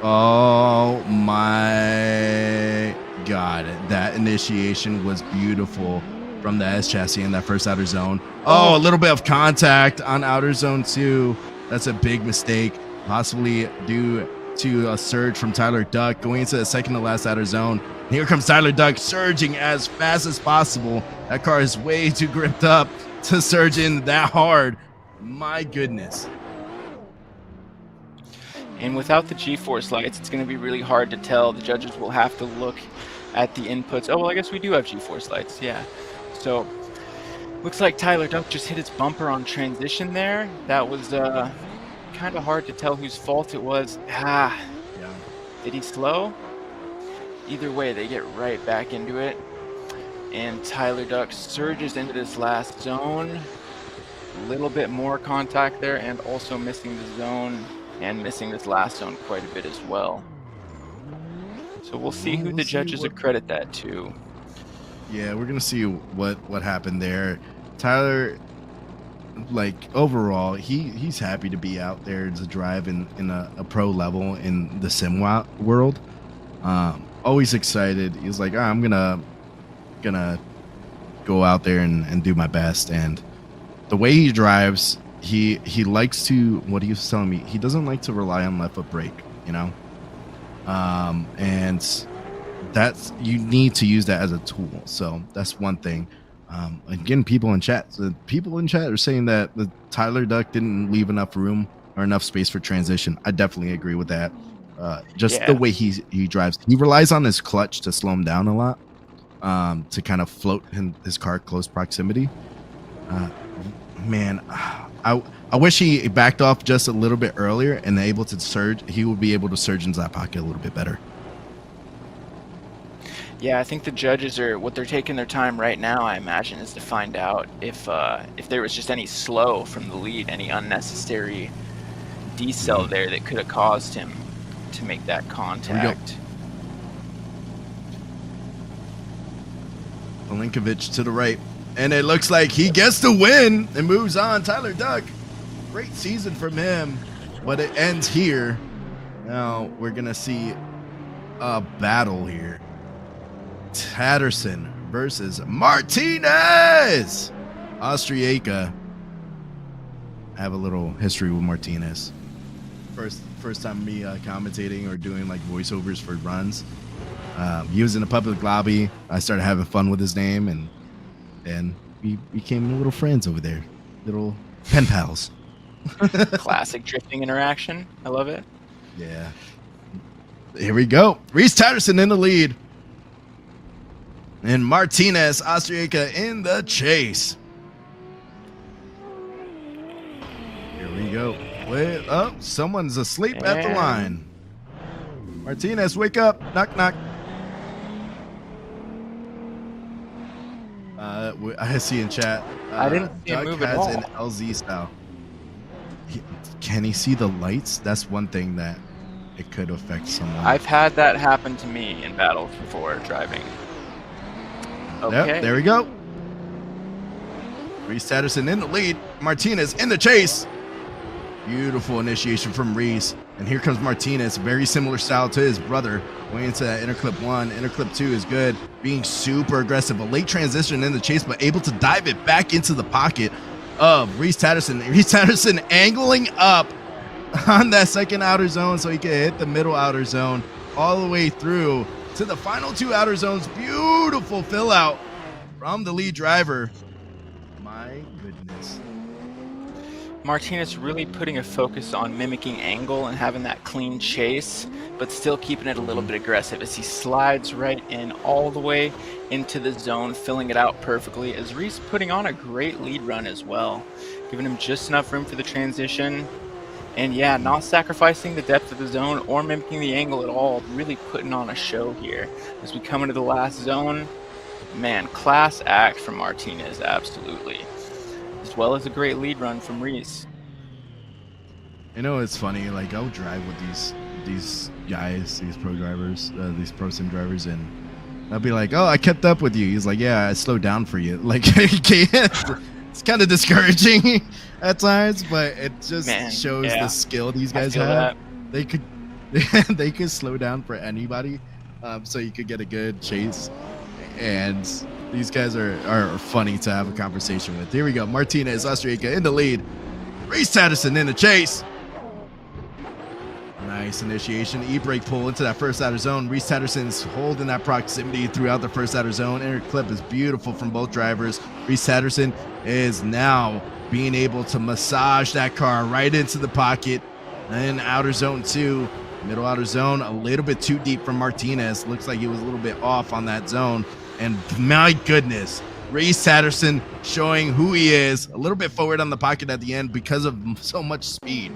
Oh my God, that initiation was beautiful from the S chassis in that first outer zone. Oh, a little bit of contact on outer zone 2. That's a big mistake, possibly due to a surge from Tyler Duck going into the second to last outer zone. Here comes Tyler Duck surging as fast as possible. That car is way too gripped up to surge in that hard. My goodness. And without the G-force lights, it's going to be really hard to tell. The judges will have to look at the inputs. Oh, well, I guess we do have G-force lights, yeah. So, looks like Tyler Duck just hit his bumper on transition there. That was kind of hard to tell whose fault it was. Yeah. Did he slow? Either way, they get right back into it. And Tyler Duck surges into this last zone. A little bit more contact there, and also missing the zone. And missing this last zone quite a bit as well. So we'll see who the judges accredit that to. Yeah, we're gonna see what happened there. Tyler, like overall, he's happy to be out there to drive in a pro level in the sim world. Always excited. He's like, I'm gonna go out there and do my best. And the way he drives, he likes to, what he was telling me, he doesn't like to rely on left foot brake, you know. And that's, you need to use that as a tool. So that's one thing. Again, people in chat are saying that the Tyler Duck didn't leave enough room or enough space for transition. I definitely agree with that. The way he drives, he relies on his clutch to slow him down a lot, to kind of float his car close proximity. Man, I wish he backed off just a little bit earlier and able to surge. He would be able to surge into that pocket a little bit better. Yeah, I think the judges are, what they're taking their time right now, I imagine, is to find out if there was just any slow from the lead, any unnecessary decel there that could have caused him to make that contact. Pinkiewicz to the right, and it looks like he gets the win and moves on. Tyler Duck, great season from him, but it ends here. Now we're gonna see a battle here. Tatterson versus Martinez. Austria. I have a little history with Martinez. First time me commentating or doing like voiceovers for runs. He was in a public lobby. I started having fun with his name, and we became little friends over there, little pen pals. Classic drifting interaction. I love it. Yeah. Here we go. Reese Tatterson in the lead. And Martinez, Austria in the chase. Here we go. Wait, oh, someone's asleep at the line. Martinez, wake up. Knock, knock. I see in chat. I didn't see him move at all. Doug has an LZ style. Can he see the lights? That's one thing that it could affect someone. I've had that happen to me in battles before driving. Okay. Yep, there we go. Reese Tatterson in the lead. Martinez in the chase. Beautiful initiation from Reese. And here comes Martinez, very similar style to his brother. Going into that inner clip 1. Inner clip 2 is good. Being super aggressive. A late transition in the chase, but able to dive it back into the pocket of Reese Tatterson. Reese Tatterson angling up on that second outer zone so he can hit the middle outer zone all the way through to the final 2 outer zones. Beautiful fill out from the lead driver. My goodness. Martinez really putting a focus on mimicking angle and having that clean chase, but still keeping it a little bit aggressive as he slides right in all the way into the zone, filling it out perfectly, as Reese putting on a great lead run as well, giving him just enough room for the transition. And yeah, not sacrificing the depth of the zone or mimicking the angle at all, really putting on a show here. As we come into the last zone, man, class act from Martinez, absolutely. As well as a great lead run from Reese. You know, it's funny, like I'll drive with these guys, these pro drivers, these pro sim drivers, and I'll be like, oh, I kept up with you. He's like, yeah, I slowed down for you. Like, it's kind of discouraging at times, but it just shows the skill these guys have. They could slow down for anybody, so you could get a good chase. And these guys are funny to have a conversation with. Here we go. Martinez, Austria in the lead. Reese Tatterson in the chase. Nice initiation. E-brake pull into that first outer zone. Reese Tatterson's holding that proximity throughout the first outer zone. Inner clip is beautiful from both drivers. Reese Tatterson is now being able to massage that car right into the pocket. And outer zone 2. Middle outer zone, a little bit too deep from Martinez. Looks like he was a little bit off on that zone. And my goodness, Reese Tatterson showing who he is. A little bit forward on the pocket at the end because of so much speed.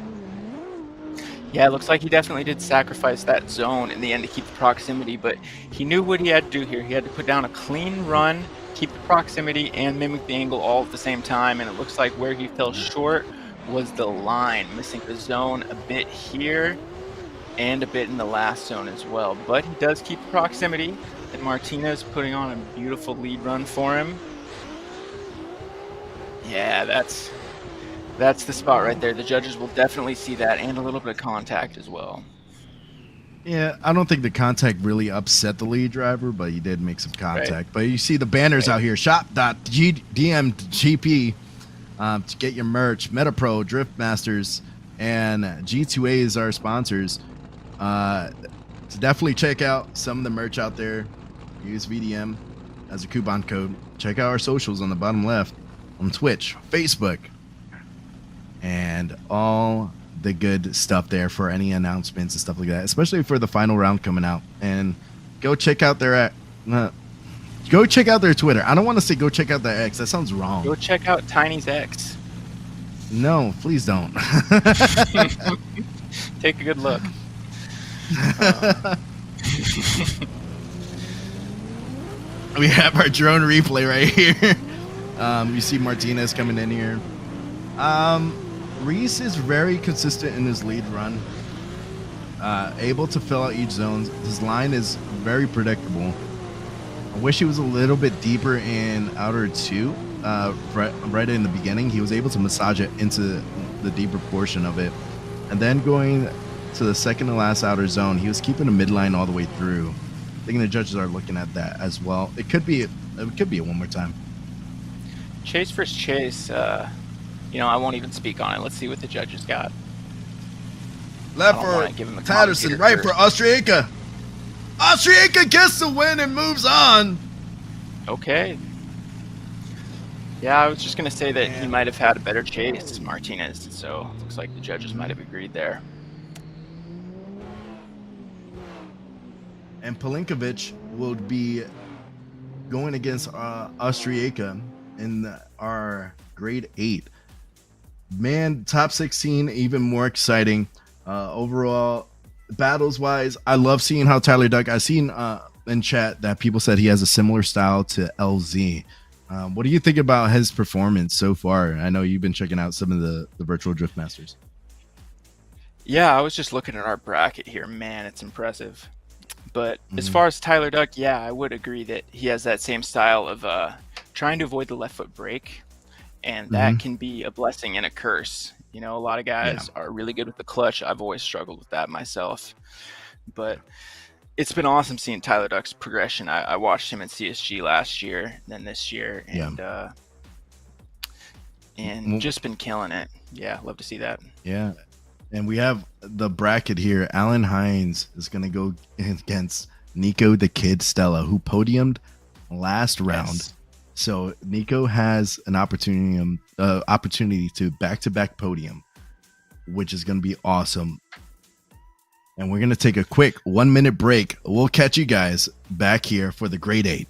Yeah, it looks like he definitely did sacrifice that zone in the end to keep the proximity, but he knew what he had to do here. He had to put down a clean run, keep the proximity, and mimic the angle all at the same time. And it looks like where he fell short was the line, missing the zone a bit here and a bit in the last zone as well. But he does keep the proximity. And Martinez putting on a beautiful lead run for him. Yeah, that's the spot right there. The judges will definitely see that, and a little bit of contact as well. Yeah, I don't think the contact really upset the lead driver, but he did make some contact. Right. But you see the banners out here, shop.dmgp to get your merch. MetaPro, Drift Masters, and G2A is our sponsors. To definitely check out some of the merch out there. Use VDM as a coupon code. Check out our socials on the bottom left on Twitch, Facebook, and all the good stuff there for any announcements and stuff like that, especially for the final round coming out. And go check out their Twitter. I don't want to say go check out their X. That sounds wrong. Go check out Tiny's X. No, please don't. Take a good look. We have our drone replay right here. You see Martinez coming in here. Reese is very consistent in his lead run. Able to fill out each zone. His line is very predictable. I wish he was a little bit deeper in outer 2. Right in the beginning, he was able to massage it into the deeper portion of it. And then going to the second to last outer zone, he was keeping a midline all the way through. I think the judges are looking at that as well. It could be a one more time. Chase versus chase. I won't even speak on it. Let's see what the judges got. Left for Tatterson, right for Austria. Austria gets the win and moves on. Okay. Yeah, I was just going to say that he might have had a better chase, Martinez. So looks like the judges might have agreed there. And Pinkiewicz will be going against Austria in our grade 8. Man, top 16, even more exciting. Overall, battles-wise, I love seeing how Tyler Duck, I've seen in chat that people said he has a similar style to LZ. What do you think about his performance so far? I know you've been checking out some of the virtual Drift Masters. Yeah, I was just looking at our bracket here. Man, it's impressive. But as far as Tyler Duck, yeah, I would agree that he has that same style of trying to avoid the left foot brake. And that can be a blessing and a curse You know, a lot of guys are really good with the clutch. I've always struggled with that myself. But it's been awesome seeing Tyler Duck's progression. I watched him in CSG last year, then this year, and just been killing it. Yeah, love to see that. Yeah. And we have the bracket here. Alan Hines is going to go against Nico the Kid Stella, who podiumed last round. Yes. So Nico has an opportunity to back-to-back podium, which is going to be awesome. And we're going to take a quick 1-minute break. We'll catch you guys back here for the Grade 8.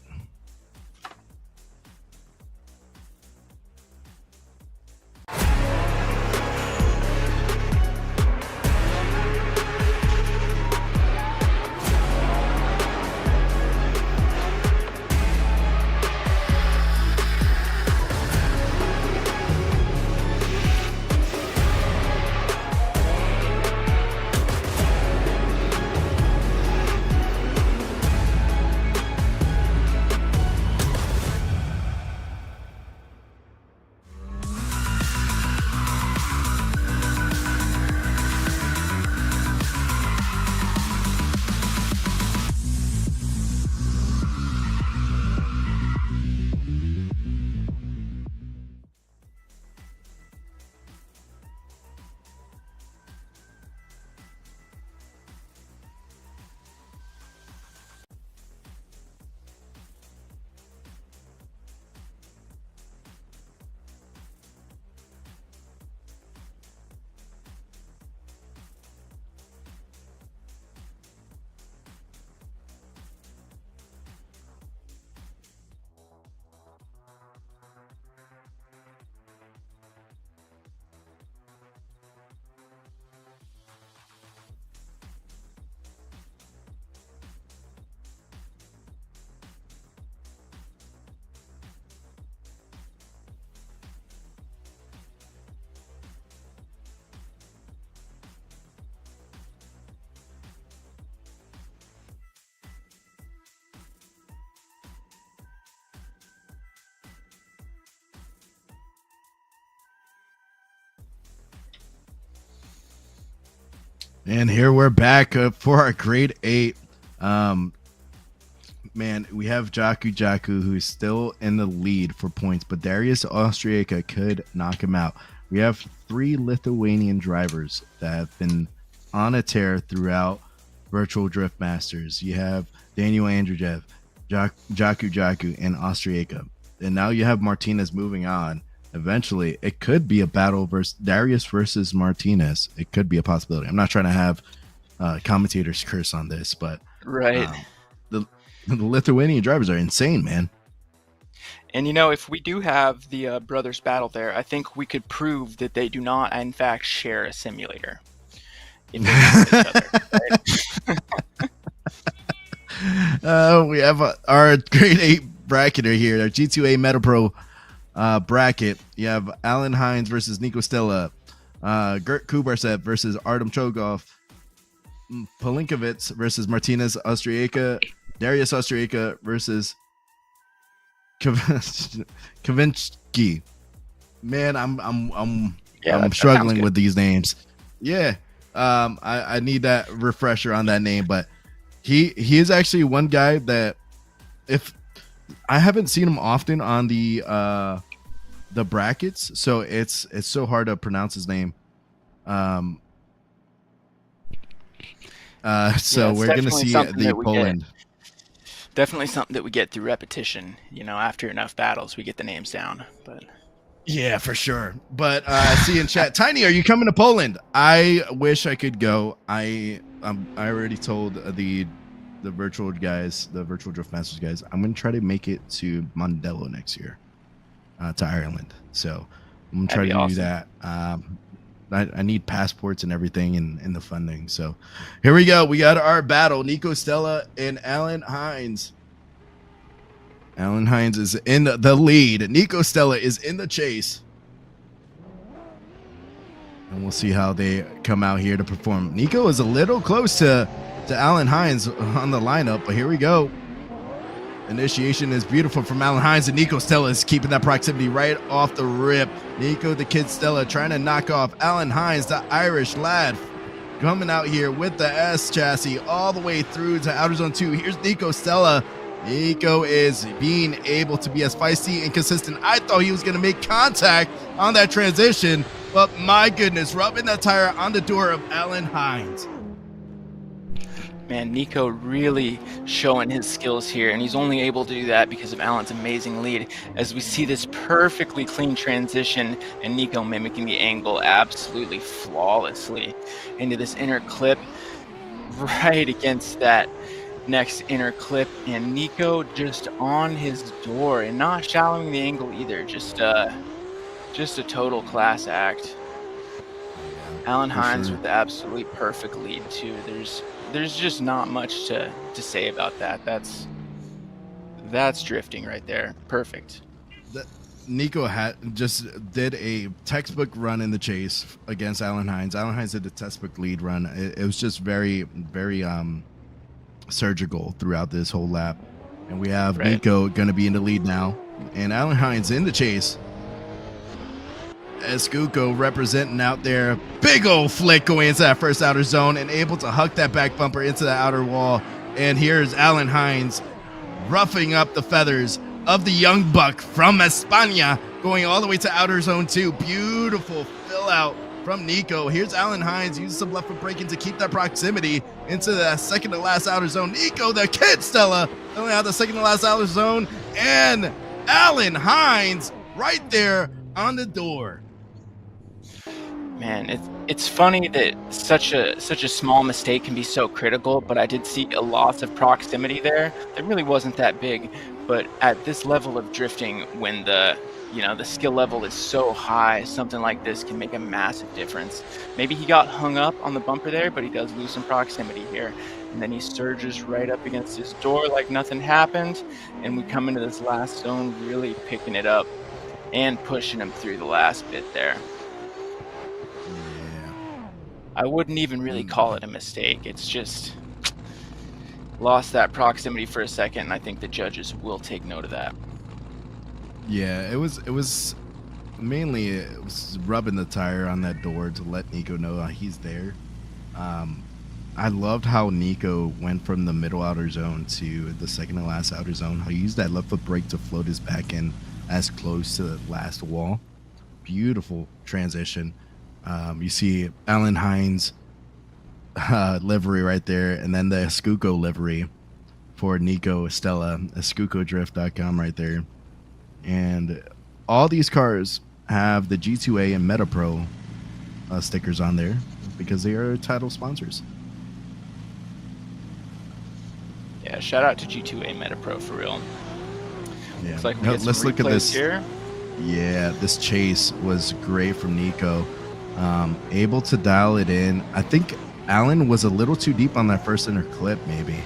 And here we're back for our Grade 8. Man, we have Jaku, who's still in the lead for points, but Darius Austriaca could knock him out. We have 3 Lithuanian drivers that have been on a tear throughout Virtual Drift Masters. You have Daniel Andreev, Jaku, and Austriaca. And now you have Martinez moving on. Eventually, it could be a battle versus Darius versus Martinez. It could be a possibility. I'm not trying to have commentators curse on this, but the Lithuanian drivers are insane, man. And you know, if we do have the brothers battle there, I think we could prove that they do not, in fact, share a simulator. If they each other, right? We have our Grade 8 bracketer here, our G2A MetaPro bracket. You have Alan Hines versus Nico Stella, Gert Kubarev versus Artem Chokov, Pinkiewicz versus Martinez Austriaca, Darius Austriaca versus Kinsky. Man, I'm struggling with these names. Yeah, I need that refresher on that name, but he is actually one guy that if I haven't seen him often on the brackets, so it's so hard to pronounce his name. So we're gonna see the Poland. Definitely something that we get through repetition. You know, after enough battles, we get the names down. But yeah, for sure. But see in chat, Tiny, are you coming to Poland? I wish I could go. I already told the virtual guys, the Virtual Drift Masters guys, I'm gonna try to make it to Mondello next year, to Ireland. So I'm gonna try to do that. I need passports and everything and the funding. So here we go. We got our battle. Nico Stella and Alan Hines. Alan Hines is in the lead. Nico Stella is in the chase. And we'll see how they come out here to perform. Nico is a little close to Alan Hines on the lineup, but here we go. Initiation is beautiful from Alan Hines, and Nico Stella is keeping that proximity right off the rip. Nico the Kid Stella trying to knock off Alan Hines, the Irish lad, coming out here with the S chassis all the way through to Outer Zone 2. Here's Nico Stella. Nico is being able to be as feisty and consistent. I thought he was going to make contact on that transition, but my goodness, rubbing that tire on the door of Alan Hines. Man, Nico really showing his skills here, and he's only able to do that because of Alan's amazing lead. As we see this perfectly clean transition, and Nico mimicking the angle absolutely flawlessly into this inner clip, right against that next inner clip, and Nico just on his door and not shallowing the angle either. Just a total class act. Alan Hines with the absolutely perfect lead too. There's just not much to say about that. That's drifting right there. Perfect. Nico just did a textbook run in the chase against Alan Hines. Alan Hines did the textbook lead run. It was just very, very surgical throughout this whole lap. And we have Nico going to be in the lead now. And Alan Hines in the chase. Escuco representing out there. Big old flick going into that first outer zone and able to huck that back bumper into the outer wall. And here's Alan Hines roughing up the feathers of the young buck from España, going all the way to outer zone 2. Beautiful fill out from Nico. Here's Alan Hines using some left foot braking to keep that proximity into the second to last outer zone. Nico the Kid Stella filling out the second to last outer zone, and Alan Hines right there on the door. Man, it's funny that such a small mistake can be so critical, but I did see a loss of proximity there. It really wasn't that big, but at this level of drifting, when the skill level is so high, something like this can make a massive difference. Maybe he got hung up on the bumper there, but he does lose some proximity here. And then he surges right up against his door like nothing happened, and we come into this last zone really picking it up and pushing him through the last bit there. I wouldn't even really call it a mistake. It's just lost that proximity for a second, and I think the judges will take note of that. Yeah, it was mainly rubbing the tire on that door to let Nico know he's there. I loved how Nico went from the middle outer zone to the second to last outer zone. How he used that left foot brake to float his back in as close to the last wall. Beautiful transition. You see Alan Hines livery right there, and then the Escuco livery for Nico Stella, escucodrift.com right there. And all these cars have the G2A and MetaPro stickers on there because they are title sponsors. Yeah, shout out to G2A MetaPro for real. Yeah. Looks like we get Let's some look at this here. Yeah, this chase was great from Nico. Able to dial it in. I think Alan was a little too deep on that first inner clip, maybe,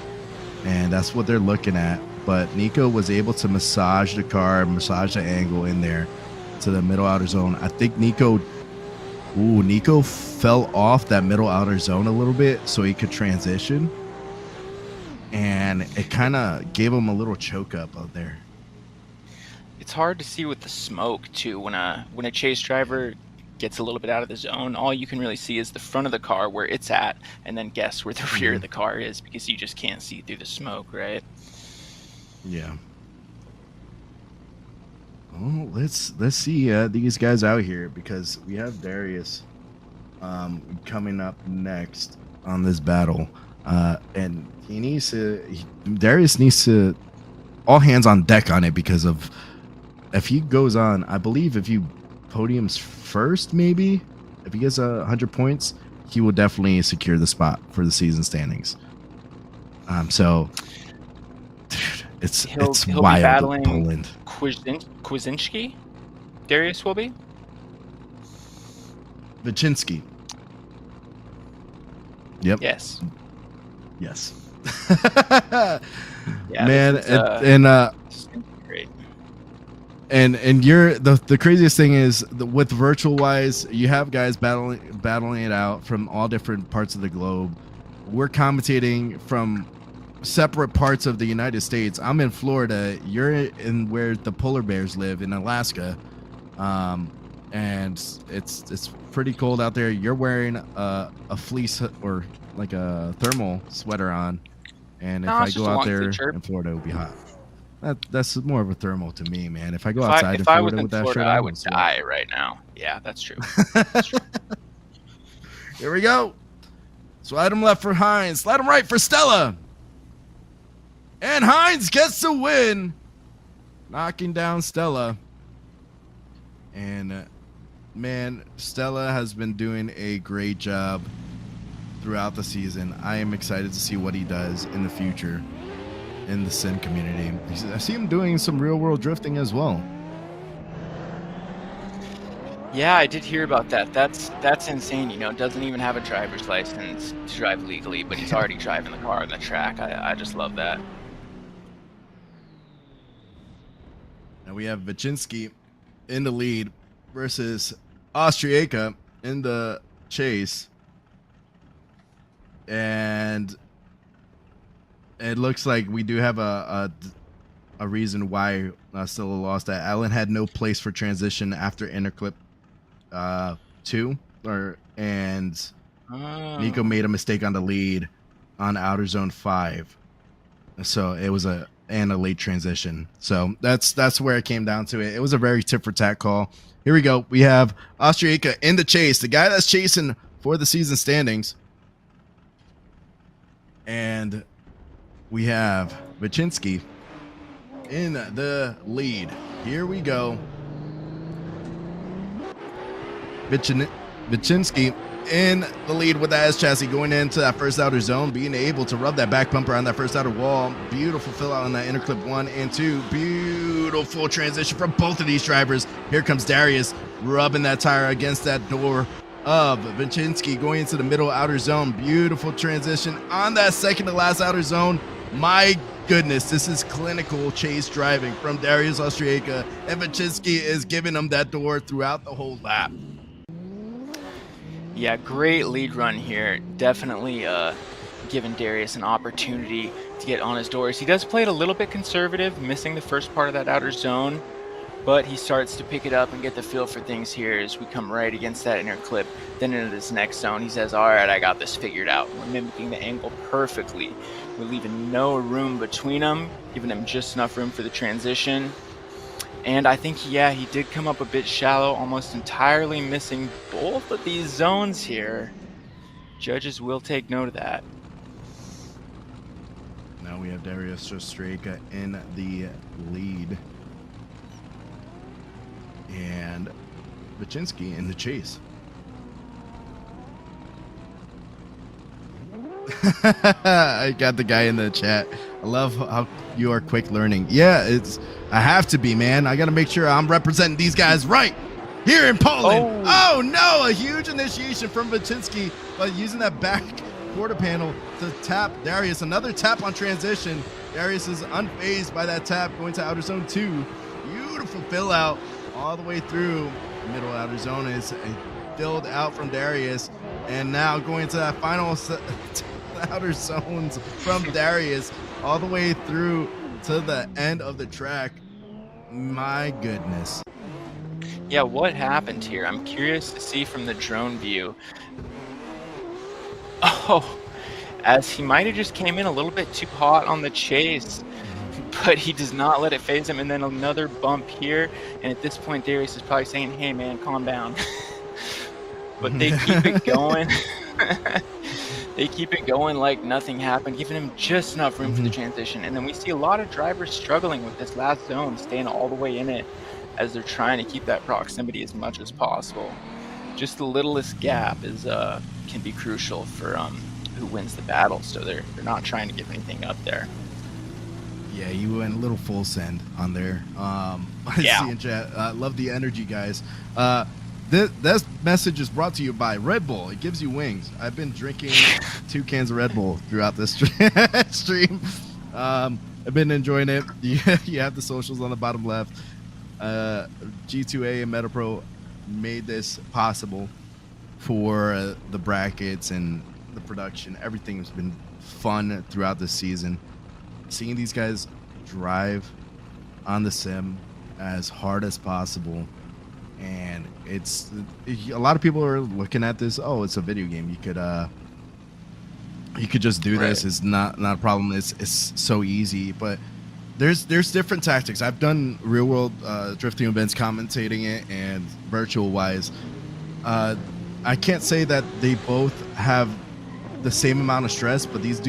and that's what they're looking at. But Nico was able to massage the car, massage the angle in there to the middle outer zone. I think Nico fell off that middle outer zone a little bit so he could transition, and it kind of gave him a little choke up out there. It's hard to see with the smoke too. When a chase driver gets a little bit out of the zone, all you can really see is the front of the car where it's at, and then guess where the rear of the car is, because you just can't see through the smoke, right? Yeah. Well, let's see these guys out here, because we have Darius coming up next on this battle, and Darius needs to all hands on deck on it, because of if he goes on, I believe if he podiums first, maybe if he gets 100 points, he will definitely secure the spot for the season standings. So dude, it's wild. Be battling Poland. Kuzinski? Darius will be? Vichinsky. Yep. Yes. Yeah, man, great. And you're the craziest thing is with virtual wise, you have guys battling it out from all different parts of the globe. We're commentating from separate parts of the United States. I'm in Florida. You're in where the polar bears live in Alaska, and it's pretty cold out there. You're wearing a fleece or like a thermal sweater on, and if I go out there in Florida, it'll be hot. That's more of a thermal to me, man. If I go outside in Florida with that shirt on, I would die right now. Yeah, that's true. That's true. Here we go. Slide him left for Hines. Slide him right for Stella. And Hines gets the win, knocking down Stella. And man, Stella has been doing a great job throughout the season. I am excited to see what he does in the future in the sim community. I see him doing some real world drifting as well. Yeah, I did hear about that. That's insane. You know, doesn't even have a driver's license to drive legally, but he's already driving the car on the track. I just love that. Now we have Vichinsky in the lead versus Austria in the chase. And it looks like we do have a reason why Stella lost that. Alan had no place for transition after interclip 2, and Nico made a mistake on the lead on outer zone 5. So it was a late transition. So that's where it came down to it. It was a very tit for tat call. Here we go. We have Austria in the chase, the guy that's chasing for the season standings. And we have Vichinsky in the lead. Here we go. Vichinsky in the lead with the S chassis going into that first outer zone, being able to rub that back bumper on that first outer wall. Beautiful fill out on that interclip 1 and 2. Beautiful transition from both of these drivers. Here comes Darius rubbing that tire against that door of Vichinsky going into the middle outer zone. Beautiful transition on that second to last outer zone. My goodness, this is clinical chase driving from Darius Austria, and Vichinsky is giving him that door throughout the whole lap. Yeah, great lead run here. Definitely giving Darius an opportunity to get on his doors. He does play it a little bit conservative, missing the first part of that outer zone, but he starts to pick it up and get the feel for things here as we come right against that inner clip. Then into this next zone, he says, all right, I got this figured out. We're mimicking the angle perfectly. We're leaving no room between them, giving him just enough room for the transition. And I think, yeah, he did come up a bit shallow, almost entirely missing both of these zones here. Judges will take note of that. Now we have Darius Ostrega in the lead. And Vichinsky in the chase. I got the guy in the chat. I love how you are quick learning. Yeah, I have to be, man. I got to make sure I'm representing these guys right here in Poland. Oh no, a huge initiation from Vichinsky, but using that back quarter panel to tap Darius. Another tap on transition. Darius is unfazed by that tap going to outer zone 2. Beautiful fill out all the way through. Middle outer zone is filled out from Darius, and now going to that final outer zones from Darius all the way through to the end of the track. My goodness. Yeah, what happened here? I'm curious to see from the drone view. Oh, as he might have just came in a little bit too hot on the chase, but he does not let it phase him. And then another bump here, and at this point Darius is probably saying, hey man, calm down. But they keep it going. They keep it going like nothing happened, giving him just enough room for the transition. And then we see a lot of drivers struggling with this last zone, staying all the way in it as they're trying to keep that proximity as much as possible. Just the littlest gap is can be crucial for who wins the battle. So they're not trying to give anything up there. Yeah, you went a little full send on there. I see in chat. Love the energy, guys. This message is brought to you by Red Bull. It gives you wings. I've been drinking 2 cans of Red Bull throughout this stream. I've been enjoying it. You have the socials on the bottom left. G2A and MetaPro made this possible for the brackets and the production. Everything's been fun throughout the season. seeing these guys drive on the sim as hard as possible, and it's a lot of people are looking at this. Oh, it's a video game. You could just do this. It's not a problem. It's so easy, but there's different tactics. I've done real world drifting events, commentating it, and virtual wise. I can't say that they both have the same amount of stress, but these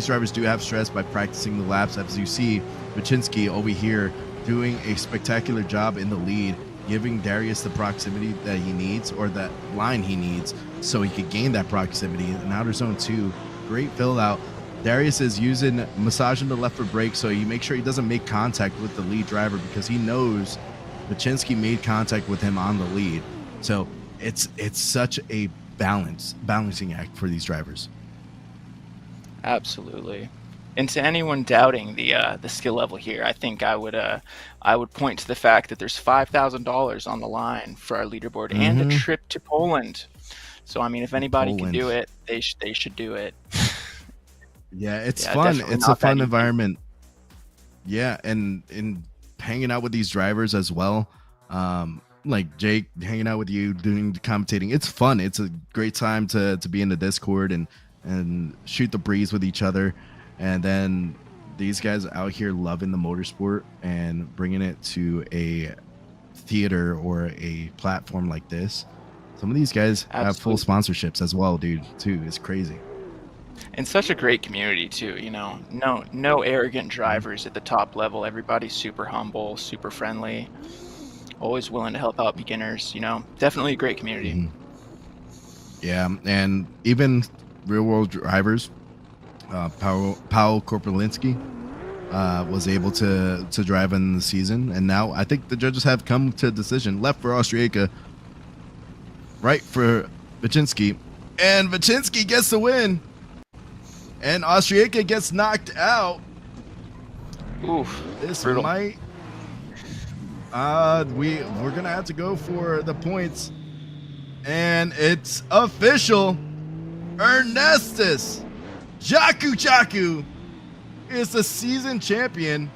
drivers do have stress by practicing the laps. As you see, Kinsky over here doing a spectacular job in the lead, giving Darius the proximity that he needs, or that line he needs, so he could gain that proximity in outer zone 2. Great fill out. Darius is massaging the left foot brake, so you make sure he doesn't make contact with the lead driver, because he knows Kinsky made contact with him on the lead. So it's such a balancing act for these drivers. Absolutely. And to anyone doubting the skill level here, I think I would point to the fact that there's $5,000 on the line for our leaderboard and a trip to Poland. So I mean, if anybody can do it, they should do it. Yeah, it's fun. It's a fun environment. Yeah, and hanging out with these drivers as well. Like Jake hanging out with you doing the commentating. It's fun. It's a great time to be in the Discord and shoot the breeze with each other. And then these guys out here loving the motorsport and bringing it to a theater or a platform like this. Some of these guys have full sponsorships as well, dude, too. It's crazy. And such a great community too, you know. No arrogant drivers at the top level. Everybody's super humble, super friendly, always willing to help out beginners, you know. Definitely a great community. Yeah, and even real world drivers, Paul Korpolinski was able to drive in the season, and now I think the judges have come to a decision. Left for Austria, right for Vichinsky, and Vichinsky gets the win, and Austria gets knocked out. Oof, this brutal. Might we're gonna have to go for the points, and it's official. Ernestus Jaku is the season champion,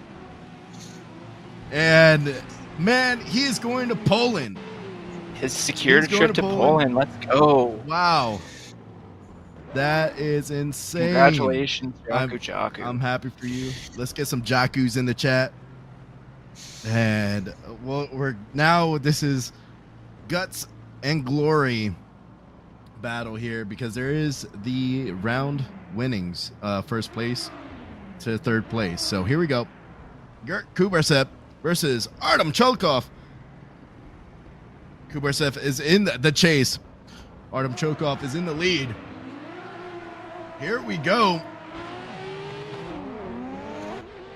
and man, he is going to Poland. His secured trip to Poland. Let's go. Wow. That is insane. Congratulations, Jaku. I'm happy for you. Let's get some Jakus in the chat. And this is guts and glory battle here, because there is the round winnings, first place to third place. So here we go. Gert Kubarev versus Artem Chokov. Kubarev is in the chase. Artem Chokov is in the lead. Here we go.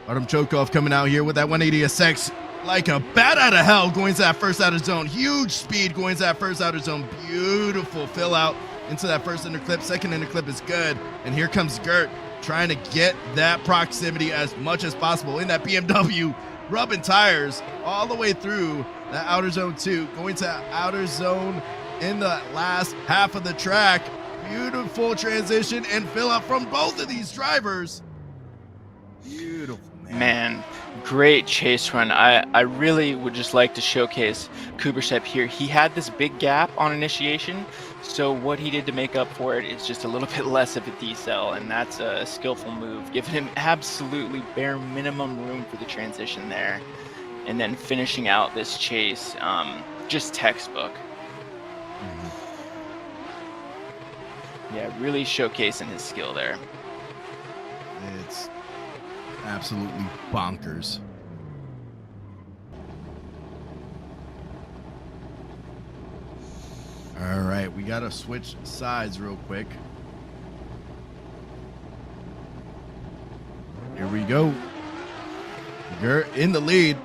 Artem Chokov coming out here with that 180 SX like a bat out of hell, going to that first outer zone. Huge speed going to that first outer zone. Beautiful fill out into that first inner clip. Second inner clip is good. And here comes Gert trying to get that proximity as much as possible in that BMW, rubbing tires all the way through that outer zone 2, going to outer zone in the last half of the track. Beautiful transition and fill out from both of these drivers. Beautiful, man. Great chase run. I really would just like to showcase Kubarev here. He had this big gap on initiation, so what he did to make up for it is just a little bit less of a decel, and that's a skillful move, giving him absolutely bare minimum room for the transition there, and then finishing out this chase, just textbook. Yeah, really showcasing his skill there. It's absolutely bonkers. All right, we got to switch sides real quick. Here we go. Gert in the lead.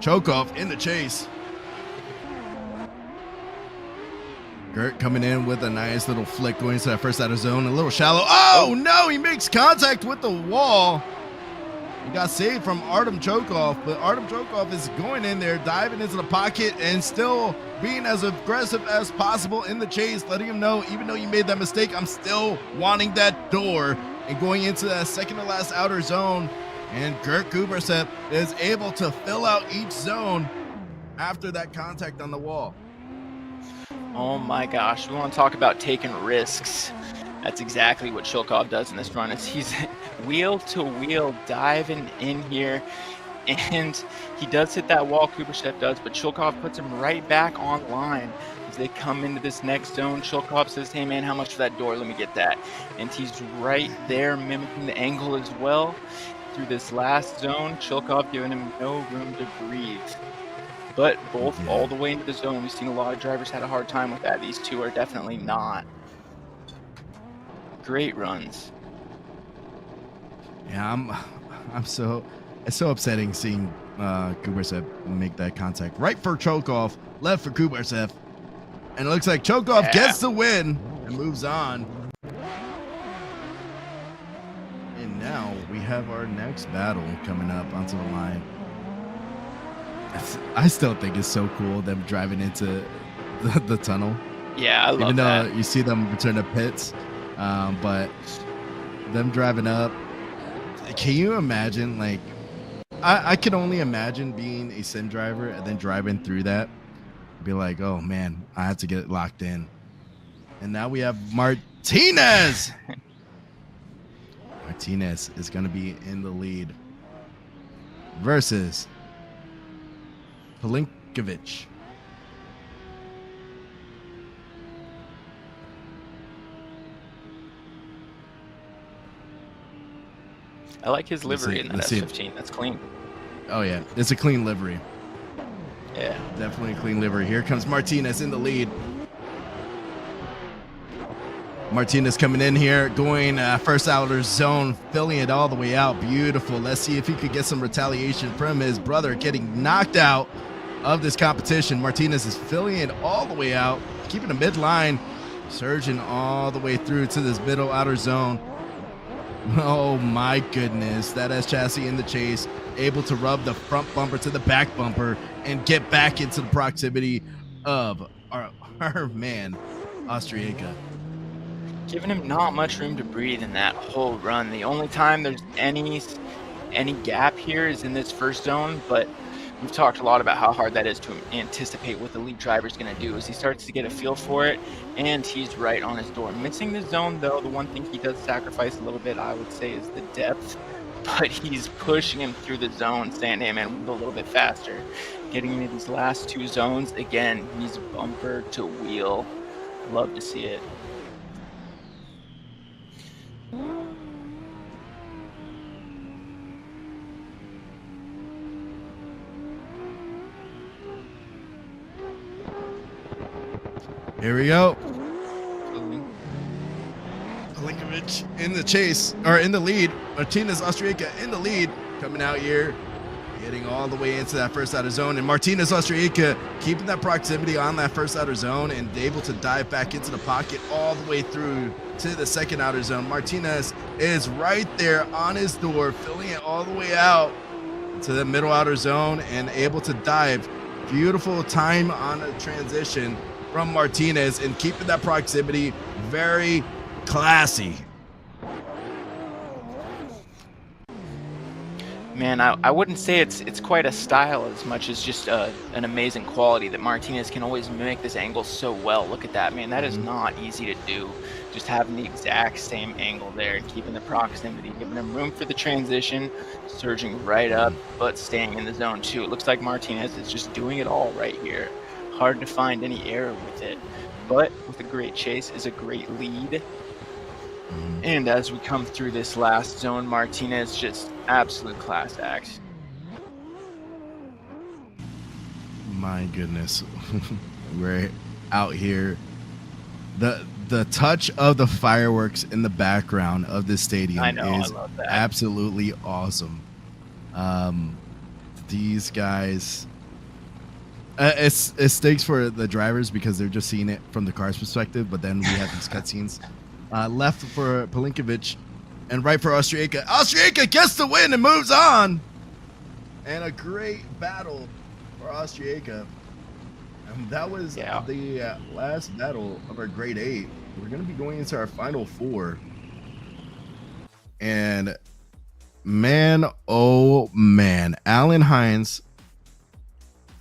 Chokov in the chase. Gert coming in with a nice little flick going to that first outer zone. A little shallow. Oh, no, he makes contact with the wall. He got saved from Artem Chokov, but Artem Chokov is going in there, diving into the pocket, and still being as aggressive as possible in the chase, letting him know, even though you made that mistake, I'm still wanting that door, and going into that second to last outer zone. And Gert Kubarev is able to fill out each zone after that contact on the wall. Oh my gosh, we want to talk about taking risks. That's exactly what Chokov does in this run. He's wheel to wheel diving in here, and he does hit that wall, Kubarev does, but Chokov puts him right back on line. As they come into this next zone, Chokov says, hey man, how much for that door? Let me get that. And he's right there mimicking the angle as well. Through this last zone, Chokov giving him no room to breathe. But both all the way into the zone. We've seen a lot of drivers had a hard time with that. These two are definitely not. Great runs. Yeah, it's so upsetting seeing Kubarev make that contact. Right for Chokov, left for Kubarev. And it looks like Chokov gets the win and moves on. And now we have our next battle coming up onto the line. I still think it's so cool them driving into the tunnel. Yeah, I love that. Even though you see them return to pits, but them driving up. Can you imagine? Like, I can only imagine being a sim driver and then driving through that. Be like, oh man, I have to get it locked in. And now we have Martinez. Martinez is going to be in the lead versus Pinkiewicz. I like his livery in that S15. That's clean. Oh yeah, it's a clean livery. Yeah, definitely a clean livery. Here comes Martinez in the lead. Martinez coming in here, going first outer zone, filling it all the way out. Beautiful. Let's see if he could get some retaliation from his brother getting knocked out of this competition. Martinez is filling it all the way out, keeping a midline, surging all the way through to this middle outer zone. Oh my goodness, that S chassis in the chase, able to rub the front bumper to the back bumper and get back into the proximity of our man, Austria. Giving him not much room to breathe in that whole run. The only time there's any gap here is in this first zone, but we've talked a lot about how hard that is to anticipate what the lead driver's going to do as he starts to get a feel for it, and he's right on his door. Missing the zone, though, the one thing he does sacrifice a little bit, I would say, is the depth, but he's pushing him through the zone, saying, hey, man, move a little bit faster. Getting into these last two zones, again, he's bumper to wheel. Love to see it. Here we go. Pinkiewicz in the chase, or in the lead. Martinez, Austria in the lead, coming out here, getting all the way into that first outer zone. And Martinez, Austria keeping that proximity on that first outer zone and able to dive back into the pocket all the way through to the second outer zone. Martinez is right there on his door, filling it all the way out to the middle outer zone and able to dive. Beautiful time on a transition from Martinez and keeping that proximity very classy. Man, I wouldn't say it's quite a style as much as just an amazing quality that Martinez can always mimic this angle so well. Look at that, man. That is not easy to do. Just having the exact same angle there and keeping the proximity, giving him room for the transition, surging right up, but staying in the zone too. It looks like Martinez is just doing it all right here. Hard to find any error with it, but with a great chase is a great lead. And as we come through this last zone, Martinez just absolute class act. My goodness. We're out here. The touch of the fireworks in the background of this stadium is absolutely awesome. These guys, it stinks for the drivers because they're just seeing it from the car's perspective, but then we have these cutscenes. Left for Pinkiewicz and right for Austria. Austria gets the win and moves on. And a great battle for Austria. And that was the last battle of our grade 8. We're going to be going into our final 4. And Man, oh man. Alan Hines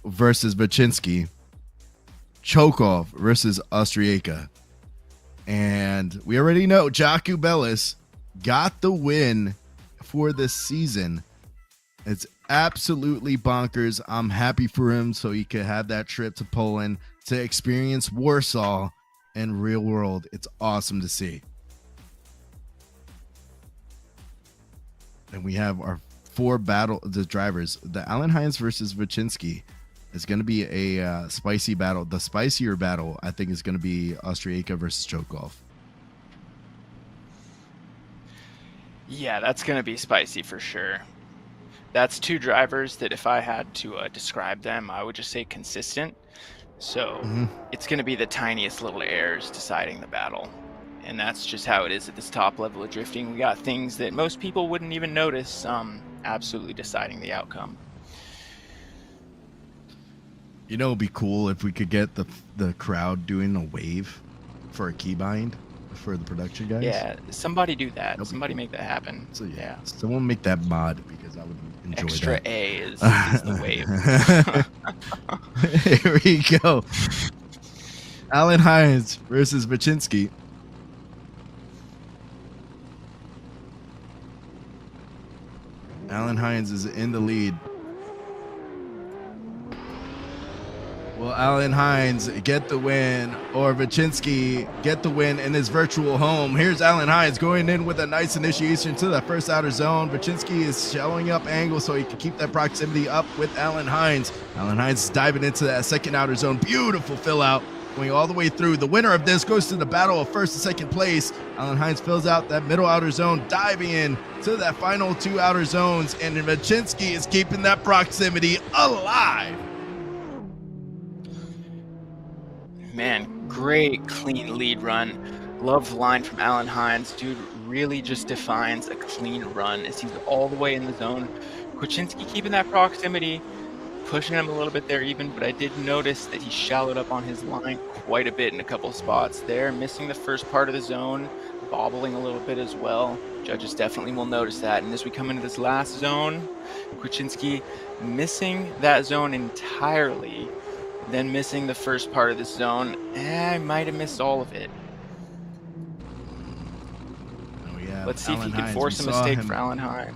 versus Baczynski. Chokov versus Austria. And we already know Jaku Bellis got the win for this season. It's absolutely bonkers. I'm happy for him so he could have that trip to Poland to experience Warsaw in real world. It's awesome to see. And we have our the drivers. The Alan Hines versus Baczynski is going to be a spicy battle. The spicier battle, I think, is going to be Austria versus Chokov. Yeah, that's going to be spicy for sure. That's two drivers that if I had to describe them, I would just say consistent. So it's going to be the tiniest little errors deciding the battle. And that's just how it is at this top level of drifting. We got things that most people wouldn't even notice absolutely deciding the outcome. You know, it'd be cool if we could get the crowd doing a wave for a keybind for the production guys. Yeah, somebody do that. Somebody make that happen. So yeah, someone make that mod because I would enjoy Extra that. A is the wave. Here we go. Alan Hines versus Baczynski. Alan Hines is in the lead. Will Alan Hines get the win or Baczynski get the win in his virtual home? Here's Alan Hines going in with a nice initiation to that first outer zone. Baczynski is showing up angle so he can keep that proximity up with Alan Hines. Alan Hines is diving into that second outer zone. Beautiful fill out. Going all the way through. The winner of this goes to the battle of first and second place. Alan Hines fills out that middle outer zone, diving in to that final two outer zones, and Baczynski is keeping that proximity alive. Man, great clean lead run. Love the line from Alan Hines. Dude really just defines a clean run as he's all the way in the zone. Baczynski keeping that proximity, pushing him a little bit there even, but I did notice that he shallowed up on his line quite a bit in a couple of spots there, missing the first part of the zone, bobbling a little bit as well. Judges definitely will notice that. And as we come into this last zone, Baczynski missing that zone entirely, then missing the first part of this zone. I might have missed all of it. Let's see if he can force a mistake for Alan Hines.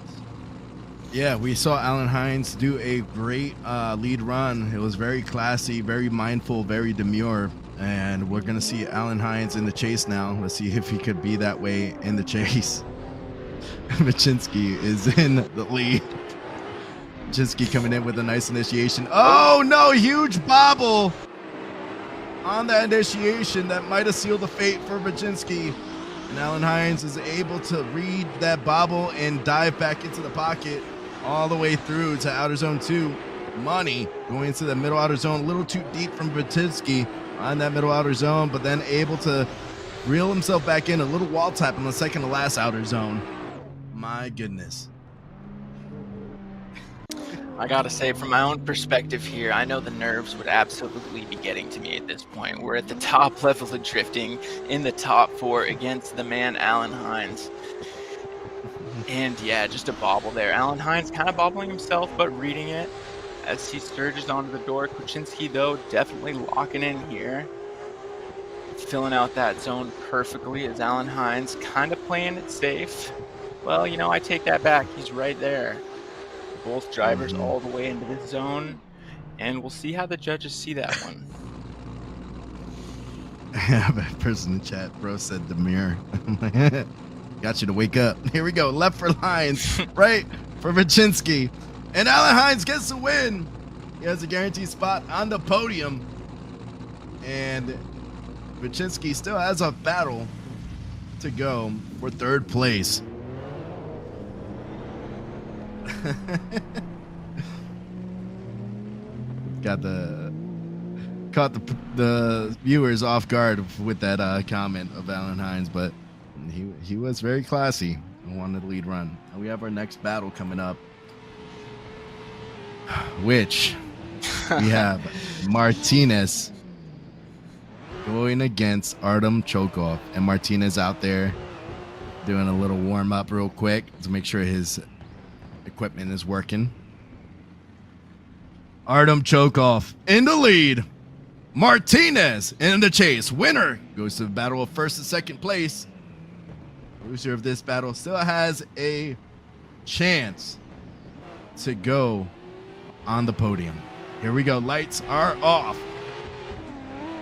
Yeah, we saw Alan Hines do a great lead run. It was very classy, very mindful, very demure. And we're going to see Alan Hines in the chase now. Let's see if he could be that way in the chase. Baczynski is in the lead. Baczynski coming in with a nice initiation. Oh, no, huge bobble on that initiation. That might have sealed the fate for Baczynski. And Alan Hines is able to read that bobble and dive back into the pocket all the way through to outer zone 2. Money going into the middle outer zone, a little too deep from Baczynski on that middle outer zone, but then able to reel himself back in. A little wall tap in the second to last outer zone. My goodness. I gotta say, from my own perspective here, I know the nerves would absolutely be getting to me at this point. We're at the top level of drifting in the top 4 against the man Alan Hines. And yeah, just a bobble there. Alan Hines kind of bobbling himself, but reading it as he surges onto the door. Baczynski, though, definitely locking in here. Filling out that zone perfectly as Alan Hines kind of playing it safe. Well, you know, I take that back. He's right there. Both drivers all the way into this zone, and we'll see how the judges see that one. That person in chat, bro, said demure. Got you to wake up. Here we go. Left for Hines, right for Baczynski. And Alan Hines gets the win. He has a guaranteed spot on the podium. And Baczynski still has a battle to go for third place. Caught the viewers off guard with that comment of Alan Hines, but he was very classy and wanted the lead run. And we have our next battle coming up, which we have Martinez going against Artem Chokov, and Martinez out there doing a little warm up real quick to make sure his equipment is working. Artem Chokov in the lead. Martinez in the chase. Winner goes to the battle of first and second place. Loser of this battle still has a chance to go on the podium. Here we go. Lights are off.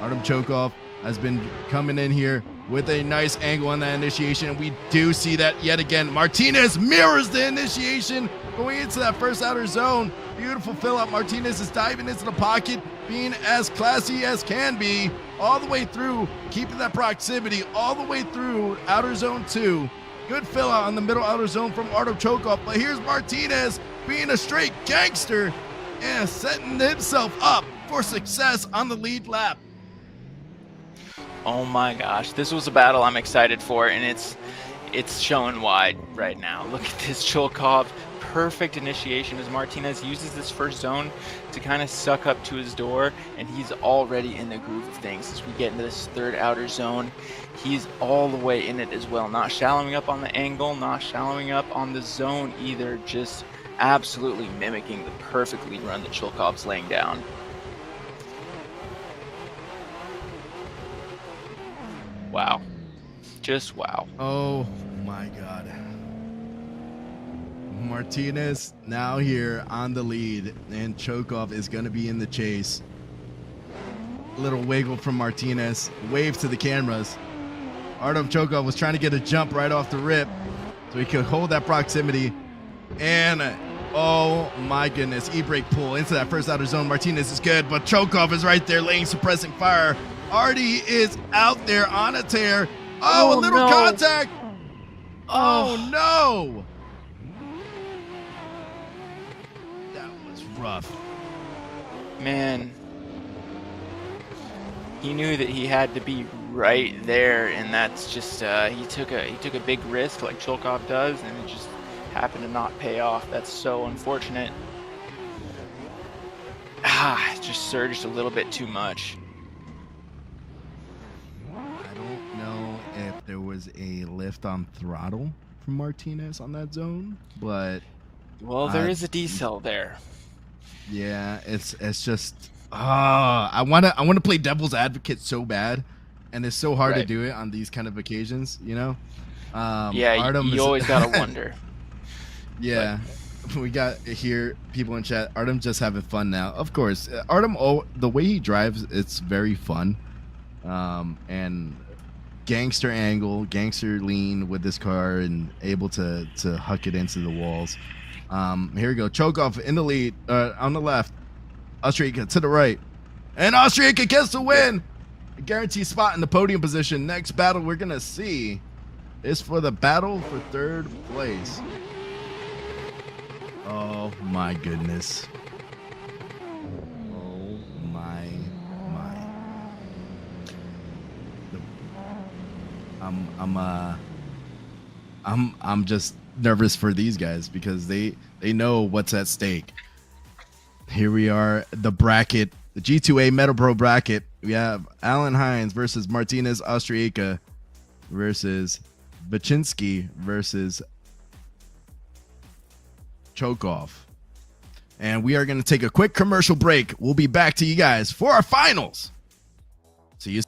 Artem Chokov has been coming in here with a nice angle on that initiation. We do see that yet again. Martinez mirrors the initiation going into that first outer zone. Beautiful fill up. Martinez is diving into the pocket, being as classy as can be, all the way through, keeping that proximity all the way through outer zone 2. Good fill out on the middle outer zone from Artem Chokov. But here's Martinez being a straight gangster and setting himself up for success on the lead lap. Oh my gosh, this was a battle I'm excited for, and it's showing wide right now. Look at this Chokov. Perfect initiation as Martinez uses this first zone to kind of suck up to his door, and he's already in the groove of things. As we get into this third outer zone, he's all the way in it as well. Not shallowing up on the angle, not shallowing up on the zone either, just absolutely mimicking the perfect lead run that Chokov's laying down. Wow. Just wow. Oh my God. Martinez now here on the lead, and Chokov is going to be in the chase. Little wiggle from Martinez. Wave to the cameras. Artem Chokov was trying to get a jump right off the rip so he could hold that proximity. And oh my goodness, e-brake pull into that first outer zone. Martinez is good, but Chokov is right there laying suppressing fire. Artie is out there on a tear. Oh, a little no. contact. Oh no. That was rough. Man, he knew that he had to be right there, and that's just he took a big risk like Chokov does, and it just happened to not pay off. That's so unfortunate. It just surged a little bit too much. If there was a lift on throttle from Martinez on that zone, but well, there is a decel there. Yeah, it's just I want to play devil's advocate so bad, and it's so hard to do it on these kind of occasions, you know. Yeah, Artem you always gotta wonder. Yeah, we got here people in chat. Artem's just having fun now. Of course, Artem. The way he drives, it's very fun, and gangster angle, gangster lean with this car, and able to huck it into the walls. Here we go. Chokov in the lead, on the left. Austria to the right, and Austria gets the win. A guaranteed spot in the podium position. Next battle we're gonna see is for the battle for third place. Oh my goodness. Oh my. I'm just nervous for these guys because they know what's at stake. Here we are, the bracket, the G2A Metal Pro bracket. We have Alan Hines versus Martinez Austriaca versus Kinsky versus Chokov. And we are going to take a quick commercial break. We'll be back to you guys for our finals. See you.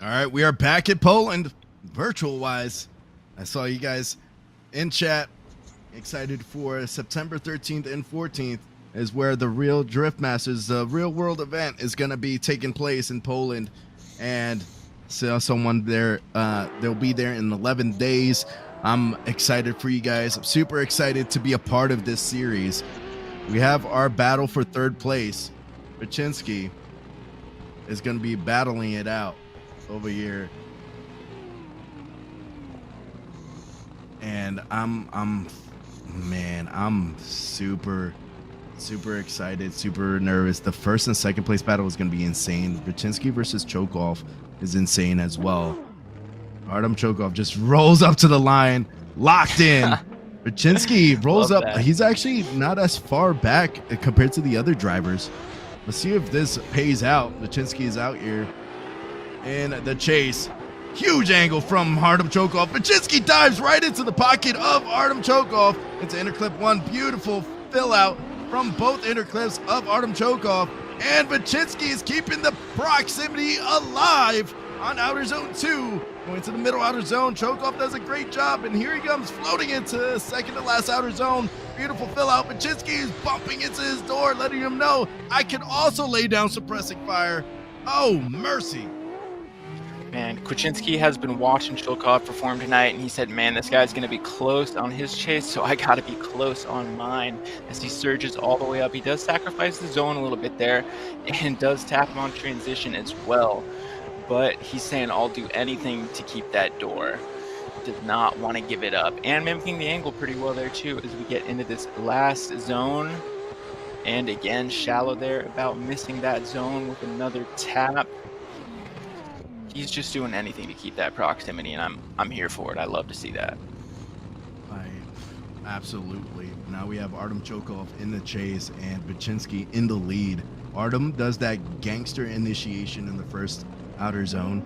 All right, we are back at Poland, virtual wise. I saw you guys in chat excited for September 13th and 14th is where the real Drift Masters, the real world event, is going to be taking place in Poland. And so someone there, they'll be there in 11 days. I'm excited for you guys. I'm super excited to be a part of this series. We have our battle for third place. Kinsky is going to be battling it out over here. And I'm super excited, super nervous. The first and second place battle is going to be insane. Kinsky versus Chokov is insane as well. Artem Chokov just rolls up to the line, locked in. Kinsky rolls up. That. He's actually not as far back compared to the other drivers. Let's see if this pays out. Kinsky is out here in the chase. Huge angle from Artem Chokov. Kinsky dives right into the pocket of Artem Chokov. It's interclip one. Beautiful fill out from both interclips of Artem Chokov. And Kinsky is keeping the proximity alive on outer zone 2. Going to the middle outer zone. Chokov does a great job. And here he comes floating into second to last outer zone. Beautiful fill out. Kinsky is bumping into his door, letting him know I can also lay down suppressing fire. Oh, mercy. Man, Kuczynski has been watching Chokov perform tonight, and he said, man, this guy's going to be close on his chase, so I got to be close on mine. As he surges all the way up, he does sacrifice the zone a little bit there, and does tap him on transition as well. But he's saying, I'll do anything to keep that door. Does not want to give it up. And mimicking the angle pretty well there, too, as we get into this last zone. And again, shallow there, about missing that zone with another tap. He's just doing anything to keep that proximity, and I'm here for it. I love to see that. Absolutely. Now we have Artem Chokov in the chase and Kinsky in the lead. Artem does that gangster initiation in the first outer zone.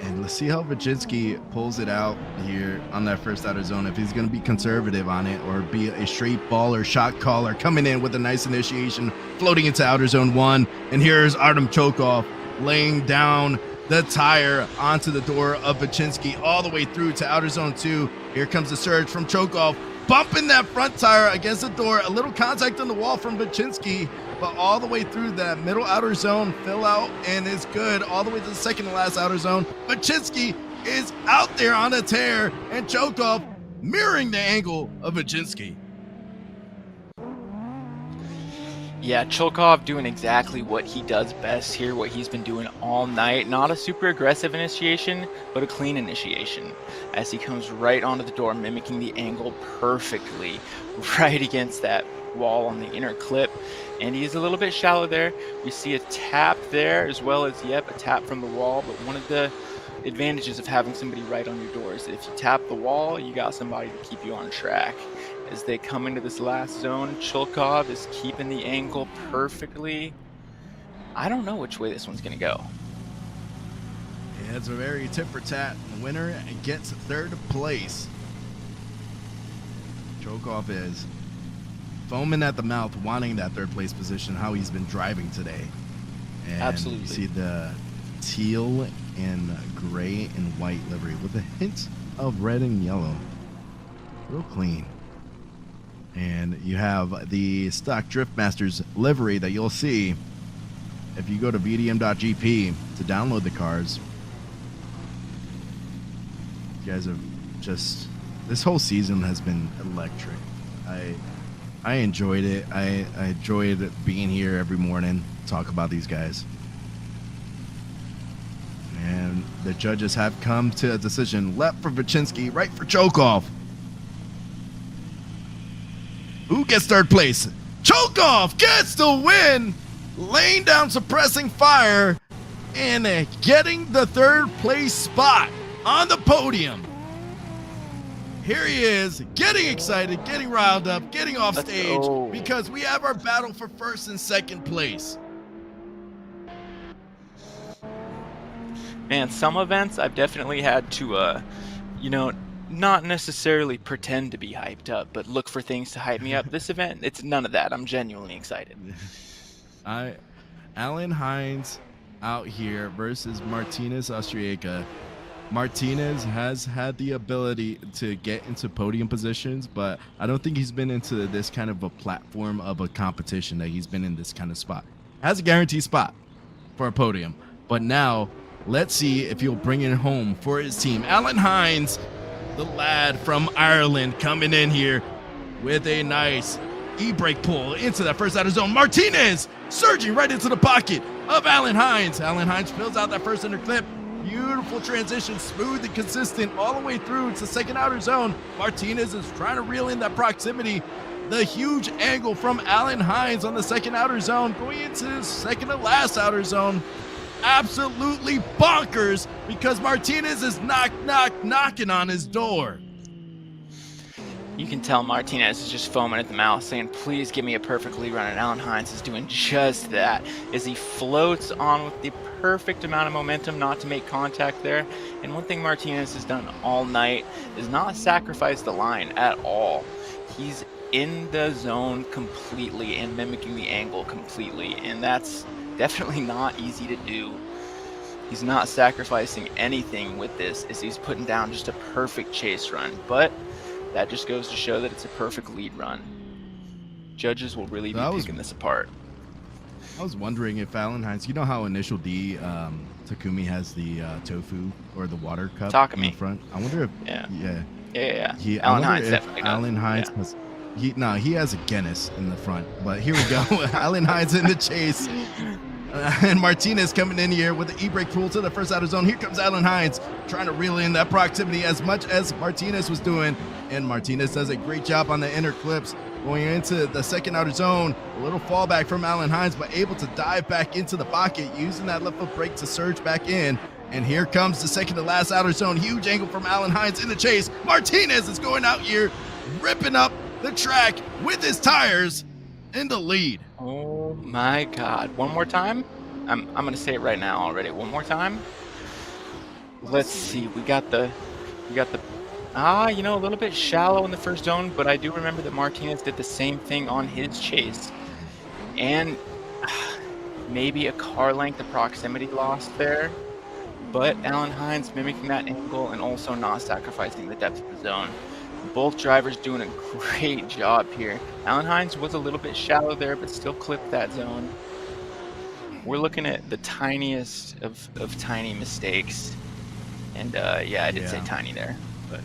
And let's see how Kinsky pulls it out here on that first outer zone. If he's going to be conservative on it or be a straight baller, shot caller, coming in with a nice initiation, floating into outer zone 1. And here's Artem Chokov laying down the tire onto the door of Kinsky all the way through to outer zone 2. Here comes the surge from Chokov, bumping that front tire against the door. A little contact on the wall from Kinsky, but all the way through that middle outer zone, fill out, and is good all the way to the second to last outer zone. Kinsky is out there on a tear, and Chokov mirroring the angle of Kinsky. Yeah, Chokov doing exactly what he does best here, what he's been doing all night. Not a super aggressive initiation, but a clean initiation. As he comes right onto the door, mimicking the angle perfectly, right against that wall on the inner clip. And he's a little bit shallow there. We see a tap there, as well as, yep, a tap from the wall. But one of the advantages of having somebody right on your door is that if you tap the wall, you got somebody to keep you on track. As they come into this last zone, Chokov is keeping the angle perfectly. I don't know which way this one's going to go. Yeah, it's a very tit for tat. The winner gets third place. Chokov is foaming at the mouth, wanting that third place position, how he's been driving today. And absolutely. You see the teal and gray and white livery with a hint of red and yellow. Real clean. And you have the stock Drift Masters livery that you'll see if you go to VDM.gp to download the cars. You guys have just, this whole season has been electric. I enjoyed it. I enjoyed being here every morning, talk about these guys. And the judges have come to a decision. Left for Kinsky, right for Chokov. Who gets third place? Chokov gets the win, laying down suppressing fire and getting the third place spot on the podium. Here he is, getting excited, getting riled up, getting off stage because we have our battle for first and second place. Man, some events I've definitely had to, not necessarily pretend to be hyped up, but look for things to hype me up. This event, it's none of that. I'm genuinely excited. Alan Hines out here versus Martinez Austria. Martinez has had the ability to get into podium positions, but I don't think he's been into this kind of a platform of a competition that he's been in this kind of spot. Has a guaranteed spot for a podium, but now let's see if he'll bring it home for his team. Alan Hines, the lad from Ireland, coming in here with a nice e-brake pull into that first outer zone. Martinez surging right into the pocket of Alan Hines. Alan Hines fills out that first inner clip. Beautiful transition, smooth and consistent all the way through to second outer zone. Martinez is trying to reel in that proximity. The huge angle from Alan Hines on the second outer zone, going into the second to last outer zone. Absolutely bonkers, because Martinez is knocking on his door. You can tell Martinez is just foaming at the mouth, saying, please give me a perfect lead run, and Alan Hines is doing just that as he floats on with the perfect amount of momentum not to make contact there. And one thing Martinez has done all night is not sacrifice the line at all. He's in the zone completely and mimicking the angle completely, and that's definitely not easy to do. He's not sacrificing anything with this as he's putting down just a perfect chase run, but that just goes to show that it's a perfect lead run. Judges will really be picking this apart. I was wondering if Alan Hines, you know how Initial D, Takumi has the tofu or the water cup in the front? I wonder if, Alan Hines definitely does. Alan Hines has, he has a Guinness in the front, but here we go. Alan Hines in the chase. And Martinez coming in here with the e-brake pull to the first outer zone. Here comes Alan Hines trying to reel in that proximity as much as Martinez was doing. And Martinez does a great job on the inner clips going into the second outer zone. A little fallback from Alan Hines, but able to dive back into the pocket using that left foot brake to surge back in. And here comes the second to last outer zone. Huge angle from Alan Hines in the chase. Martinez is going out here, ripping up the track with his tires in the lead. Oh my God. One more time? I'm going to say it right now already. One more time. Let's see. We got the a little bit shallow in the first zone, but I do remember that Martinez did the same thing on his chase. And maybe a car length of proximity lost there, but Alan Hines mimicking that angle and also not sacrificing the depth of the zone. Both drivers doing a great job here. Alan Hines was a little bit shallow there, but still clipped that zone. We're looking at the tiniest of tiny mistakes. And I did say tiny there. But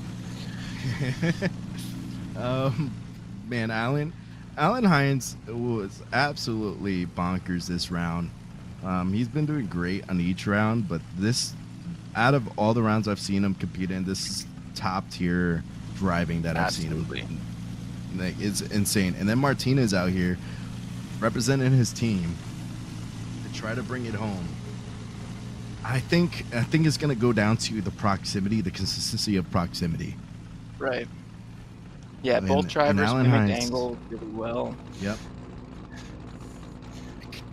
man, Alan Hines was absolutely bonkers this round. He's been doing great on each round, but this, out of all the rounds I've seen him compete in, this is top tier driving that I've seen him. Like, it's insane. And then Martinez out here representing his team to try to bring it home. I think it's going to go down to the proximity, the consistency of proximity. Right. Yeah, both drivers mimicked angle really well. Yep.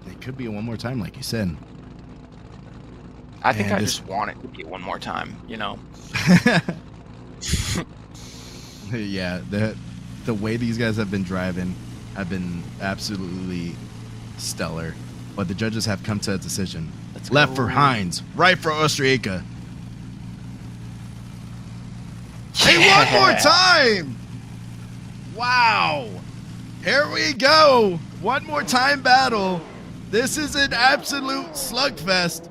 It could be one more time, like you said. I think I just want it to be one more time, you know. Yeah, the way these guys have been driving have been absolutely stellar. But the judges have come to a decision. Left for Hines, right for Austria. Hey, one more time! Wow! Here we go! One more time battle. This is an absolute slugfest.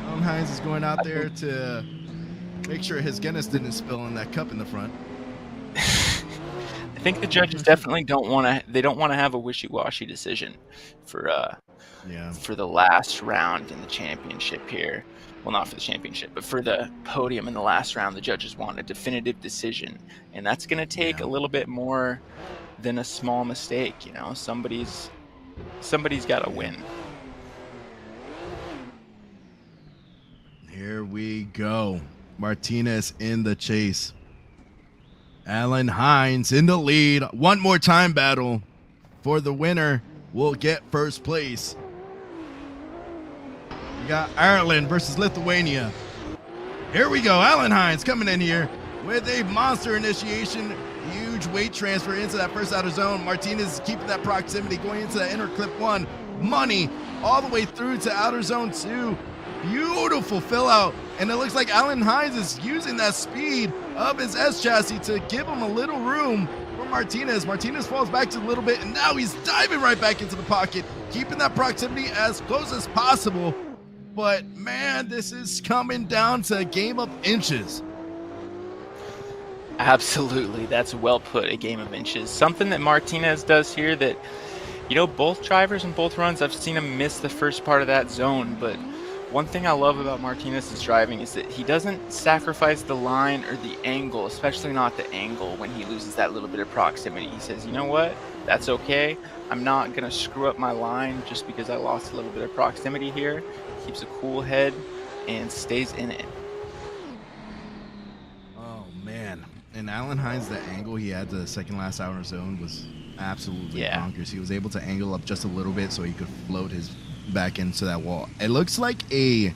Hines is going out there to make sure his Guinness didn't spill in that cup in the front. I think the judges definitely don't want to have a wishy-washy decision for the last round in the championship here. Well, not for the championship, but for the podium in the last round, the judges want a definitive decision, and that's going to take a little bit more than a small mistake. You know, somebody's got to win. Here we go. Martinez in the chase. Alan Hines in the lead. One more time battle for the winner will get first place. We got Ireland versus Lithuania. Here we go. Alan Hines coming in here with a monster initiation. Huge weight transfer into that first outer zone. Martinez is keeping that proximity going into that inner clip 1. Money all the way through to outer zone 2. Beautiful fill out And it looks like Alan Hines is using that speed of his S chassis to give him a little room for Martinez. Martinez falls back just a little bit, and now he's diving right back into the pocket, keeping that proximity as close as possible. But man, this is coming down to a game of inches. Absolutely, that's well put, a game of inches. Something that Martinez does here that, you know, both drivers and both runs, I've seen him miss the first part of that zone, but one thing I love about Martinez's driving is that he doesn't sacrifice the line or the angle, especially not the angle when he loses that little bit of proximity. He says, you know what, that's okay. I'm not going to screw up my line just because I lost a little bit of proximity here. Keeps a cool head and stays in it. Oh, man. And Alan Hines, the angle he had to the second last outer zone was absolutely bonkers. He was able to angle up just a little bit so he could float his back into that wall. It looks like a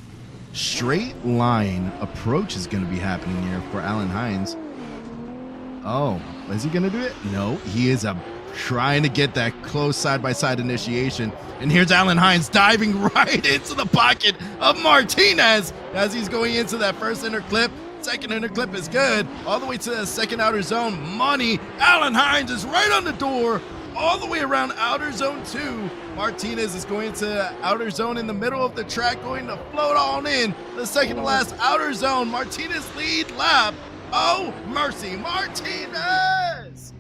straight line approach is going to be happening here for Alan Hines. Oh, is he going to do it? No, he is trying to get that close side-by-side initiation. And here's Alan Hines diving right into the pocket of Martinez as he's going into that first inner clip. Second inner clip is good. All the way to the second outer zone. Money. Alan Hines is right on the door. All the way around outer zone 2. Martinez is going to outer zone in the middle of the track, going to float on in the second to last outer zone. Martinez lead lap. Oh, mercy. Martinez!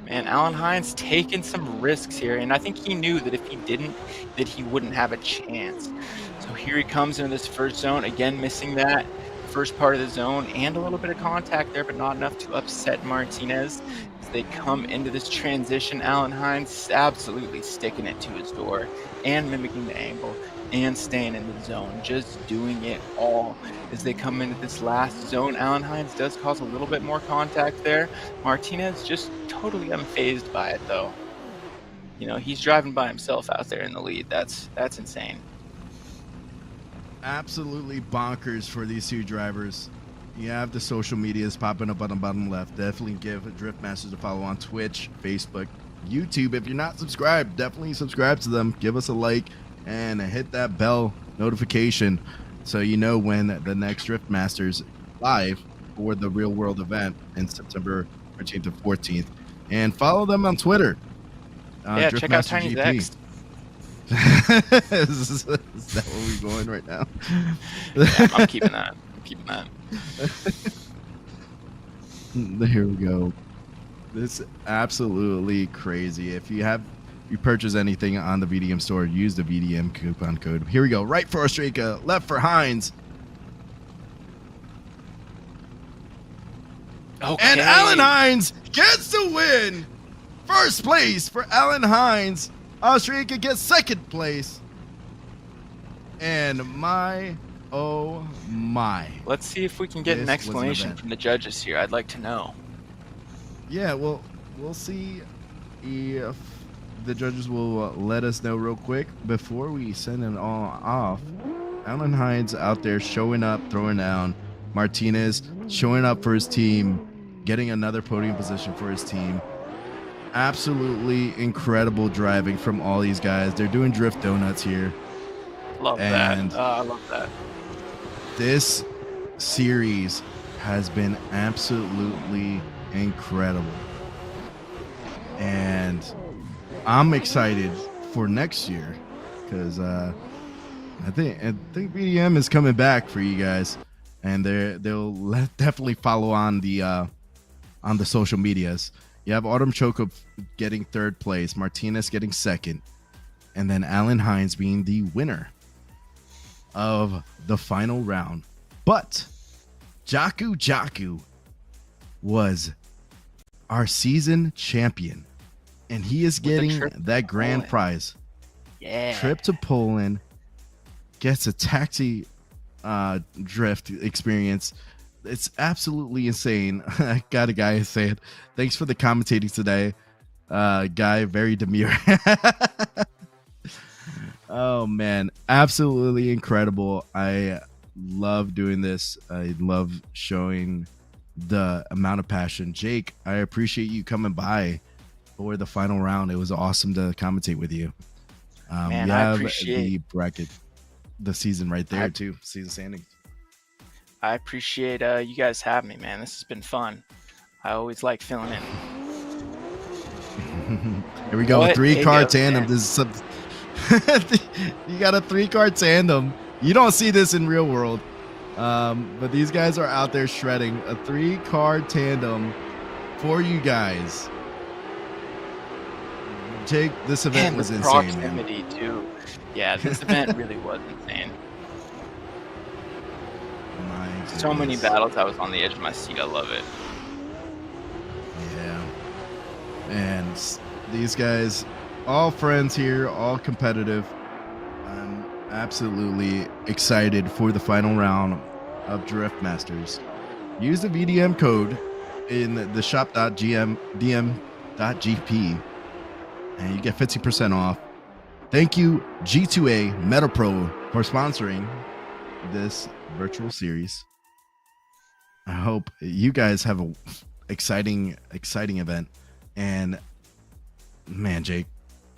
Man, Alan Hines taking some risks here, and I think he knew that if he didn't, that he wouldn't have a chance. So here he comes into this first zone, again missing that first part of the zone and a little bit of contact there, but not enough to upset Martinez. As they come into this transition, Alan Hines absolutely sticking it to his door and mimicking the angle and staying in the zone, just doing it all. As they come into this last zone, Alan Hines does cause a little bit more contact there. Martinez just totally unfazed by it, though. You know, he's driving by himself out there in the lead. That's insane. Absolutely bonkers for these two drivers. You have the social medias popping up on the bottom left. Definitely give Drift Masters a follow on Twitch, Facebook, YouTube. If you're not subscribed, definitely subscribe to them. Give us a like and hit that bell notification so you know when the next Drift Masters live for the real world event in September 13th and 14th. And follow them on Twitter. Yeah, Drift check Master out Tiny's GP. X. Is that where we're going right now? Yeah, I'm keeping that. Here we go. This is absolutely crazy. If you purchase anything on the VDM store, use the VDM coupon code. Here we go. Right for Austria, left for Hines. Okay. And Alan Hines gets the win. First place for Alan Hines. Austria gets second place. And oh my. Let's see if we can get an explanation from the judges here. I'd like to know. Yeah, well, we'll see if the judges will let us know real quick before we send it all off. Alan Hines out there showing up, throwing down. Martinez showing up for his team, getting another podium position for his team. Absolutely incredible driving from all these guys. They're doing drift donuts here. Love that. I love that. This series has been absolutely incredible. And I'm excited for next year because I think VDM is coming back for you guys, and they'll definitely follow on the social medias. You have Autumn Chokov getting third place, Martinez getting second, and then Alan Hines being the winner of the final round. But Jaku was our season champion, and he is getting that grand prize. Yeah. Trip to Poland, gets a taxi drift experience. It's absolutely insane. I got a guy saying, thanks for the commentating today. Guy, very demure. Oh, man. Absolutely incredible. I love doing this. I love showing the amount of passion. Jake, I appreciate you coming by for the final round. It was awesome to commentate with you. Man, we I have appreciate the bracket. the season right there too. Season standings. I appreciate you guys having me, man. This has been fun. I always like filling in. Here we go. What 3-car a tandem. man. This is some. You got a 3-car tandem. You don't see this in real world, but these guys are out there shredding a 3-car tandem for you guys. Jake, this event And was the insane, man. proximity too. Yeah, this event really was insane. My So many goodness. battles. I was on the edge of my seat. I love it. Yeah. And these guys, all friends here, all competitive. I'm absolutely excited for the final round of Drift Masters. Use the VDM code in the shop.dm.gp and you get 50% off. Thank you, G2A MetaPro, for sponsoring this virtual series. I hope you guys have a exciting event. And man, Jake,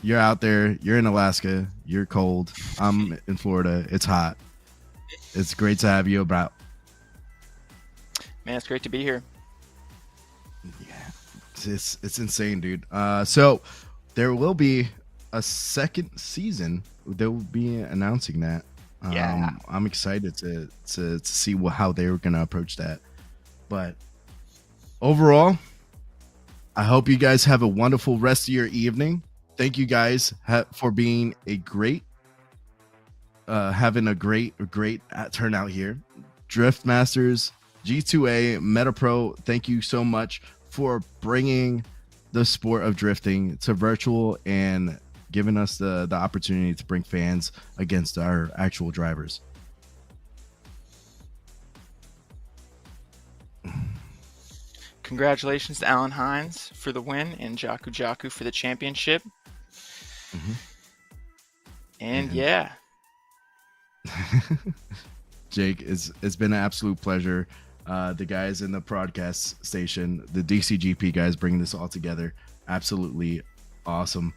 you're out there, you're in Alaska, you're cold. I'm in Florida, it's hot. It's great to have you about. Man, it's great to be here. Yeah, it's insane, dude. So there will be a second season. They will be announcing that. Yeah. I'm excited to see how they're gonna approach that. But overall, I hope you guys have a wonderful rest of your evening. Thank you guys for being a great, having a great turnout here. Drift Masters, G2A, MetaPro, thank you so much for bringing the sport of drifting to virtual and giving us the opportunity to bring fans against our actual drivers. Congratulations to Alan Hines for the win and Jaku for the championship. Mm-hmm. And yeah. Jake, it's been an absolute pleasure. The guys in the broadcast station, the DCGP guys bringing this all together. Absolutely awesome.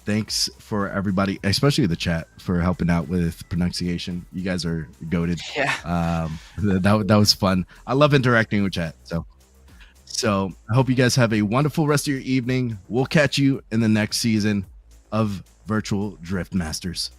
Thanks for everybody, especially the chat, for helping out with pronunciation. You guys are goated. Yeah. That was fun. I love interacting with chat. So I hope you guys have a wonderful rest of your evening. We'll catch you in the next season of Virtual Drift Masters.